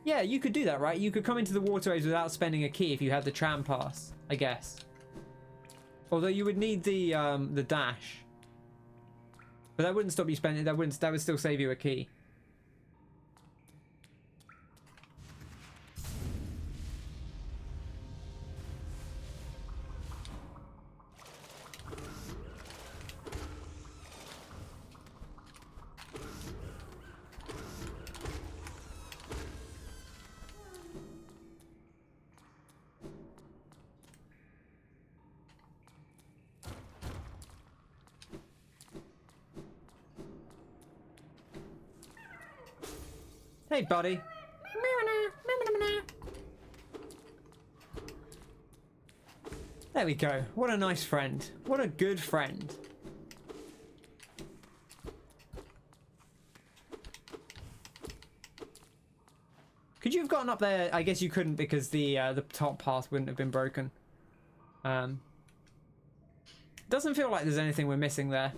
Yeah, you could do that, right? You could come into the waterways without spending a key if you had the tram pass, I guess. Although you would need the dash. But that wouldn't stop you spending, that would still save you a key. Hey, buddy. There we go. What a nice friend. What a good friend. Could you have gotten up there? I guess you couldn't because the top path wouldn't have been broken. Doesn't feel like there's anything we're missing there.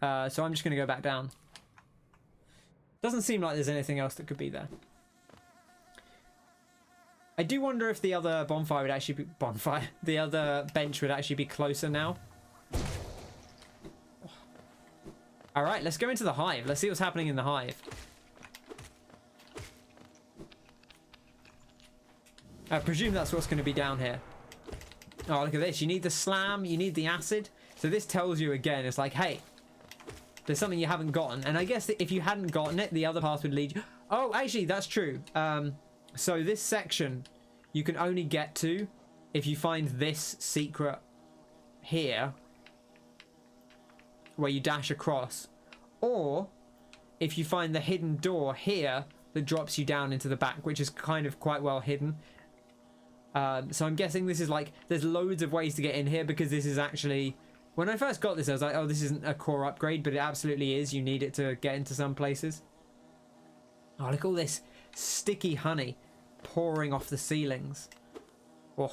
So I'm just going to go back down. Doesn't seem like there's anything else that could be there. I do wonder if the other bonfire would actually be... Bonfire? The other bench would actually be closer now. Alright, let's go into the hive. Let's see what's happening in the hive. I presume that's what's going to be down here. Oh, look at this. You need the slam. You need the acid. So this tells you again, it's like, hey... There's something you haven't gotten, and I guess that if you hadn't gotten it, the other path would lead you... Oh, actually, that's true. So this section, you can only get to if you find this secret here, where you dash across, or if you find the hidden door here that drops you down into the back, which is kind of quite well hidden. So I'm guessing this is like... There's loads of ways to get in here, because this is actually... When I first got this, I was like, oh, this isn't a core upgrade, but it absolutely is. You need it to get into some places. Oh, look at all this sticky honey pouring off the ceilings. Oh.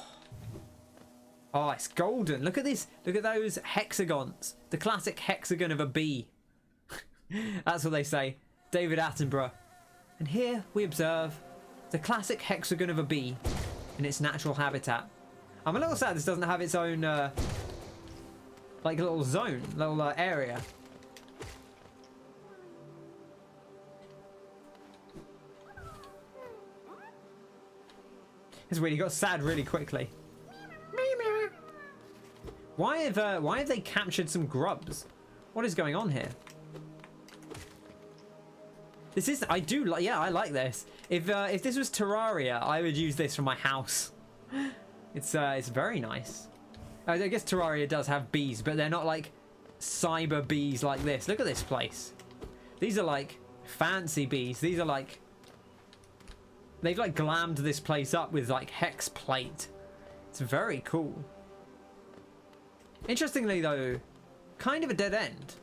Oh, it's golden. Look at this. Look at those hexagons. The classic hexagon of a bee. That's what they say. David Attenborough. And here we observe the classic hexagon of a bee in its natural habitat. I'm a little sad this doesn't have its own, like, little zone, little area. It's weird, he got sad really quickly. Why have they captured some grubs? What is going on here? This is, I do like, yeah, I like this. If this was Terraria, I would use this for my house. It's very nice. I guess Terraria does have bees, but they're not like cyber bees like this. Look at this place. These are like fancy bees. These are like, they've like glammed this place up with like hex plate. It's very cool. Interestingly though, kind of a dead end.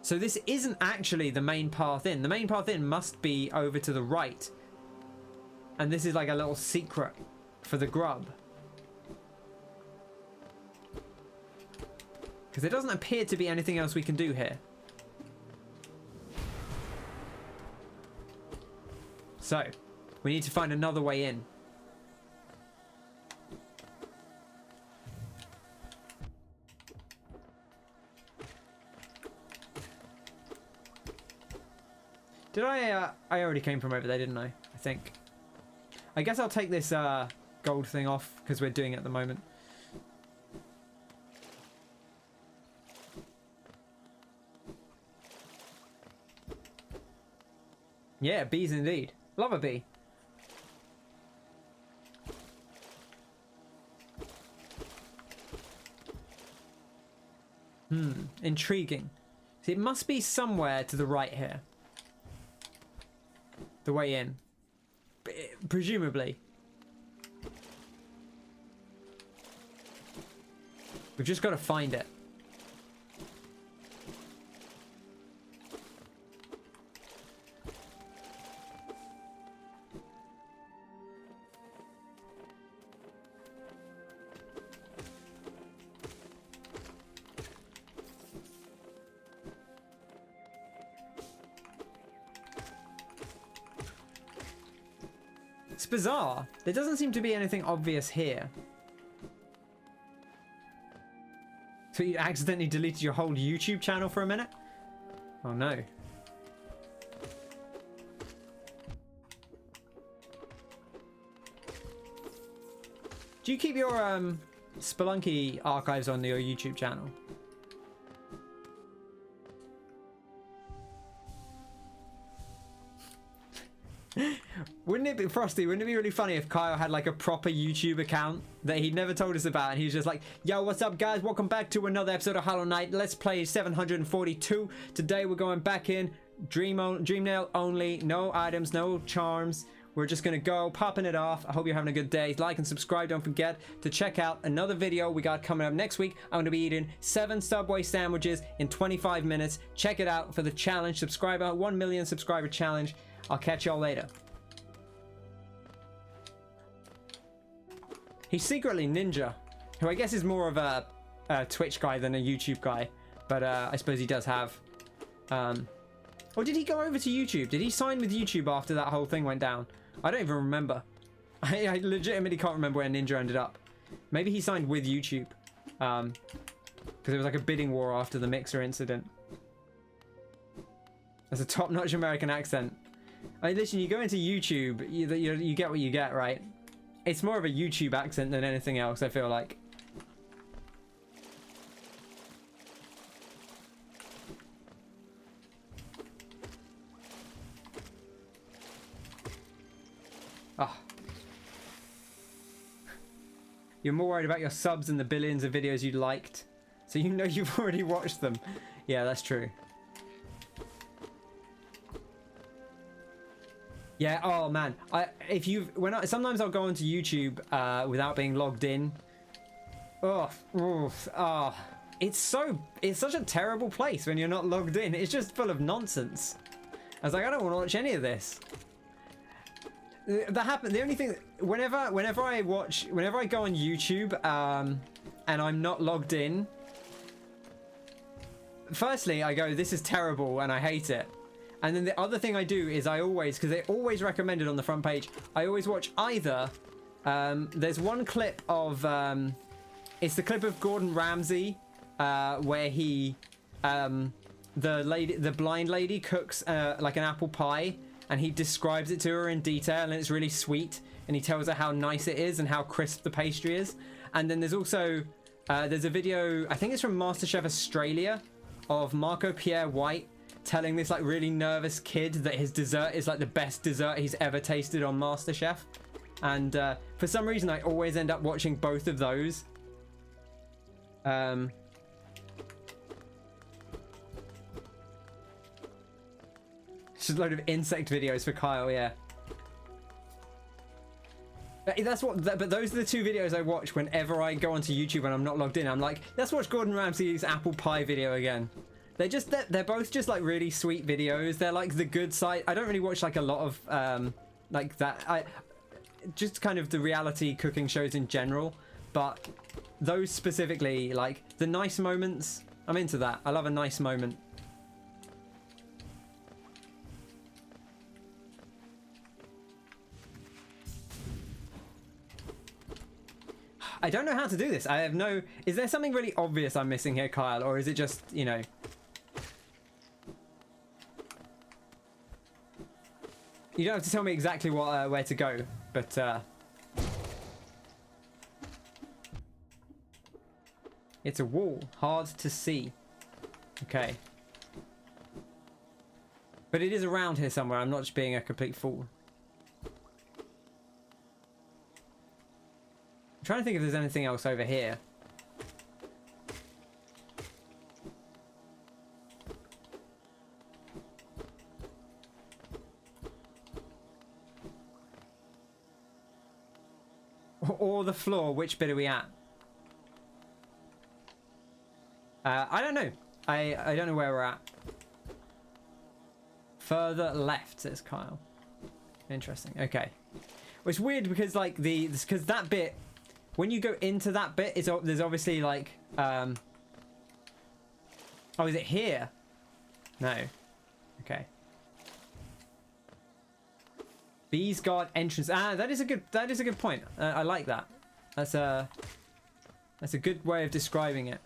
So this isn't actually the main path in. The main path in must be over to the right. And this is like a little secret for the grub. Because there doesn't appear to be anything else we can do here. So, we need to find another way in. Did I already came from over there, didn't I think. I guess I'll take this gold thing off because we're doing it at the moment. Yeah, bees indeed. Love a bee. Intriguing. See, it must be somewhere to the right here. The way in. Presumably. We've just got to find it. It's bizarre. There doesn't seem to be anything obvious here. So you accidentally deleted your whole YouTube channel for a minute? Oh no. Do you keep your Spelunky archives on your YouTube channel? Wouldn't it be, Frosty, wouldn't it be really funny if Kyle had like a proper YouTube account that he'd never told us about and he was just like, yo, what's up guys, welcome back to another episode of Hollow Knight. Let's play 742. Today we're going back in, dream nail only, no items, no charms. We're just gonna go popping it off. I hope you're having a good day. Like and subscribe. Don't forget to check out another video we got coming up next week. I'm gonna be eating 7 Subway sandwiches in 25 minutes. Check it out for the challenge. 1 million subscriber challenge. I'll catch y'all later. He's secretly Ninja, who I guess is more of a Twitch guy than a YouTube guy. But I suppose he does have... Or did he go over to YouTube? Did he sign with YouTube after that whole thing went down? I don't even remember. I legitimately can't remember where Ninja ended up. Maybe he signed with YouTube. Because it was like a bidding war after the Mixer incident. That's a top-notch American accent. I mean, listen, you go into YouTube, you get what you get, right? It's more of a YouTube accent than anything else, I feel like. Ah. You're more worried about your subs and the billions of videos you liked. So you know you've already watched them. Yeah, that's true. Yeah, oh man. Sometimes I'll go onto YouTube without being logged in. It's such a terrible place when you're not logged in. It's just full of nonsense. I was like, I don't want to watch any of this. That happened. The only thing, whenever I go on YouTube and I'm not logged in, firstly I go, this is terrible and I hate it. And then the other thing I do is I always, because they always recommend it on the front page, I always watch either, there's one clip of, it's the clip of Gordon Ramsay, where he, the blind lady cooks like an apple pie, and he describes it to her in detail, and it's really sweet, and he tells her how nice it is and how crisp the pastry is. And then there's also, there's a video, I think it's from MasterChef Australia, of Marco Pierre White telling this like really nervous kid that his dessert is like the best dessert he's ever tasted on MasterChef. And for some reason I always end up watching both of those. Just a load of insect videos for Kyle, yeah. That's what. But those are the two videos I watch whenever I go onto YouTube and I'm not logged in. I'm like, let's watch Gordon Ramsay's apple pie video again. They're both just like really sweet videos. They're like the good side. I don't really watch like a lot of like that. I just kind of the reality cooking shows in general. But those specifically, like the nice moments, I'm into that. I love a nice moment. I don't know how to do this. I have no... Is there something really obvious I'm missing here, Kyle? Or is it just, you know... You don't have to tell me exactly what where to go, but... It's a wall. Hard to see. Okay. But it is around here somewhere. I'm not just being a complete fool. I'm trying to think if there's anything else over here. Or the floor, which bit are we at? I don't know. I don't know where we're at. Further left, says Kyle. Interesting. Okay. Well, it's weird because like because that bit, when you go into that bit, there's obviously like oh, is it here? No. Okay. Bees guard entrance. Ah, that is a good point. I like that. That's a good way of describing it.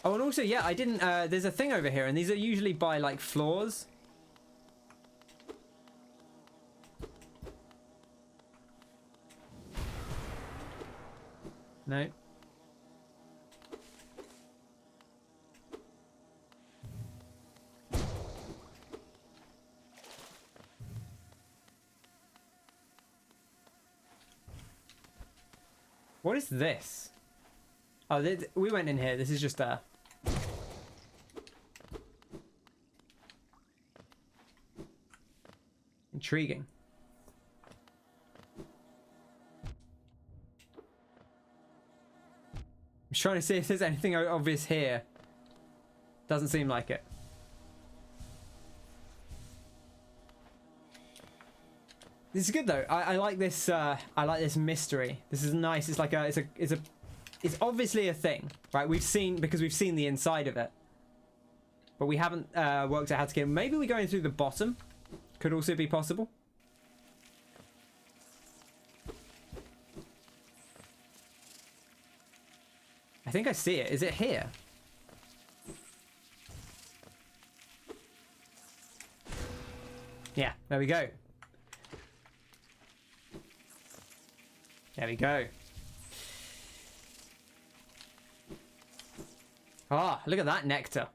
Oh, and also, yeah, I didn't, there's a thing over here, and these are usually by, like, floors. No. What is this? Oh, we went in here. This is just intriguing. I'm trying to see if there's anything obvious here. Doesn't seem like it. This is good though. I like this. I like this mystery. This is nice. It's like it's obviously a thing, right? We've seen the inside of it, but we haven't worked out how to get. Maybe we're going through the bottom. Could also be possible. I think I see it. Is it here? Yeah, there we go. There we go. Ah, look at that nectar.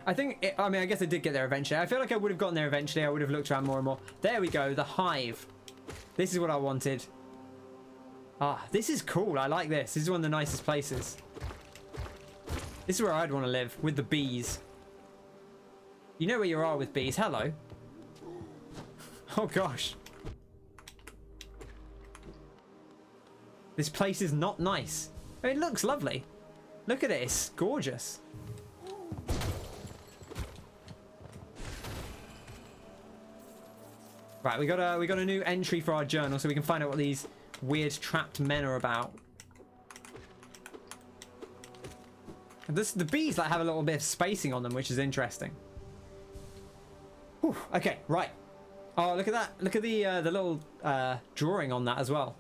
I think, I mean, I guess I did get there eventually. I feel like I would have gotten there eventually. I would have looked around more and more. There we go, the hive. This is what I wanted. Ah, this is cool. I like this. This is one of the nicest places. This is where I'd want to live, with the bees. You know where you are with bees. Hello. Oh, gosh. This place is not nice. I mean, it looks lovely. Look at it. It's gorgeous. Right, we got a new entry for our journal, so we can find out what these weird trapped men are about. The bees like have a little bit of spacing on them, which is interesting. Whew, okay, right. Oh, look at that. Look at the little drawing on that as well.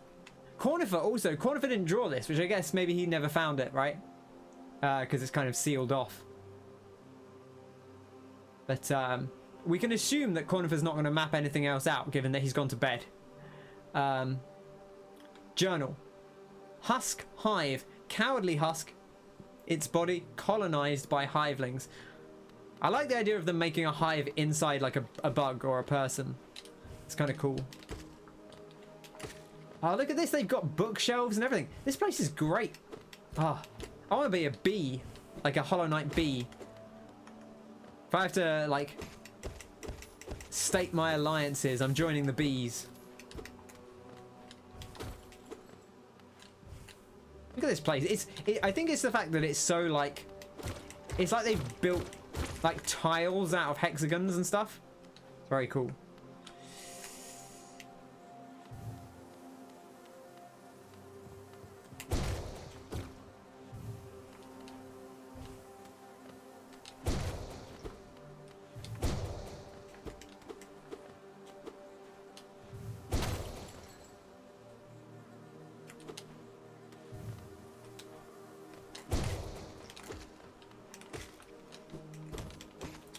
Cornifer didn't draw this, which I guess maybe he never found it, right? Because it's kind of sealed off. But we can assume that Cornifer's not going to map anything else out, given that he's gone to bed. Journal. Husk hive. Cowardly husk. Its body colonized by hivelings. I like the idea of them making a hive inside like a bug or a person. It's kind of cool. Oh, look at this. They've got bookshelves and everything. This place is great. Ah, I want to be a bee. Like a Hollow Knight bee. If I have to, like, state my alliances, I'm joining the bees. Look at this place. I think it's the fact that it's so, like... It's like they've built, like, tiles out of hexagons and stuff. Very cool.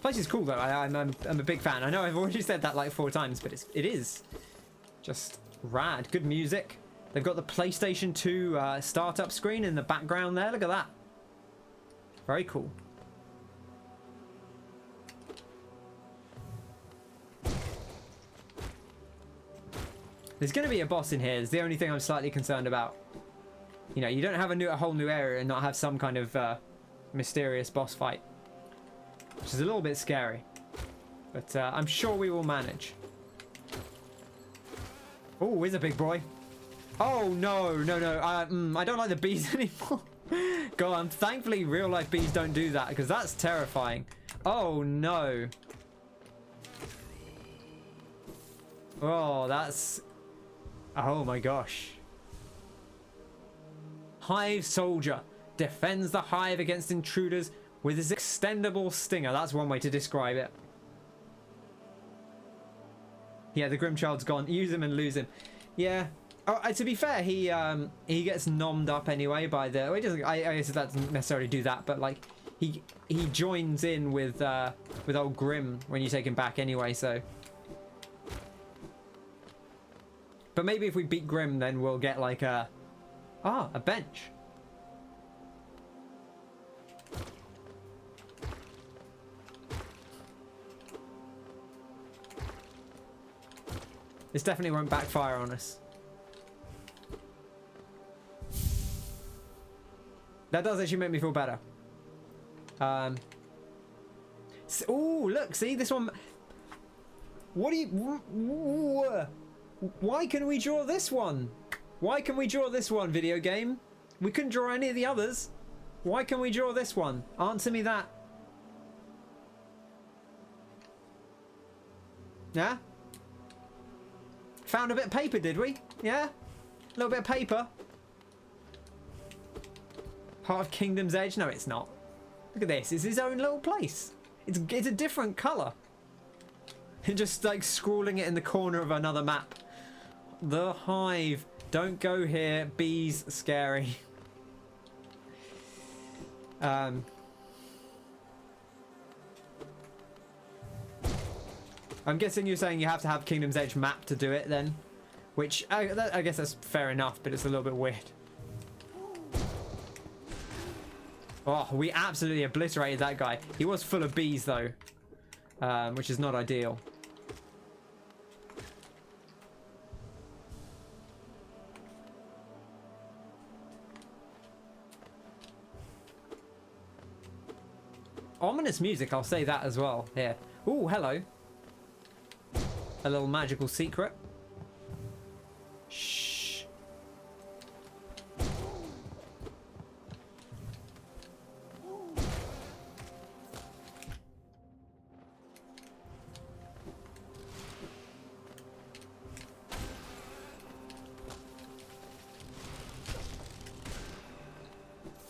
Place is cool though. I'm a big fan. I know I've already said that like 4 times, but it is just rad. Good music. They've got the PlayStation 2 startup screen in the background there. Look at that. Very cool. There's going to be a boss in here. It's the only thing I'm slightly concerned about. You know, you don't have a whole new area and not have some kind of mysterious boss fight. Which is a little bit scary. But I'm sure we will manage. Oh, he's a big boy. Oh, no. I don't like the bees anymore. God, thankfully real life bees don't do that, because that's terrifying. Oh, no. Oh, that's... Oh, my gosh. Hive soldier. Defends the hive against intruders with his extendable stinger. That's one way to describe it. Yeah, the Grimm Child's gone. Use him and lose him. Yeah. Oh, to be fair, he gets nommed up anyway by the... Well, he doesn't... I guess it doesn't necessarily do that, but like he joins in with old Grimm when you take him back anyway. So. But maybe if we beat Grimm, then we'll get like a bench. This definitely won't backfire on us. That does actually make me feel better. Oh, look, see this one. What do you... Why can we draw this one? Why can we draw this one, video game? We couldn't draw any of the others. Why can we draw this one? Answer me that. Yeah? Found a bit of paper, did we? Yeah? A little bit of paper. Part of Kingdom's Edge? No, it's not. Look at this. It's his own little place. It's a different colour. Just like scrawling it in the corner of another map. The Hive. Don't go here. Bees scary. I'm guessing you're saying you have to have Kingdom's Edge map to do it then. Which, I guess that's fair enough, but it's a little bit weird. Oh, we absolutely obliterated that guy. He was full of bees though. Which is not ideal. Ominous music, I'll say that as well. Here. Ooh, hello. A little magical secret. Shh.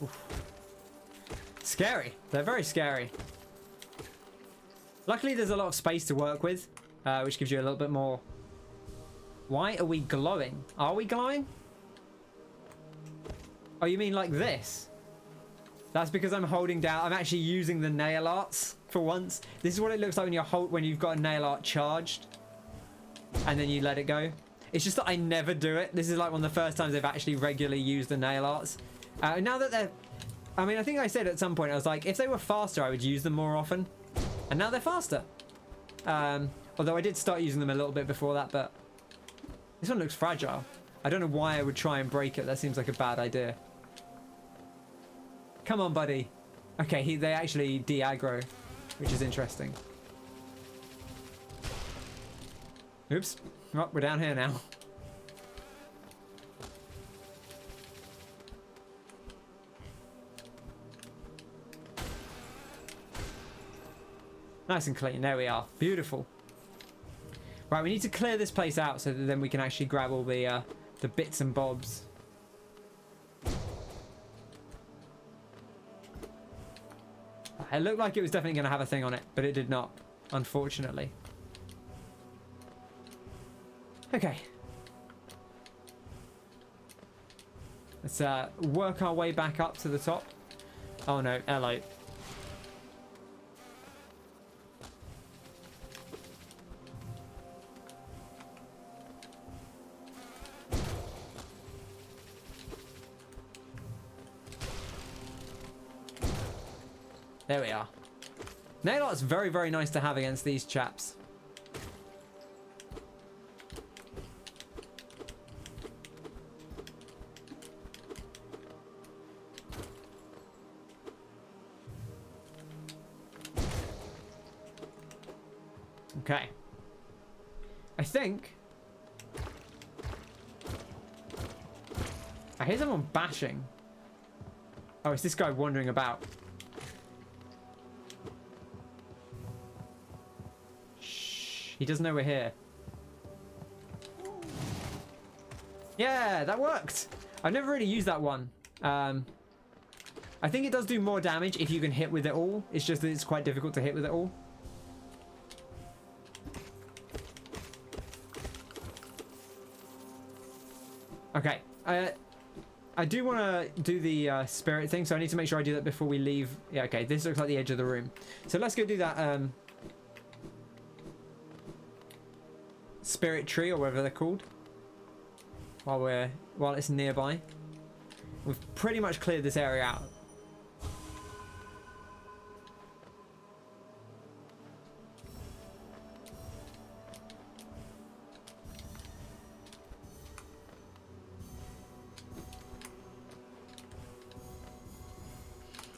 Oof. Scary. They're very scary. Luckily, there's a lot of space to work with, which gives you a little bit more. Why are we glowing? Are we glowing? Oh, you mean like this? That's because I'm holding down. I'm actually using the nail arts for once. This is what it looks like when you've got a nail art charged, and then you let it go. It's just that I never do it. This is like one of the first times I've actually regularly used the nail arts. Now that they're, I mean, I think I said at some point I was like, if they were faster, I would use them more often. And now they're faster. Although I did start using them a little bit before that, but this one looks fragile. I don't know why I would try and break it. That seems like a bad idea. Come on, buddy. Okay, they actually de-aggro, which is interesting. Oops. Oh, we're down here now. Nice and clean. There we are. Beautiful. Right, we need to clear this place out so that then we can actually grab all the bits and bobs. It looked like it was definitely going to have a thing on it, but it did not, unfortunately. Okay. Let's work our way back up to the top. Oh no, hello. There we are. Nail art's very, very nice to have against these chaps. Okay. I think I hear someone bashing. Oh, it's this guy wandering about. He doesn't know we're here. Yeah, that worked. I've never really used that one. I think it does do more damage if you can hit with it all. It's just that it's quite difficult to hit with it all. Okay. I do want to do the spirit thing, so I need to make sure I do that before we leave. Yeah, okay. This looks like the edge of the room. So let's go do that. Spirit tree or whatever they're called, while it's nearby. We've pretty much cleared this area out.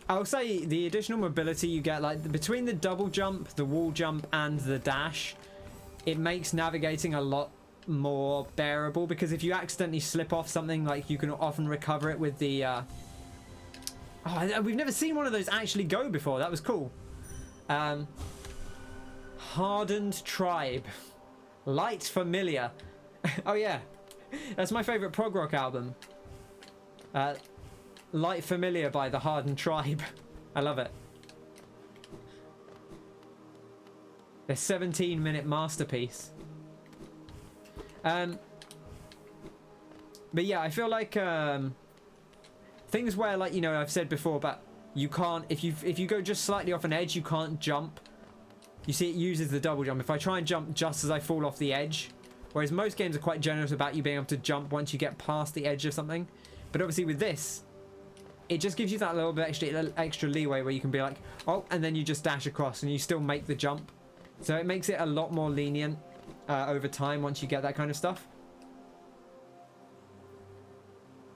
I'll say the additional mobility you get, like between the double jump, the wall jump, and the dash, it makes navigating a lot more bearable, because if you accidentally slip off something, like, you can often recover it with the oh, we've never seen one of those actually go before. That was cool. Hardened Tribe, Light Familiar. Oh yeah, that's my favorite prog rock album. Light Familiar by the Hardened Tribe. I love it. A 17-minute masterpiece. But yeah, I feel like things where, like, you know, I've said before, but you can't, if you go just slightly off an edge, you can't jump. You see, it uses the double jump. If I try and jump just as I fall off the edge, whereas most games are quite generous about you being able to jump once you get past the edge of something. But obviously with this, it just gives you that little bit extra leeway where you can be like, oh, and then you just dash across and you still make the jump. So it makes it a lot more lenient over time once you get that kind of stuff.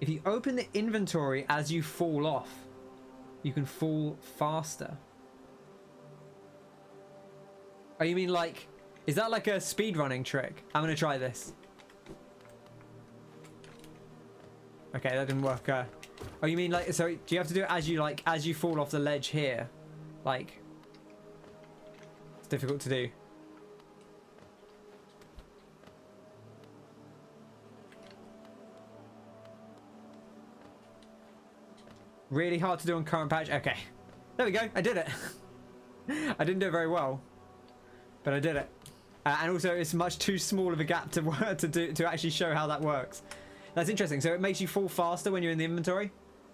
If you open the inventory as you fall off, you can fall faster. Oh, you mean like, is that like a speedrunning trick? I'm gonna try this. Okay, that didn't work. Oh, you mean like, so do you have to do it as you fall off the ledge here? Like, it's difficult to do. Really hard to do on current patch. Okay, There we go. I did it. I didn't do it very well, but I did it. And also, it's much too small of a gap to work to actually show how that works. That's interesting. So it makes you fall faster when you're in the inventory.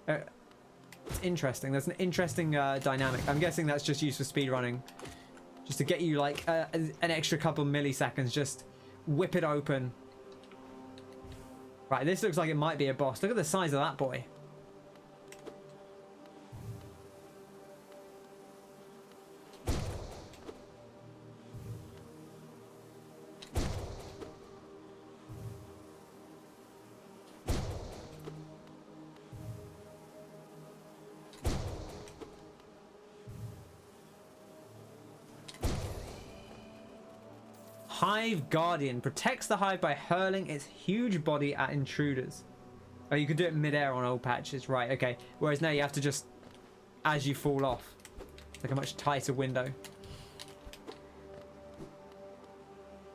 It's interesting. There's an interesting dynamic. I'm guessing that's just used for speedrunning, just to get you like an extra couple milliseconds. Just whip it open. Right, this looks like it might be a boss. Look at the size of that boy. Hive Guardian protects the hive by hurling its huge body at intruders. Oh, you could do it mid-air on old patches, right? Okay. Whereas now you have to just, as you fall off, like a much tighter window.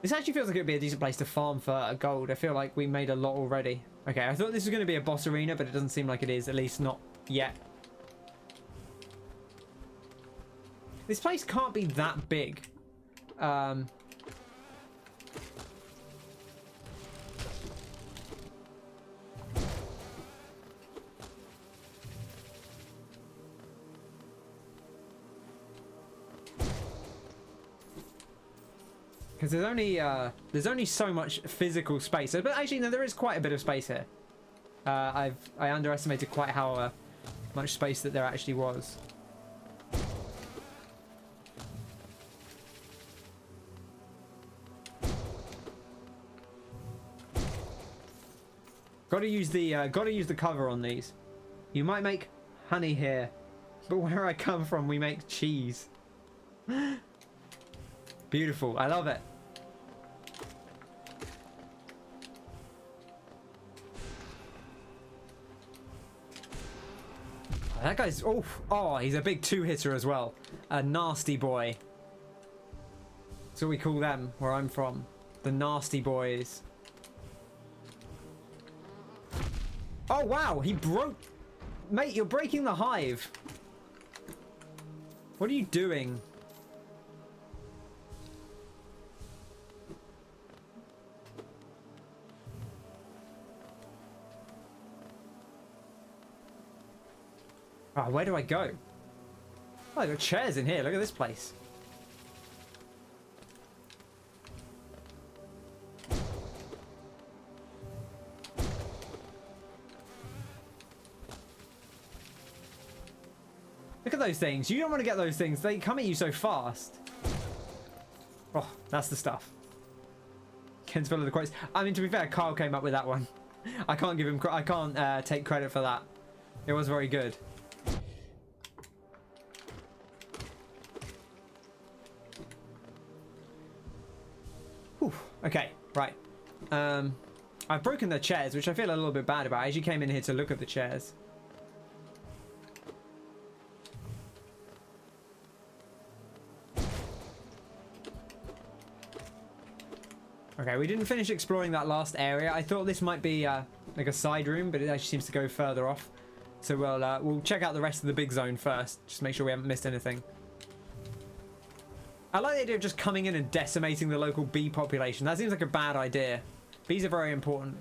This actually feels like it would be a decent place to farm for gold. I feel like we made a lot already. Okay, I thought this was going to be a boss arena, but it doesn't seem like it is, at least not yet. This place can't be that big. Because there's only so much physical space. But actually, no, there is quite a bit of space here. I underestimated quite how much space that there actually was. Gotta use the cover on these. You might make honey here, but where I come from, we make cheese. Beautiful. I love it. That guy's... Oh, he's a big two-hitter as well. A nasty boy. That's what we call them where I'm from. The nasty boys. Oh, wow. He broke... Mate, you're breaking the hive. What are you doing? Oh, where do I go? Oh, there are chairs in here. Look at this place. Look at those things. You don't want to get those things. They come at you so fast. Oh, that's the stuff. Ken's full of the quotes. I mean, to be fair, Kyle came up with that one. I can't give him. I can't take credit for that. It was very good. Whew. Okay, right. I've broken the chairs, which I feel a little bit bad about. I actually came in here to look at the chairs. Okay, we didn't finish exploring that last area. I thought this might be like a side room, but it actually seems to go further off. So we'll check out the rest of the big zone first, just make sure we haven't missed anything. I like the idea of just coming in and decimating the local bee population. That seems like a bad idea. Bees are very important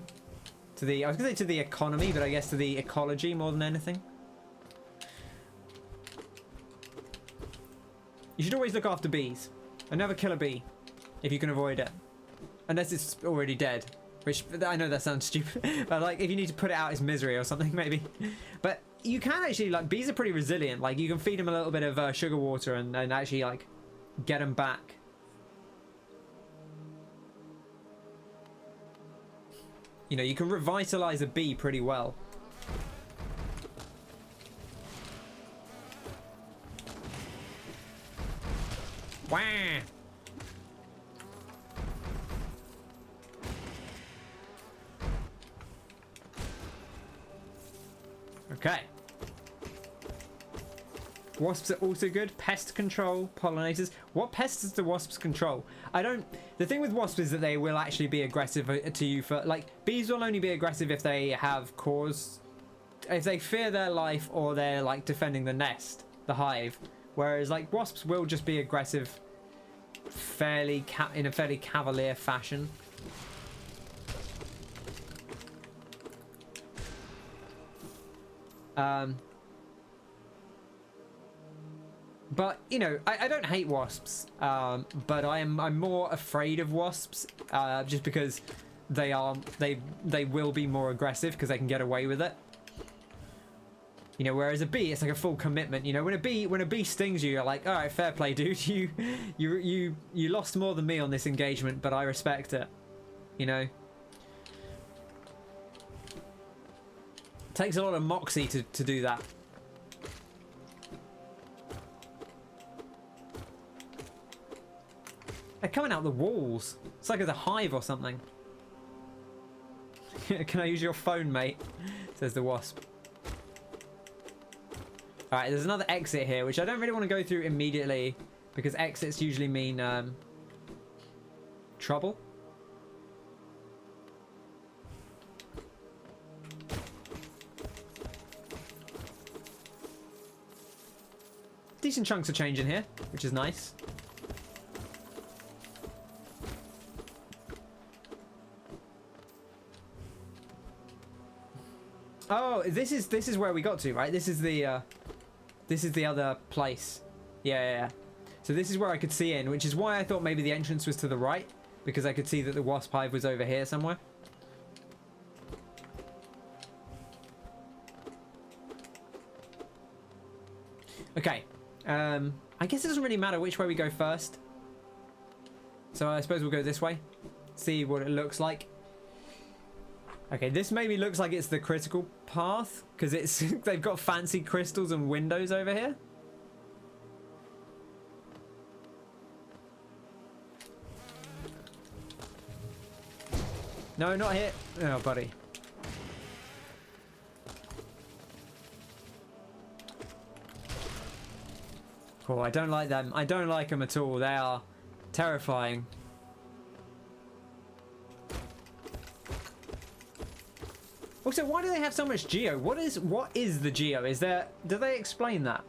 to the, I was going to say to the economy, but I guess to the ecology more than anything. You should always look after bees. And never kill a bee if you can avoid it. Unless it's already dead. Which, I know that sounds stupid. But like, if you need to put it out as misery or something, maybe. But you can actually, like, bees are pretty resilient. Like, you can feed them a little bit of sugar water and actually, like, get them back. You know, you can revitalize a bee pretty well. Wah! Okay. Wasps are also good. Pest control, pollinators. What pests do wasps control? I don't... The thing with wasps is that they will actually be aggressive to you for... Like, bees will only be aggressive if they have cause... If they fear their life or they're, like, defending the nest. the hive, whereas like wasps will just be aggressive in a fairly cavalier fashion. But you know, I don't hate wasps, but I'm more afraid of wasps, just because they will be more aggressive because they can get away with it. You know, whereas a bee, it's like a full commitment. You know, when a bee stings you, you're like, all right, fair play, dude. You lost more than me on this engagement, but I respect it. You know, it takes a lot of moxie to do that. They're coming out the walls. It's like it's a hive or something. Can I use your phone, mate? Says the wasp. Alright, there's another exit here, which I don't really want to go through immediately, because exits usually mean trouble. Decent chunks of change in here, which is nice. Oh, this is where we got to, right? This is the other place. Yeah. So this is where I could see in, which is why I thought maybe the entrance was to the right, because I could see that the wasp hive was over here somewhere. Okay. I guess it doesn't really matter which way we go first. So I suppose we'll go this way. See what it looks like. Okay, this maybe looks like it's the critical path, because it's they've got fancy crystals and windows over here. No, not here. Oh, buddy. Oh, I don't like them. I don't like them at all. They are terrifying. Also, why do they have so much geo? What is the geo? Do they explain that?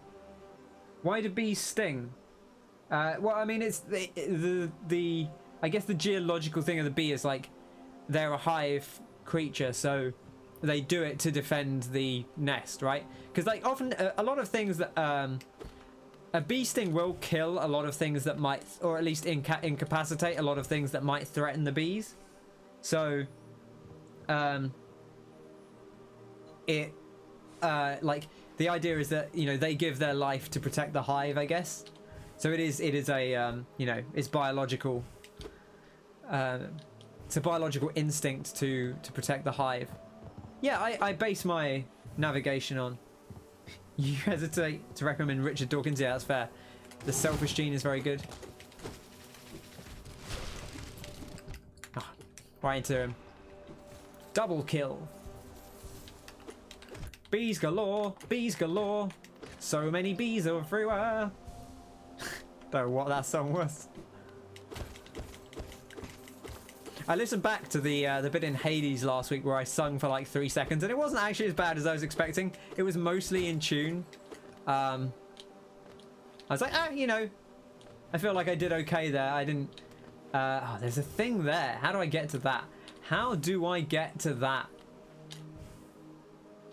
Why do bees sting? Well, I mean, it's the I guess the geological thing of the bee is like they're a hive creature, so they do it to defend the nest, right? Because like often a lot of things that a bee sting will kill a lot of things that might, or at least incapacitate a lot of things that might threaten the bees. So it like the idea is that, you know, they give their life to protect the hive, I guess. So it is a you know, it's biological. It's a biological instinct to protect the hive. Yeah, I base my navigation on. You hesitate to recommend Richard Dawkins? Yeah, that's fair. The selfish gene is very good. Oh, right into him. Double kill. Bees galore, bees galore. So many bees everywhere. Don't know what that song was. I listened back to the bit in Hades last week where I sung for like 3 seconds, and it wasn't actually as bad as I was expecting. It was mostly in tune. I was like, you know, I feel like I did okay there. I didn't. Oh, there's a thing there. How do I get to that? How do I get to that?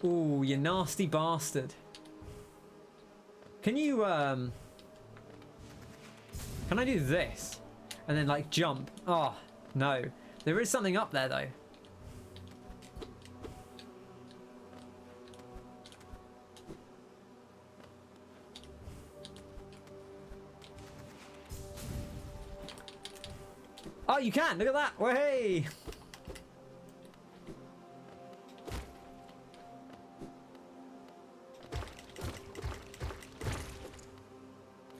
Ooh, you nasty bastard. Can you, can I do this? And then, like, jump? Oh, no. There is something up there, though. Oh, you can! Look at that! Well, hey!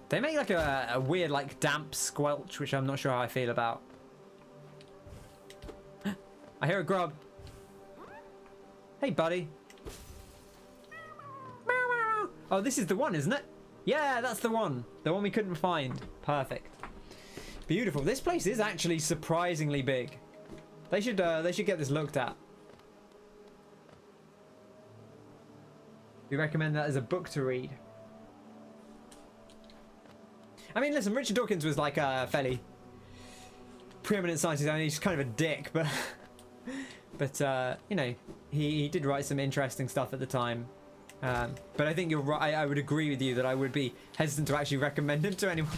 They make like a weird like damp squelch, which I'm not sure how I feel about. I hear a grub. Hey, buddy. Oh, this is the one, isn't it? Yeah, that's the one. The one we couldn't find. Perfect. Beautiful. This place is actually surprisingly big. They should get this looked at. We recommend that as a book to read. I mean, listen, Richard Dawkins was like a fairly preeminent scientist, and he's kind of a dick, but you know, he did write some interesting stuff at the time. But I think you're right. I would agree with you that I would be hesitant to actually recommend him to anyone.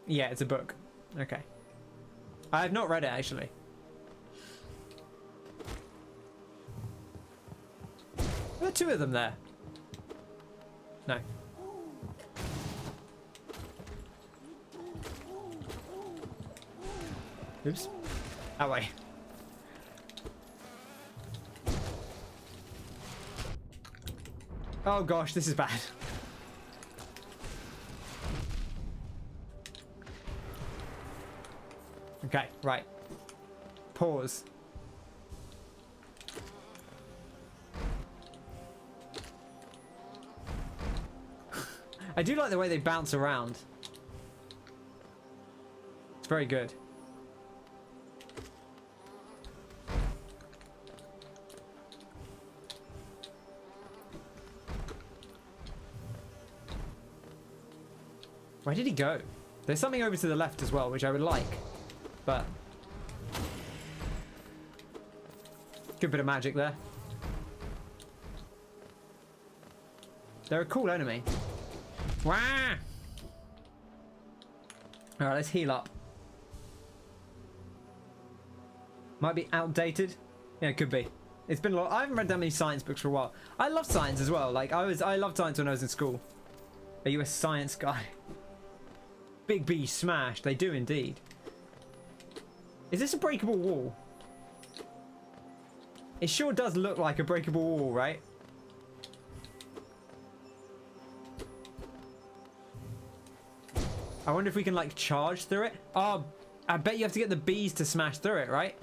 Yeah, it's a book. Okay. I have not read it, actually. Are there two of them there? No. Oops. That way. Oh gosh, this is bad. Okay, right. Pause. I do like the way they bounce around. It's very good. Where did he go? There's something over to the left as well, which I would like. But good bit of magic there. They're a cool enemy. Wah! Alright, let's heal up. Might be outdated. Yeah, it could be. It's been a lot. I haven't read that many science books for a while. I love science as well. Like I loved science when I was in school. Are you a science guy? Big B smash. They do indeed. Is this a breakable wall? It sure does look like a breakable wall, right? I wonder if we can like charge through it. Oh, I bet you have to get the bees to smash through it, right?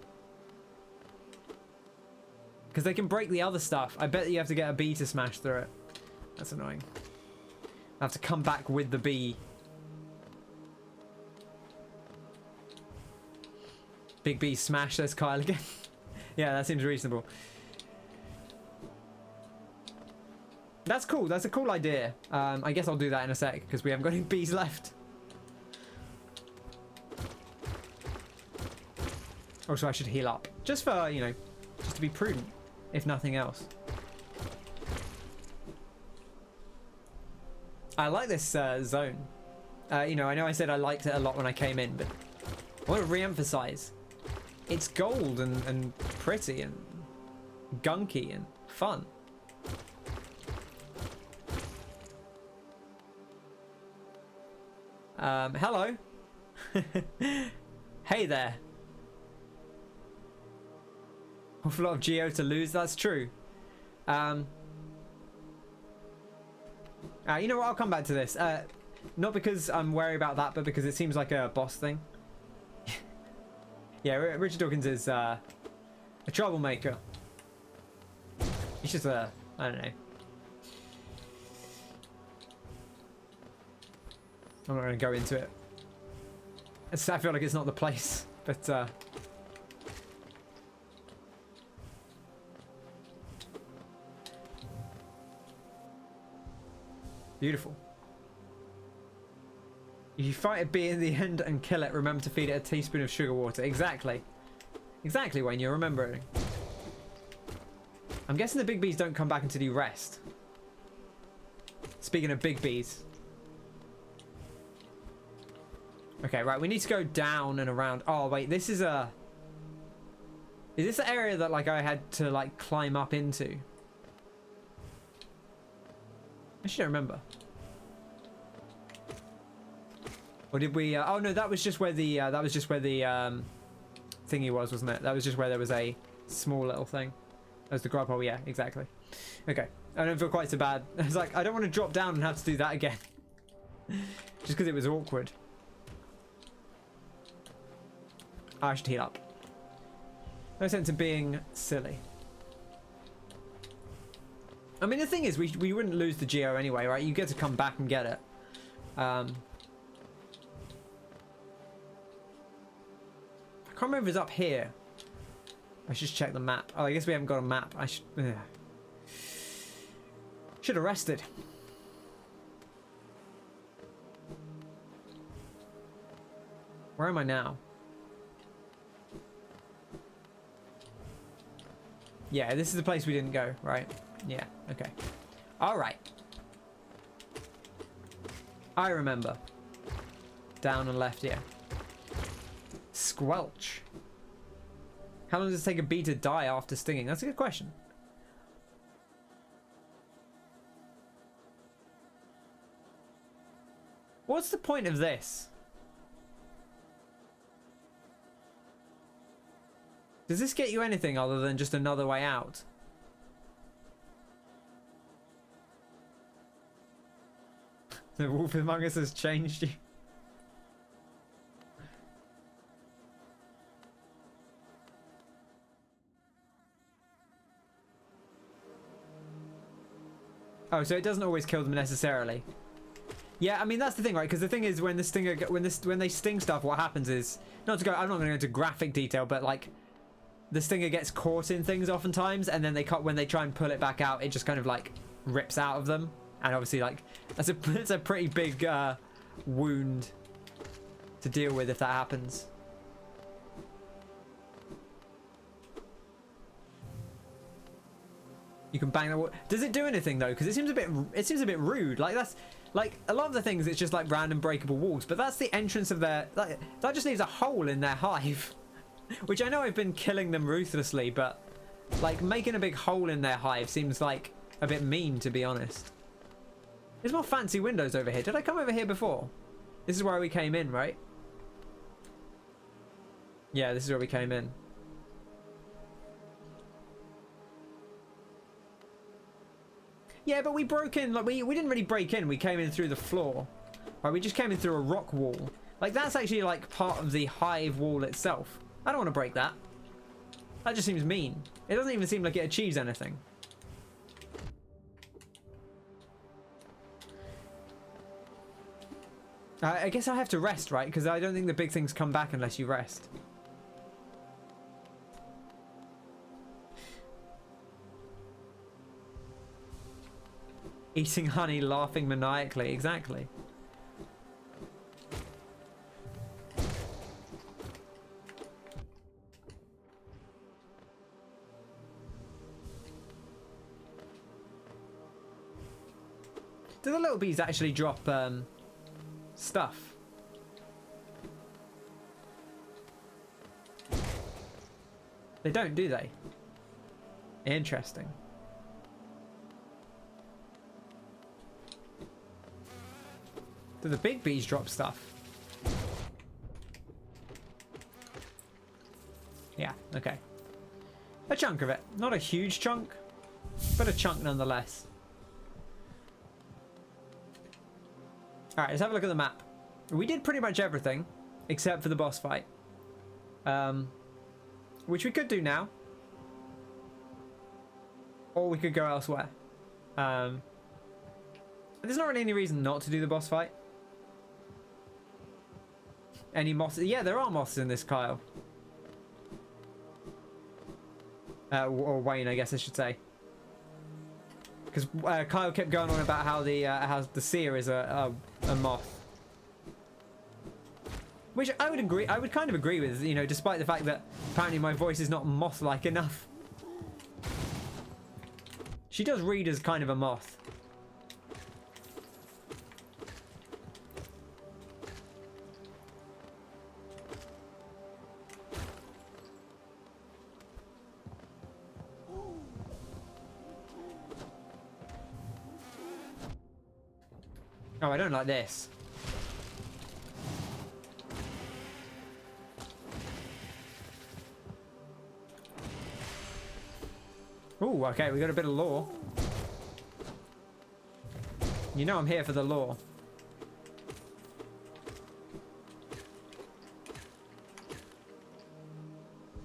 Because they can break the other stuff. I bet you have to get a bee to smash through it. That's annoying. I have to come back with the bee. Big B smash, says Kyle again. Yeah, that seems reasonable. That's cool. That's a cool idea. I guess I'll do that in a sec because we haven't got any bees left. Also, I should heal up. Just for, you know, just to be prudent, if nothing else. I like this zone. You know I said I liked it a lot when I came in, but I want to re-emphasize. It's gold and pretty and gunky and fun. Hello. Hey there. Awful lot of geo to lose, that's true. You know what, I'll come back to this. Not because I'm worried about that, but because it seems like a boss thing. Yeah, Richard Dawkins is a troublemaker. He's just I don't know. I'm not going to go into it. I feel like it's not the place, but beautiful. If you fight a bee in the end and kill it, remember to feed it a teaspoon of sugar water. Exactly. Exactly, Wayne, you're remembering. I'm guessing the big bees don't come back until you rest. Speaking of big bees. Okay, right, we need to go down and around. Oh, wait, this is a... Is this the area that, like, I had to, like, climb up into? I actually don't remember. Or did we? Oh no, that was just where the thingy was, wasn't it? That was just where there was a small little thing. That was the grub hole. Yeah, exactly. Okay, I don't feel quite so bad. I was like, I don't want to drop down and have to do that again, just because it was awkward. I should heal up. No sense in being silly. I mean, the thing is, we wouldn't lose the Geo anyway, right? You get to come back and get it. I can't remember if it's up here. I should check the map. Oh, I guess we haven't got a map. I should have rested. Where am I now? Yeah, this is the place we didn't go, right? Yeah, okay. Alright. I remember. Down and left, yeah. Squelch. How long does it take a bee to die after stinging? That's a good question. What's the point of this? Does this get you anything other than just another way out? The wolf among us has changed you. Oh, so it doesn't always kill them necessarily. Yeah, I mean that's the thing, right? Because the thing is, when the stinger, when they sting stuff, what happens is, I'm not going to go into graphic detail, but like, the stinger gets caught in things oftentimes, and then when they try and pull it back out, it just kind of like rips out of them, and obviously like it's a pretty big wound to deal with if that happens. You can bang the. Does it do anything though? Because it seems a bit rude. Like that's like a lot of the things. It's just like random breakable walls, but that's the entrance of their. That just leaves a hole in their hive. Which I know I've been killing them ruthlessly, but like making a big hole in their hive seems like a bit mean, to be honest. There's more fancy windows over here. Did I come over here before? This is where we came in, right? Yeah, this is where we came in. Yeah, but we broke in, like we didn't really break in, we came in through the floor. Right, we just came in through a rock wall. Like that's actually like part of the hive wall itself. I don't want to break that. That just seems mean. It doesn't even seem like it achieves anything. I guess I have to rest, right? Because I don't think the big things come back unless you rest. Eating honey, laughing maniacally. Exactly. Do the little bees actually drop stuff? They don't, do they? Interesting. Do the big bees drop stuff? Yeah, okay. A chunk of it. Not a huge chunk, but a chunk nonetheless. Alright, let's have a look at the map. We did pretty much everything, except for the boss fight. Which we could do now. Or we could go elsewhere. There's not really any reason not to do the boss fight. Any mosses? Yeah, there are mosses in this, Kyle. Or Wayne, I guess I should say. Because Kyle kept going on about how the seer is a moth. Which I would agree. I would kind of agree with, you know, despite the fact that apparently my voice is not moth-like enough. She does read as kind of a moth. Oh, I don't like this. Ooh, okay, we got a bit of lore. You know I'm here for the lore.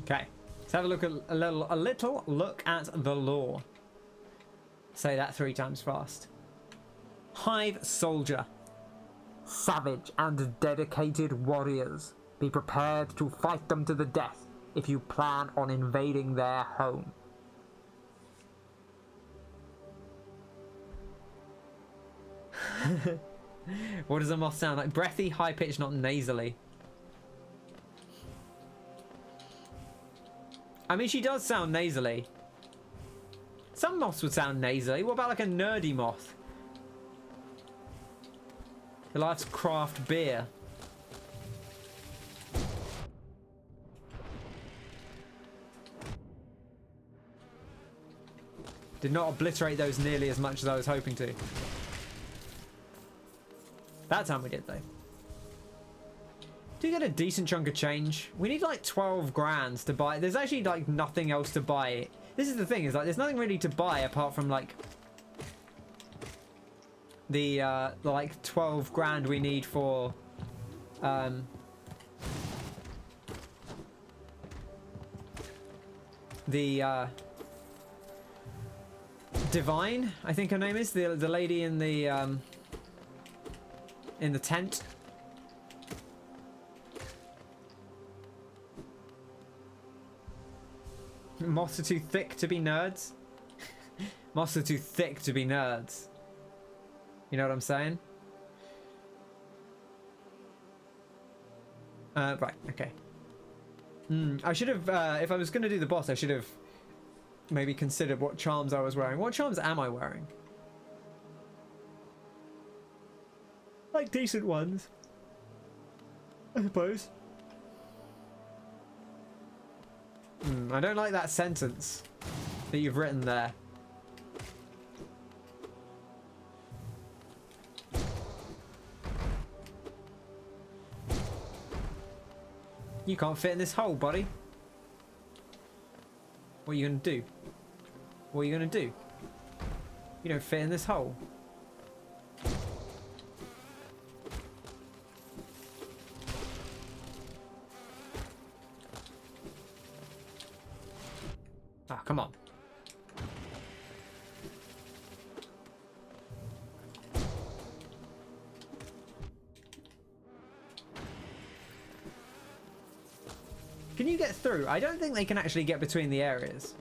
Okay, let's have a look at a little look at the lore. Say that 3 times fast. Hive soldier. Savage and dedicated warriors. Be prepared to fight them to the death if you plan on invading their home. What does a moth sound like? Breathy, high pitched, not nasally. I mean, she does sound nasally. Some moths would sound nasally. What about like a nerdy moth? Who likes craft beer. Did not obliterate those nearly as much as I was hoping to. That time we did, though. Do you get a decent chunk of change? We need like 12 grand to buy. There's actually like nothing else to buy. This is the thing, is like there's nothing really to buy apart from like the like 12 grand we need for the Divine, I think her name is, the lady in the tent. Moths are too thick to be nerds. Moths are too thick to be nerds. You know what I'm saying? Right, okay. I should have, if I was going to do the boss, I should have maybe considered what charms I was wearing. What charms am I wearing? Like decent ones, I suppose. I don't like that sentence that you've written there. You can't fit in this hole, buddy. What are you gonna do? What are you gonna do? You don't fit in this hole. Ah, come on. Can you get through? I don't think they can actually get between the areas.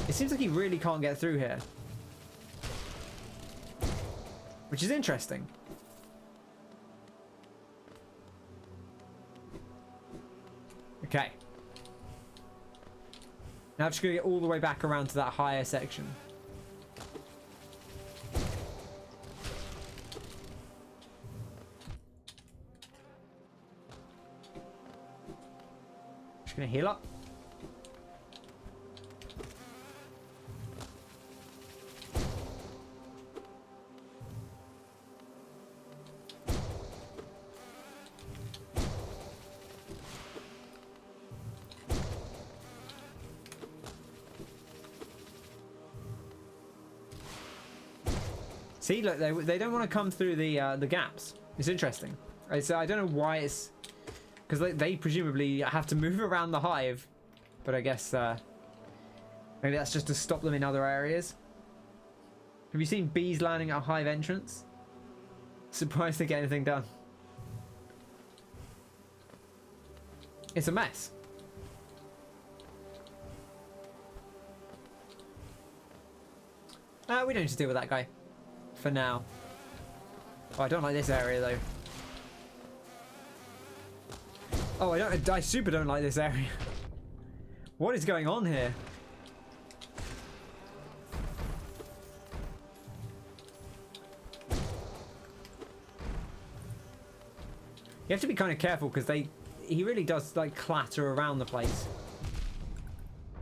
It seems like he really can't get through here. Which is interesting. Okay. Now I'm just going to get all the way back around to that higher section. Just going to heal up. See, look, they don't want to come through the gaps. It's interesting. I don't know why it's... Because they presumably have to move around the hive. But I guess maybe that's just to stop them in other areas. Have you seen bees landing at a hive entrance? Surprised to get anything done. It's a mess. We don't need to deal with that guy. For now. Oh, I don't like this area though. Oh, I super don't like this area. What is going on here? You have to be kind of careful because he really does like clatter around the place.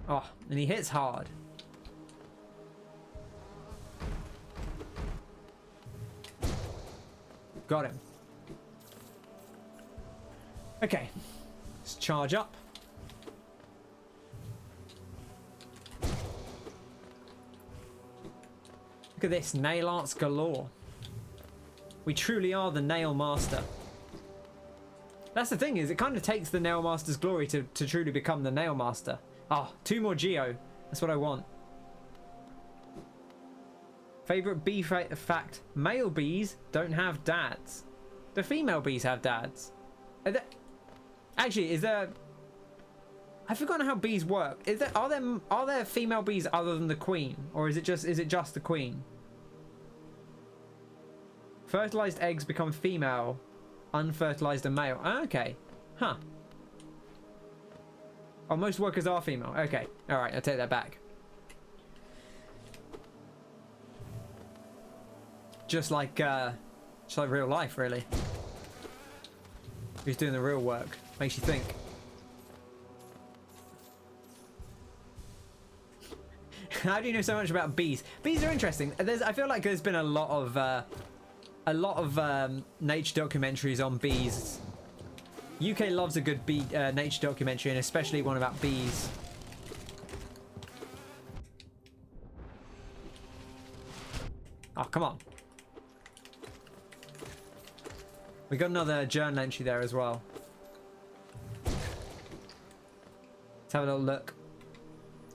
Oh, and he hits hard. Got him. Okay. Let's charge up. Look at this. Nail arts galore. We truly are the nail master. That's the thing, is it kind of takes the nail master's glory to truly become the nail master. Oh, 2 more geo. That's what I want. Favorite bee fact: male bees don't have dads. The female bees have dads. Actually, is there? I've forgotten how bees work. Are there female bees other than the queen, or is it just the queen? Fertilized eggs become female, unfertilized are male. Oh, okay, huh? Oh, most workers are female. Okay, all right, I'll take that back. Just like real life, really. Who's doing the real work? Makes you think. How do you know so much about bees? Bees are interesting. I feel like there's been a lot of nature documentaries on bees. UK loves a good bee nature documentary, and especially one about bees. Oh, come on. We got another journal entry there as well. Let's have a little look.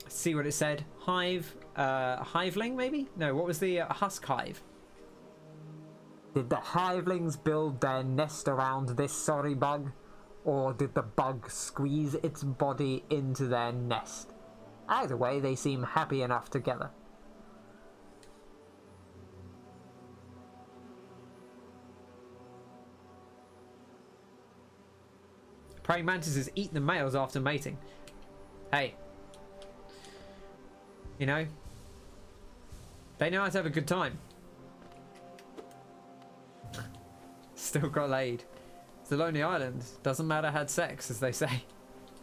See what it said. Hive, Hiveling maybe? No, what was the husk hive? Did the Hivelings build their nest around this sorry bug? Or did the bug squeeze its body into their nest? Either way, they seem happy enough together. Praying mantises eat the males after mating. Hey. You know? They know how to have a good time. Still got laid. It's the Lonely Island. Doesn't matter, had sex, as they say.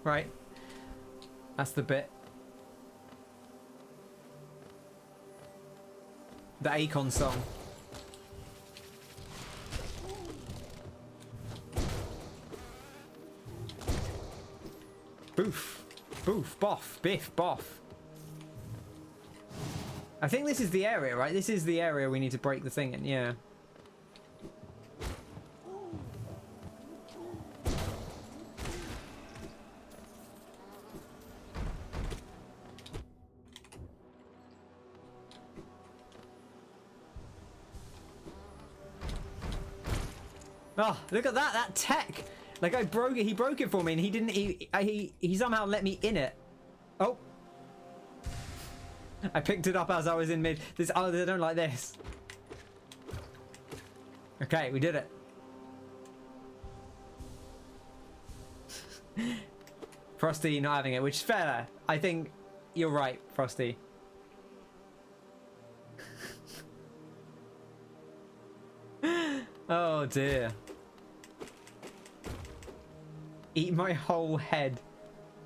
Right? That's the bit. The Akon song. Boof. Boof. Boff. Biff. Boff. I think this is the area, right? This is the area we need to break the thing in, yeah. Oh, look at that! That tech! Like I broke it, he broke it for me, and he didn't. He somehow let me in it. Oh, I picked it up as I was in mid. This. Oh, they don't like this. Okay, we did it. Frosty not having it, which is fair. I think you're right, Frosty. Oh dear. Eat my whole head,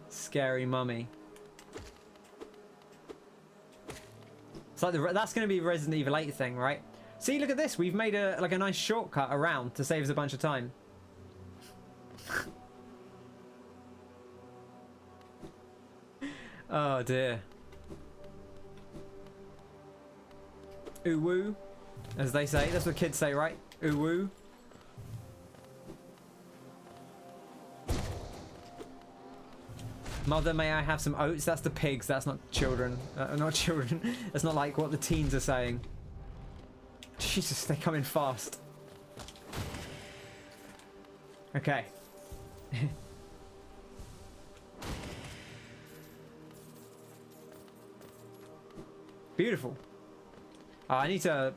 scary mummy. It's like that's going to be a Resident Evil 8 thing, right? See, look at this. We've made a nice shortcut around to save us a bunch of time. Oh dear. Ooh woo, as they say. That's what kids say, right? Ooh woo. Mother, may I have some oats? That's the pigs. That's not children. Not children. That's not like what the teens are saying. Jesus, they come in fast. Okay. Beautiful. Oh, I need to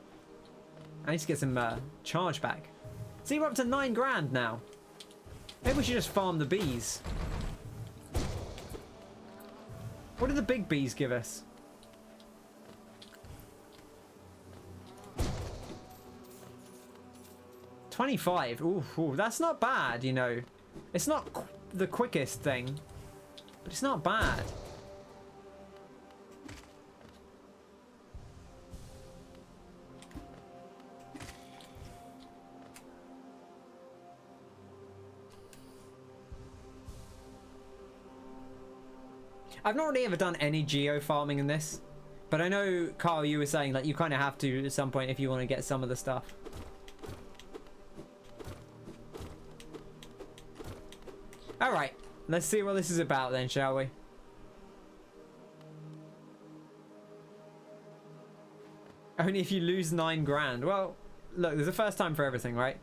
get some charge back. See, we're up to 9 grand now. Maybe we should just farm the bees. What do the big bees give us? 25. Ooh, that's not bad, you know. It's not the quickest thing, but it's not bad. I've not really ever done any geo farming in this, but I know, Carl, you were saying that you kind of have to at some point if you want to get some of the stuff. Alright, let's see what this is about then, shall we? Only if you lose 9 grand. Well, look, there's a first time for everything, right?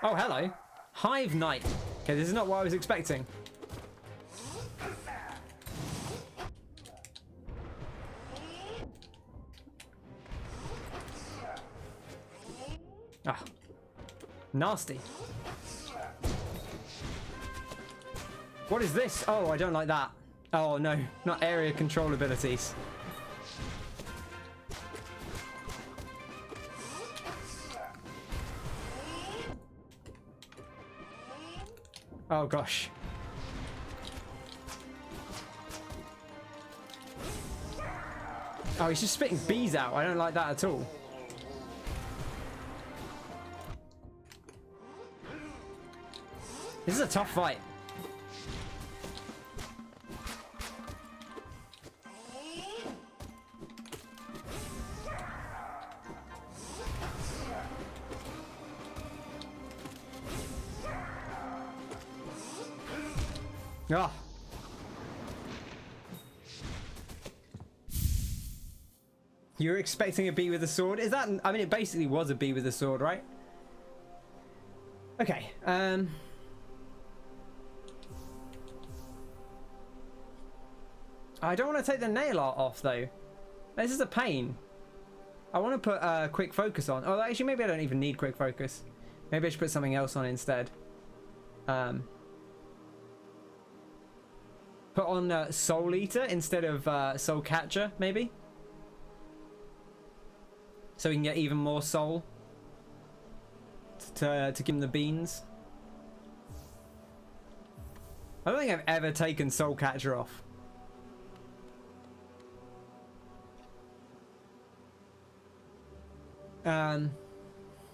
Oh, hello. Hive Knight. Okay, this is not what I was expecting. Ah. Nasty. What is this? Oh, I don't like that. Oh, no. Not area control abilities. Oh gosh. Oh, he's just spitting bees out. I don't like that at all. This is a tough fight. Ah. You're expecting a bee with a sword? Is that... I mean, it basically was a bee with a sword, right? Okay. I don't want to take the nail art off, though. This is a pain. I want to put quick focus on. Oh, actually, maybe I don't even need quick focus. Maybe I should put something else on instead. Put on Soul Eater instead of Soul Catcher, maybe? So we can get even more soul to give him the beans. I don't think I've ever taken Soul Catcher off.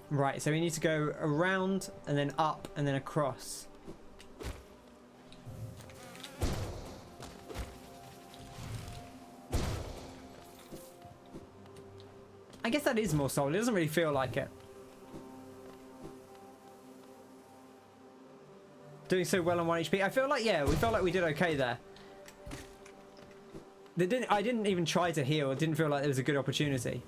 Right, so we need to go around and then up and then across. I guess that is more soul. It doesn't really feel like it. Doing so well on 1 HP. I feel like, yeah, we felt like we did okay there. I didn't even try to heal. It didn't feel like there was a good opportunity.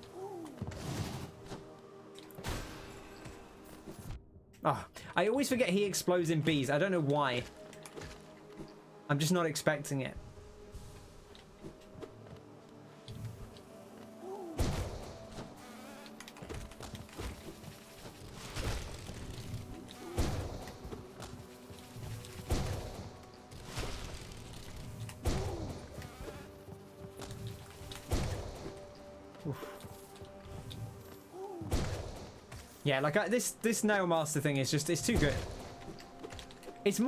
Oh, I always forget he explodes in bees. I don't know why. I'm just not expecting it. Yeah, like this nailmaster thing is just, it's too good. It's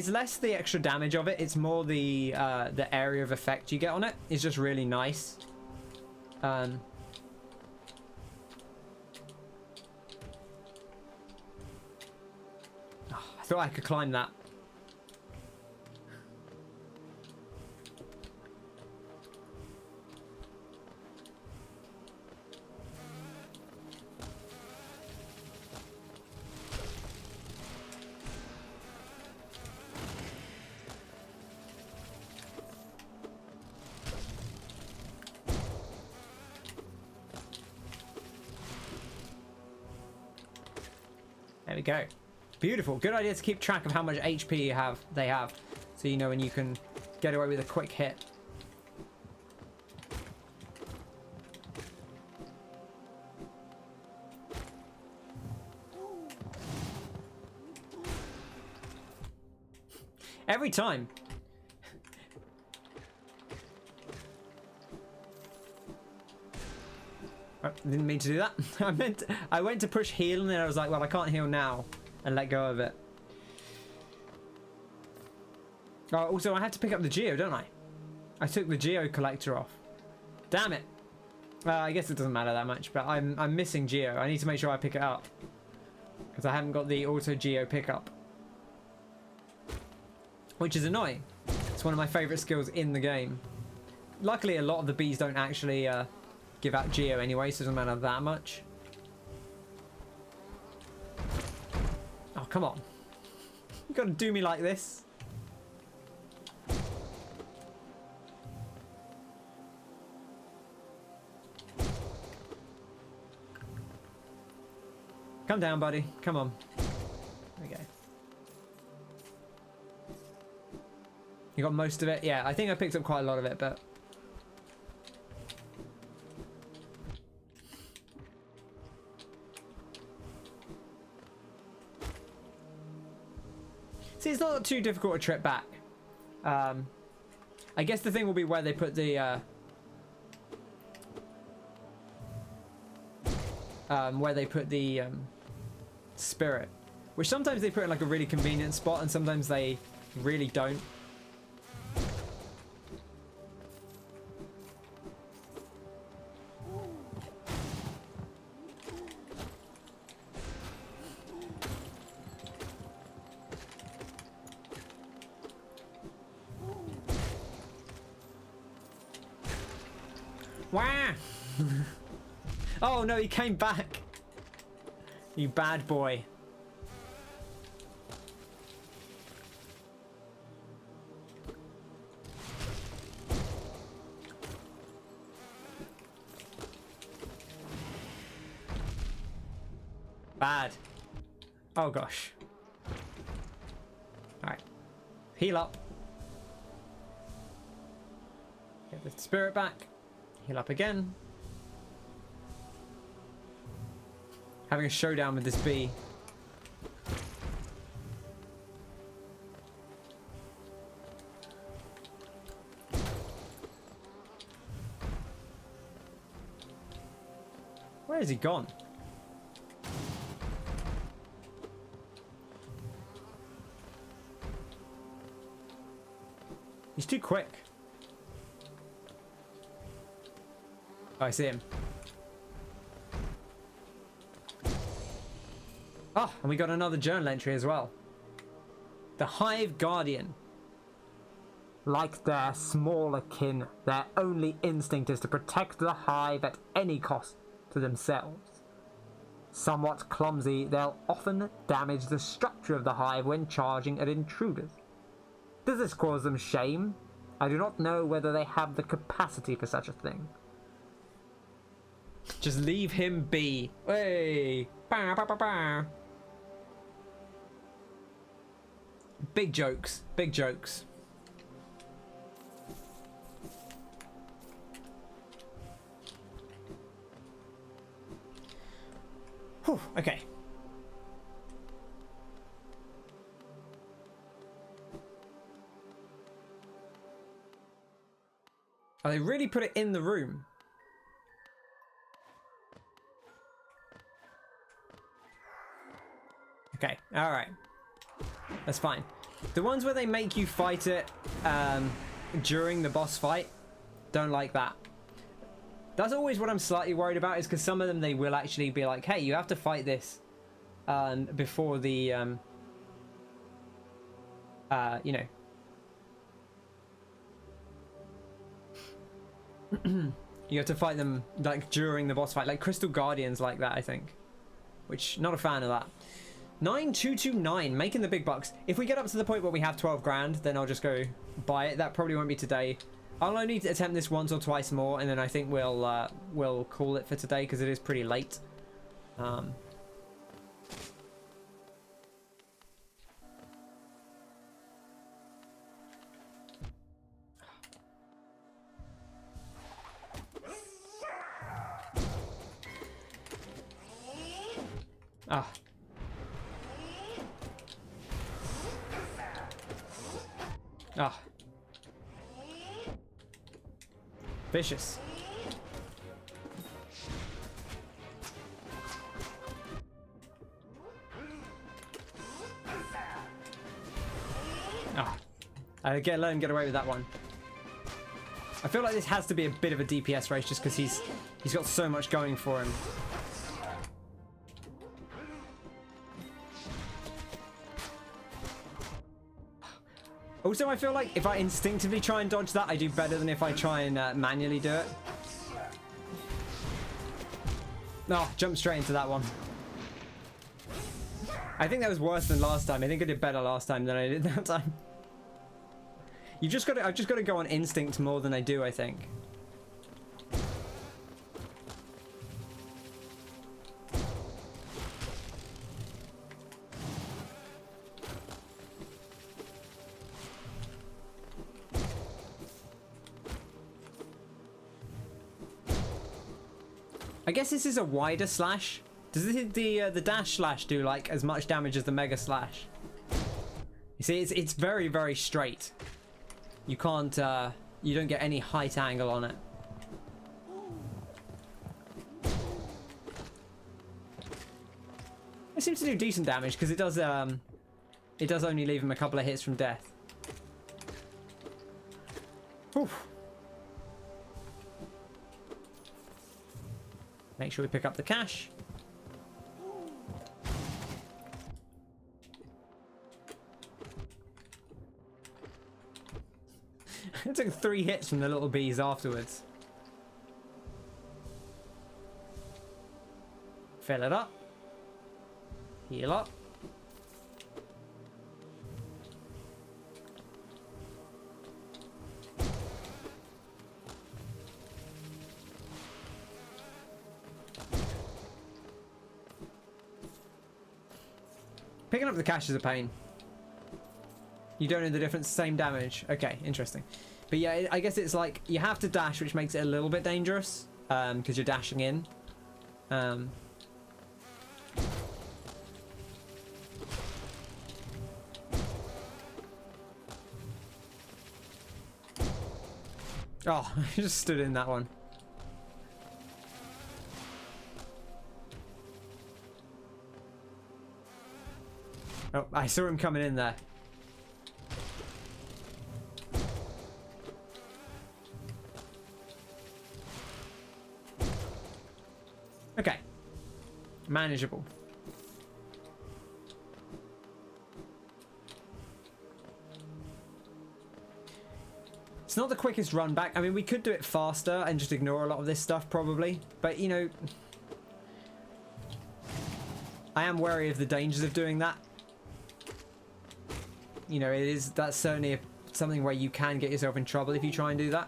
less the extra damage of it. It's more the area of effect you get on it. It's just really nice. I thought I could climb that. There we go. Beautiful. Good idea to keep track of how much HP they have, so you know when you can get away with a quick hit. Every time. Oh, didn't mean to do that. I went to push heal and then I was like, well, I can't heal now, and let go of it. Oh, also I had to pick up the geo, don't I? I took the geo collector off. Damn it. I guess it doesn't matter that much, but I'm missing geo. I need to make sure I pick it up because I haven't got the auto geo pickup, which is annoying. It's one of my favorite skills in the game. Luckily, a lot of the bees don't actually give out geo anyway, so it doesn't matter that much. come on. You gotta do me like this. Come down, buddy. Come on. There we go. You got most of it? Yeah, I think I picked up quite a lot of it, but... See, it's not too difficult a trip back. I guess the thing will be where they put the... spirit. Which sometimes they put in like a really convenient spot and sometimes they really don't. Wah! Oh no, he came back. You bad boy. Bad. Oh gosh. Alright. Heal up. Get the spirit back. Heal up again. Having a showdown with this bee. Where has he gone? He's too quick. Oh, I see him. Oh, and we got another journal entry as well. The Hive Guardian. Like their smaller kin, their only instinct is to protect the hive at any cost to themselves. Somewhat clumsy, they'll often damage the structure of the hive when charging at intruders. Does this cause them shame? I do not know whether they have the capacity for such a thing. Just leave him be. Hey! Bah, bah, bah, bah. Big jokes. Big jokes. Whew, okay. Oh, they really put it in the room. Okay, alright. That's fine. The ones where they make you fight it during the boss fight, don't like that. That's always what I'm slightly worried about, is because some of them they will actually be like, hey, you have to fight this before the, you know. You have to fight them like during the boss fight, like Crystal Guardians like that, I think. Which, not a fan of that. 9229, making the big bucks. If we get up to the point where we have 12 grand, then I'll just go buy it. That probably won't be today. I'll only attempt this once or twice more, and then I think we'll call it for today because it is pretty late. Ah. Ah. Vicious. Ah. I let him get away with that one. I feel like this has to be a bit of a DPS race just because he's got so much going for him. Also, I feel like if I instinctively try and dodge that, I do better than if I try and manually do it. Oh, jump straight into that one. I think that was worse than last time. I think I did better last time than I did that time. I've just got to go on instinct more than I do, I think. I guess this is a wider slash. Does the dash slash do like as much damage as the mega slash? You see, it's very, very straight. You can't you don't get any height angle on it. It seems to do decent damage because it does only leave him a couple of hits from death. Oof. Make sure we pick up the cash. I took 3 hits from the little bees afterwards. Fill it up. Heal up. Picking up the cash is a pain. You don't know the difference, same damage. Okay, interesting. But yeah, I guess it's like you have to dash, which makes it a little bit dangerous because you're dashing in. Oh, I just stood in that one. Oh, I saw him coming in there. Okay. Manageable. It's not the quickest run back. I mean, we could do it faster and just ignore a lot of this stuff, probably. But, you know, I am wary of the dangers of doing that. You know, that's certainly something where you can get yourself in trouble if you try and do that.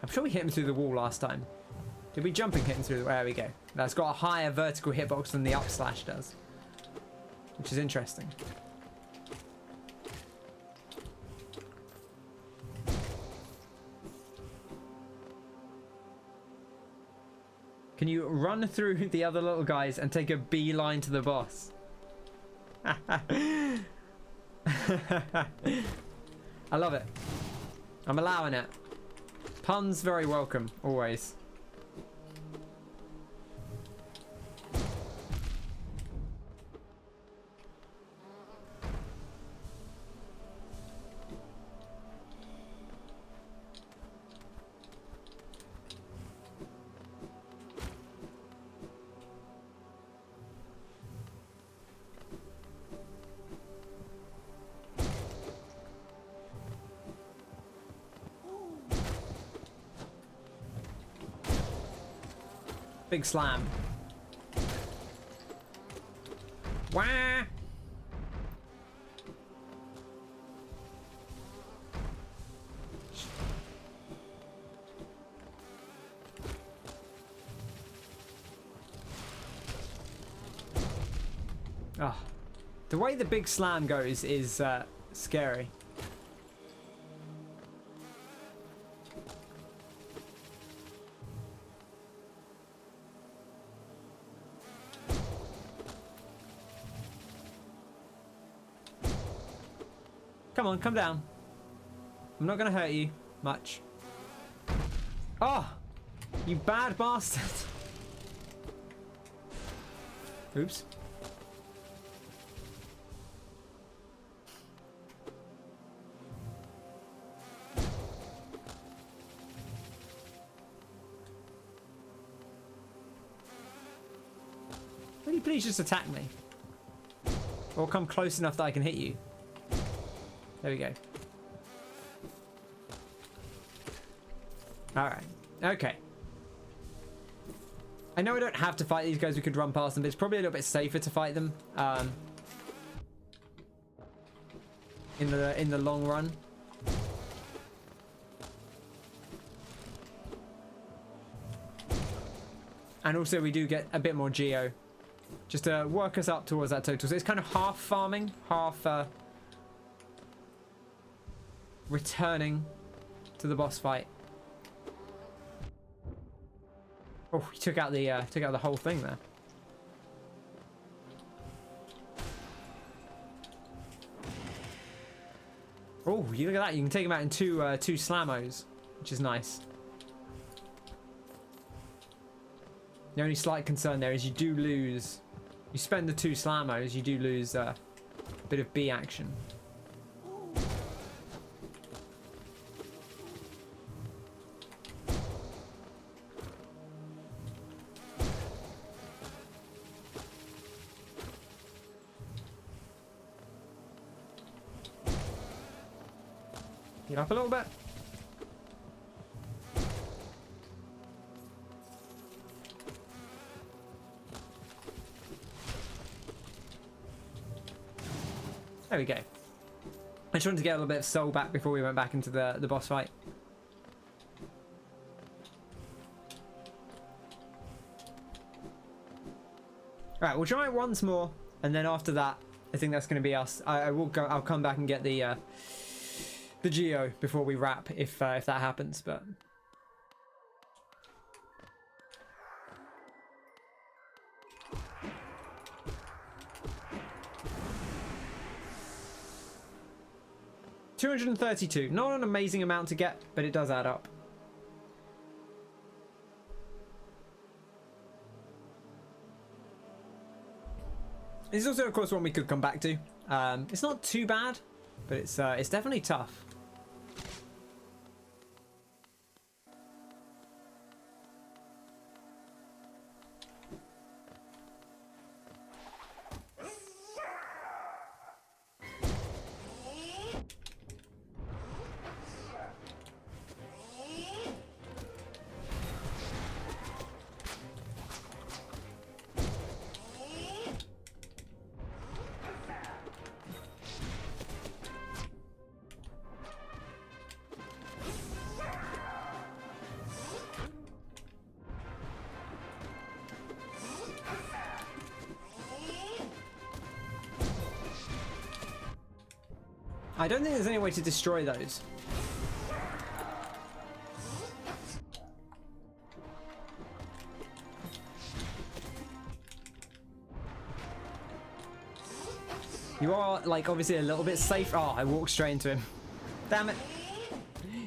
I'm sure we hit him through the wall last time. Did we jumping hit him through the... There we go. That's got a higher vertical hitbox than the up slash does. Which is interesting. Can you run through the other little guys and take a beeline to the boss? I love it. I'm allowing it. Puns very welcome, always. Big slam. Wah! Oh, the way the big slam goes is scary. Come on, come down. I'm not gonna hurt you much. Oh, you bad bastard. Oops. Will you please just attack me? Or come close enough that I can hit you? There we go. Alright. Okay. I know I don't have to fight these guys. We could run past them, but it's probably a little bit safer to fight them in the long run. And also we do get a bit more geo, just to work us up towards that total. So it's kind of half farming, half returning to the boss fight. Oh, he took out the whole thing there. Oh, you look at that! You can take him out in two slammos, which is nice. The only slight concern there is you do lose. You spend the 2 slammos, you do lose a bit of B action. Get up a little bit. There we go. I just wanted to get a little bit of soul back before we went back into the boss fight. Alright, we'll try it once more, and then after that, I think that's going to be us. I'll come back and get the geo before we wrap, if that happens, but... $232. Not an amazing amount to get, but it does add up. This is also, of course, one we could come back to. It's not too bad, but it's definitely tough. I don't think there's any way to destroy those. You are, like, obviously a little bit safe. Oh, I walked straight into him. Damn it.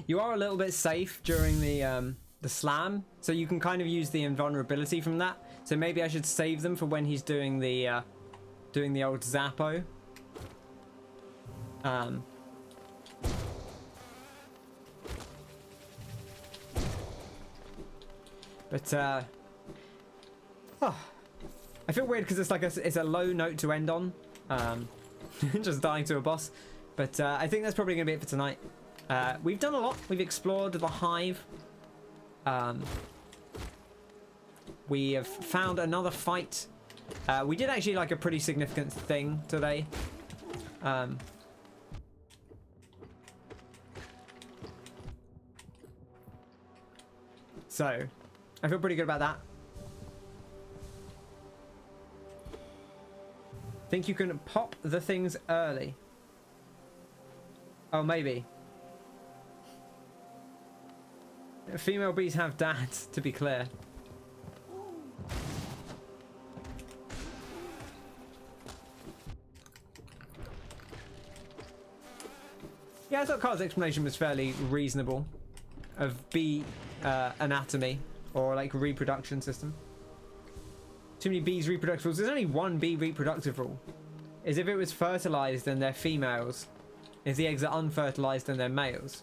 You are a little bit safe during the slam, so you can kind of use the invulnerability from that. So maybe I should save them for when he's doing the old Zappo. Oh, I feel weird because it's like it's a low note to end on, just dying to a boss. But I think that's probably gonna be it for tonight. We've done a lot. We've explored the hive. We have found another fight. We did actually like a pretty significant thing today. So, I feel pretty good about that. Think you can pop the things early? Oh, maybe. Female bees have dads, to be clear. Yeah, I thought Carl's explanation was fairly reasonable of bee anatomy or like reproduction system. Too many bees reproductive rules. There's only one bee reproductive rule. Is if it was fertilized and they're females. If the eggs are unfertilized and they're males.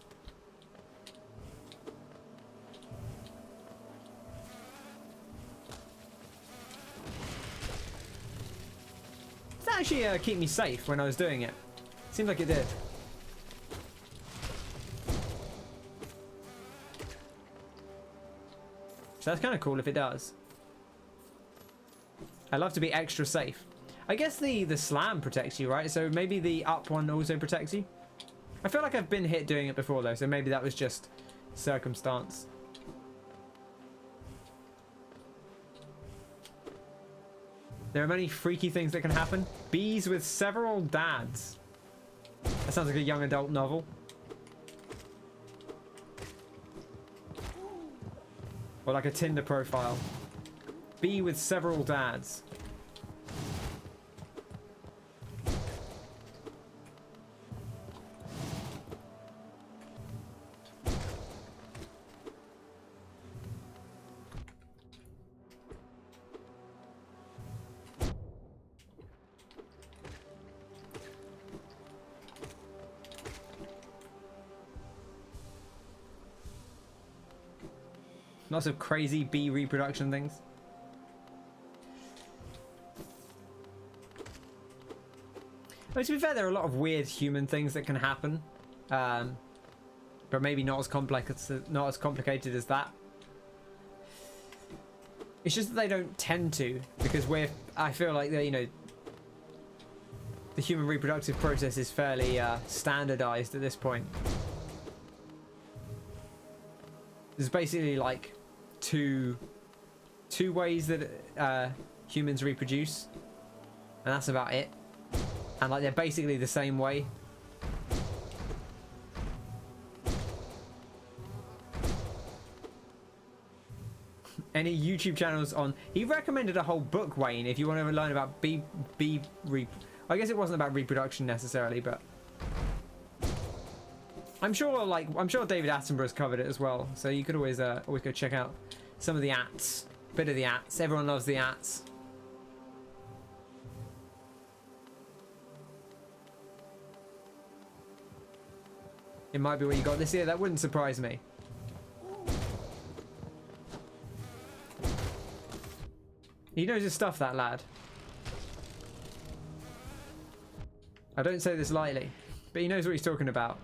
Does that actually keep me safe when I was doing it? Seemed like it did. So that's kind of cool if it does. I love to be extra safe. I guess the slam protects you, right? So maybe the up one also protects you. I feel like I've been hit doing it before though, so maybe that was just circumstance. There are many freaky things that can happen. Bees with several dads. That sounds like a young adult novel. Or like a Tinder profile. Bee with several dads. Lots of crazy bee reproduction things. But to be fair, there are a lot of weird human things that can happen, but maybe not as complicated as that. It's just that they don't tend to, because I feel like that, you know, the human reproductive process is fairly standardized at this point. There's basically like two ways that humans reproduce, and that's about it. And like they're basically the same way. Any YouTube channels on? He recommended a whole book, Wayne, if you want to learn about I guess it wasn't about reproduction necessarily, but I'm sure David Attenborough's covered it as well, so you could always go check out some of the ats, bit of the ats. Everyone loves the ats. It might be what you got this year. That wouldn't surprise me. He knows his stuff, that lad. I don't say this lightly, but he knows what he's talking about.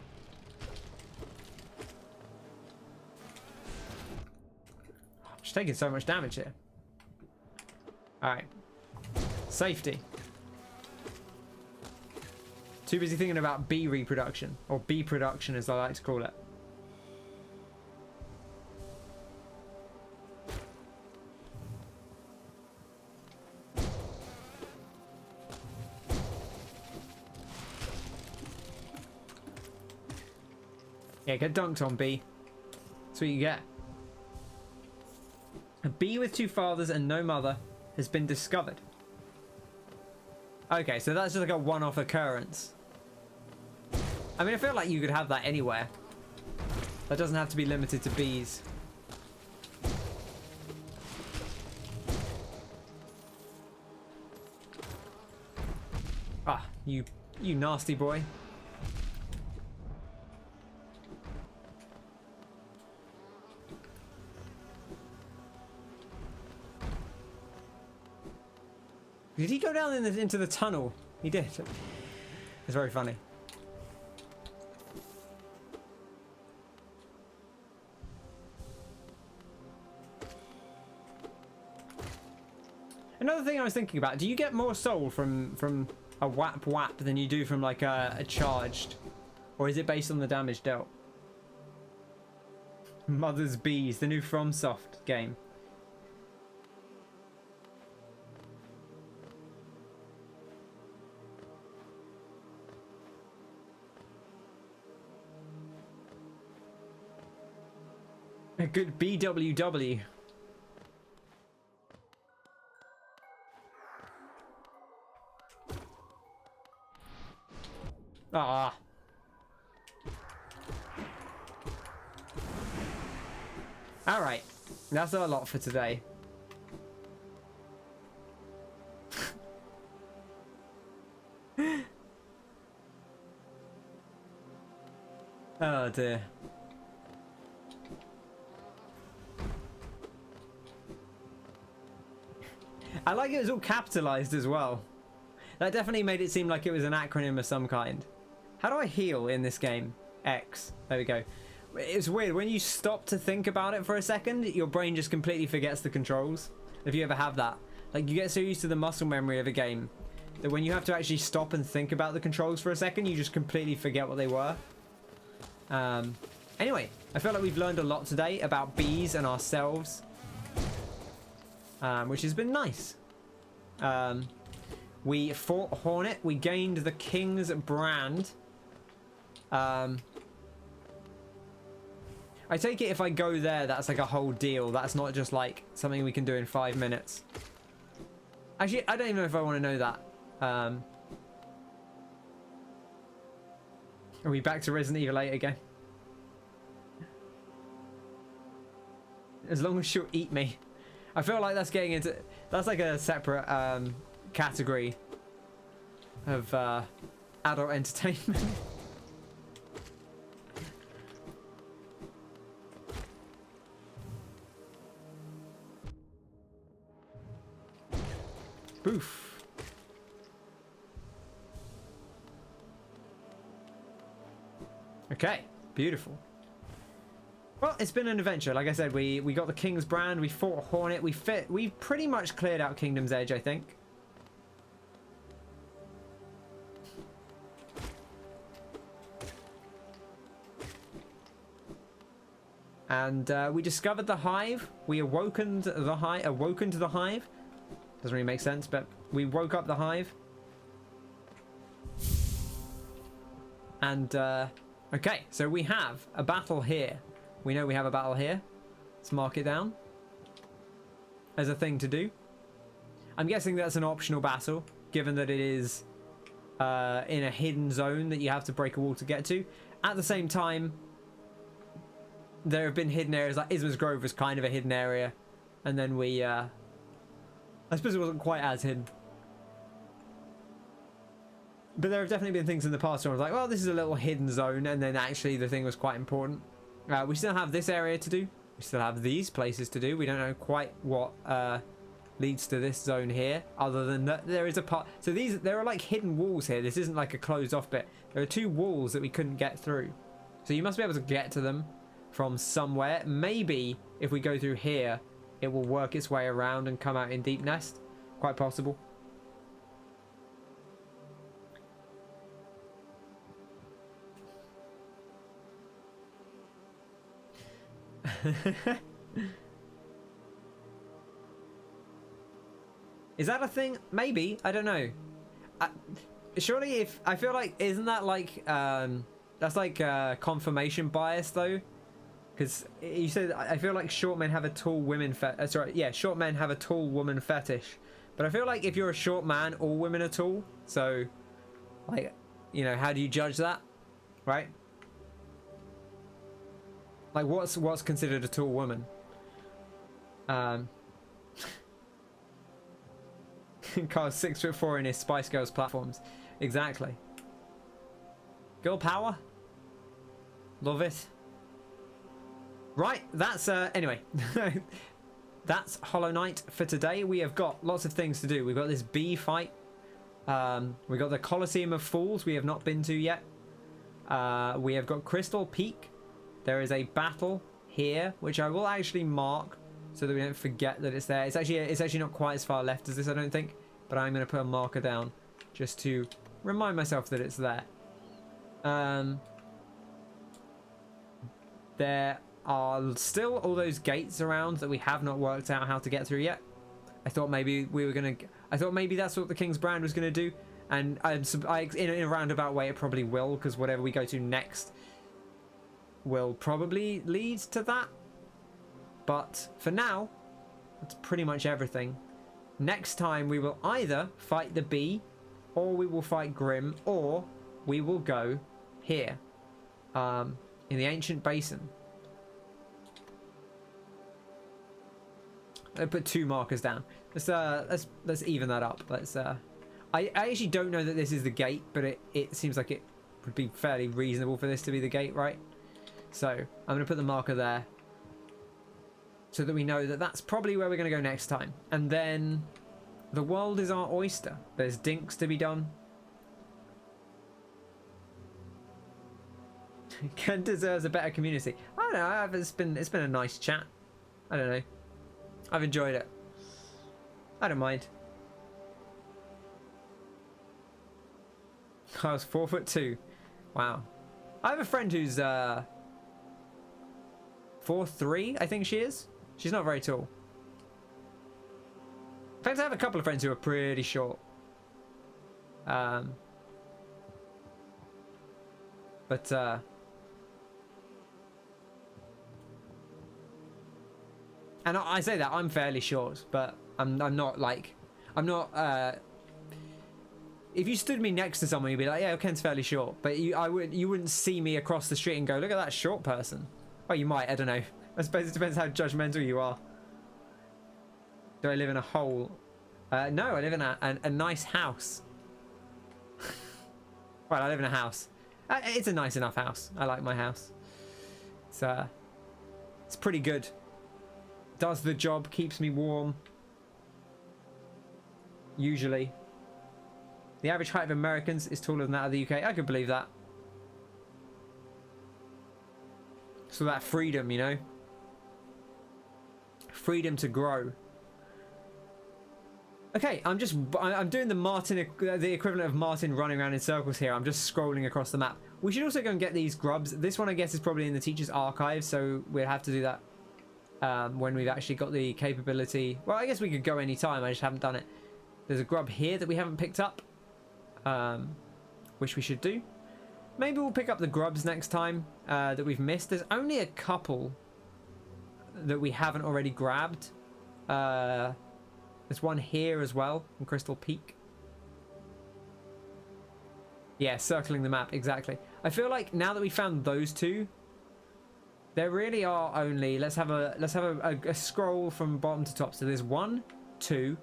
Just taking so much damage here. Alright. Safety. Too busy thinking about bee reproduction. Or bee production, as I like to call it. Yeah, get dunked on, bee. That's what you get. A bee with 2 fathers and no mother has been discovered. Okay, so that's just like a one-off occurrence. I mean, I feel like you could have that anywhere. That doesn't have to be limited to bees. Ah, you nasty boy. Did he go down into the tunnel? He did. It's very funny. Another thing I was thinking about, do you get more soul from a whap whap than you do from like a charged? Or is it based on the damage dealt? Mother's Bees, the new FromSoft game. A good BWW. Ah. All right. That's a lot for today. Oh dear. I like it was all capitalized as well. That definitely made it seem like it was an acronym of some kind. How do I heal in this game? X. There we go. It's weird. When you stop to think about it for a second, your brain just completely forgets the controls. If you ever have that. Like, you get so used to the muscle memory of a game that when you have to actually stop and think about the controls for a second, you just completely forget what they were. Anyway, I feel like we've learned a lot today about bees and ourselves, which has been nice. We fought Hornet. We gained the King's Brand. I take it if I go there, that's like a whole deal. That's not just like something we can do in 5 minutes. Actually, I don't even know if I want to know that. Are we back to Resident Evil 8 again? As long as she'll eat me. I feel like that's getting into... That's like a separate category of adult entertainment. Boof. Okay, beautiful. Well, it's been an adventure. Like I said, we got the King's Brand, we fought Hornet, we pretty much cleared out Kingdom's Edge, I think. And we discovered the Hive. We awoken to the Hive. Doesn't really make sense, but we woke up the Hive. And okay, so we have a battle here. We know we have a battle here. Let's mark it down as a thing to do. I'm guessing that's an optional battle, given that it is in a hidden zone that you have to break a wall to get to. At the same time, there have been hidden areas, like Isma's Grove was kind of a hidden area. And then we, I suppose it wasn't quite as hidden. But there have definitely been things in the past where I was like, well, this is a little hidden zone, and then actually the thing was quite important. We still have this area to do. We still have these places to do. We don't know quite what leads to this zone here, other than that there is a part. So there are like hidden walls here. This isn't like a closed off bit. There are 2 walls that we couldn't get through. So you must be able to get to them from somewhere. Maybe if we go through here, it will work its way around and come out in Deep Nest. Quite possible. Is that a thing? Maybe. I don't know. Surely if... I feel like... Isn't that like... that's like confirmation bias though? Because you said... I feel like short men have a tall women... sorry. Yeah, short men have a tall woman fetish. But I feel like if you're a short man, all women are tall. So... Like... You know, how do you judge that? Right? Like, what's considered a tall woman? Carl's 6'4" in his Spice Girls platforms. Exactly. Girl power. Love it. Right, that's anyway. That's Hollow Knight for today. We have got lots of things to do. We've got this bee fight. We've got the Colosseum of Fools we have not been to yet. We have got Crystal Peak. There is a battle here, which I will actually mark so that we don't forget that it's there. It's actually not quite as far left as this, I don't think, but I'm going to put a marker down just to remind myself that it's there. There are still all those gates around that we have not worked out how to get through yet. I thought maybe I thought maybe that's what the King's Brand was going to do, and in a roundabout way it probably will, because whatever we go to next will probably lead to that. But for now, that's pretty much everything. Next time we will either fight the bee, or we will fight Grimm, or we will go here in the ancient basin. I put 2 markers down. Let's even that up. I actually don't know that this is the gate, but it seems like it would be fairly reasonable for this to be the gate, right? So I'm going to put the marker there so that we know that that's probably where we're going to go next time. And then the world is our oyster. There's dinks to be done. Ken deserves a better community. I don't know. It's been a nice chat. I don't know. I've enjoyed it. I don't mind. I was 4'2". Wow. I have a friend who's 4'3", I think she is. She's not very tall. In fact, I have a couple of friends who are pretty short. And I say that I'm fairly short, but I'm not like, I'm not. If you stood me next to someone, you'd be like, yeah, Ken's fairly short, but you wouldn't see me across the street and go, look at that short person. Well, you might, I don't know. I suppose it depends how judgmental you are. Do I live in a hole? No, I live in a nice house. Well, I live in a house. It's a nice enough house. I like my house. It's pretty good. Does the job, keeps me warm. Usually. The average height of Americans is taller than that of the UK. I could believe that. So that freedom, you know? Freedom to grow. Okay, I'm doing the equivalent of Martin running around in circles here. I'm just scrolling across the map. We should also go and get these grubs. This one, I guess, is probably in the teacher's archive, so we'll have to do that when we've actually got the capability. Well, I guess we could go any time. I just haven't done it. There's a grub here that we haven't picked up, which we should do. Maybe we'll pick up the grubs next time that we've missed. There's only a couple that we haven't already grabbed. There's one here as well in Crystal Peak. Yeah, circling the map, exactly. I feel like now that we found those two, there really are only, let's have a scroll from bottom to top. So there's 1, 2,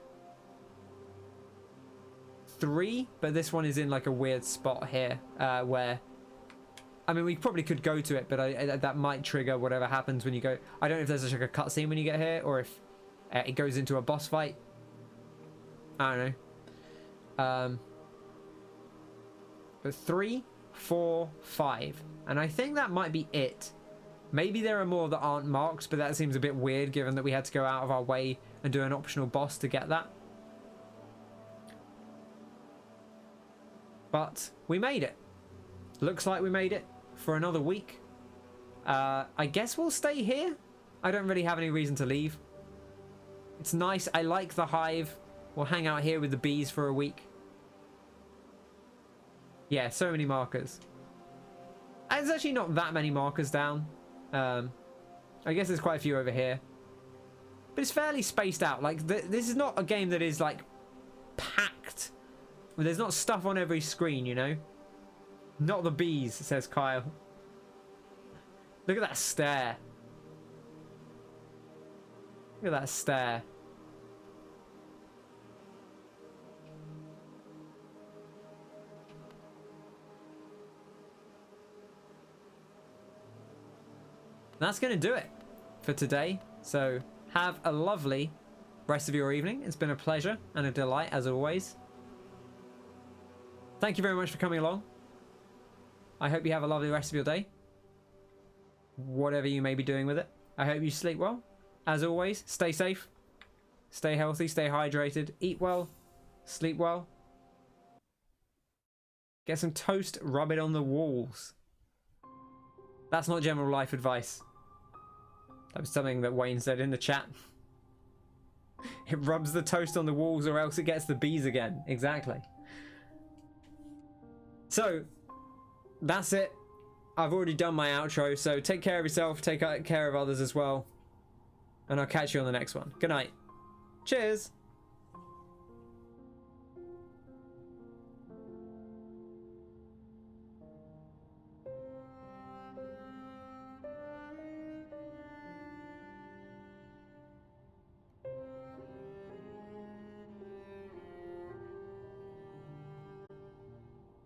3, but this one is in like a weird spot here where, I mean, we probably could go to it, but that might trigger whatever happens when you go. I don't know if there's like a cutscene when you get here, or if it goes into a boss fight. I don't know. But 3, 4, 5, and I think that might be it. Maybe there are more that aren't marked, but that seems a bit weird given that we had to go out of our way and do an optional boss to get that. But we made it. Looks like we made it for another week. I guess we'll stay here. I don't really have any reason to leave. It's nice. I like the hive. We'll hang out here with the bees for a week. Yeah, so many markers. There's actually not that many markers down. I guess there's quite a few over here. But it's fairly spaced out. Like, this is not a game that is, like, packed. There's not stuff on every screen, you know? Not the bees, says Kyle. Look at that stare. Look at that stare. That's going to do it for today. So have a lovely rest of your evening. It's been a pleasure and a delight as always. Thank you very much for coming along. I hope you have a lovely rest of your day. Whatever you may be doing with it. I hope you sleep well. As always, stay safe. Stay healthy, stay hydrated, eat well, sleep well. Get some toast, rub it on the walls. That's not general life advice. That was something that Wayne said in the chat. It rubs the toast on the walls or else it gets the bees again. Exactly. So, that's it. I've already done my outro, so take care of yourself, take care of others as well. And I'll catch you on the next one. Good night. Cheers!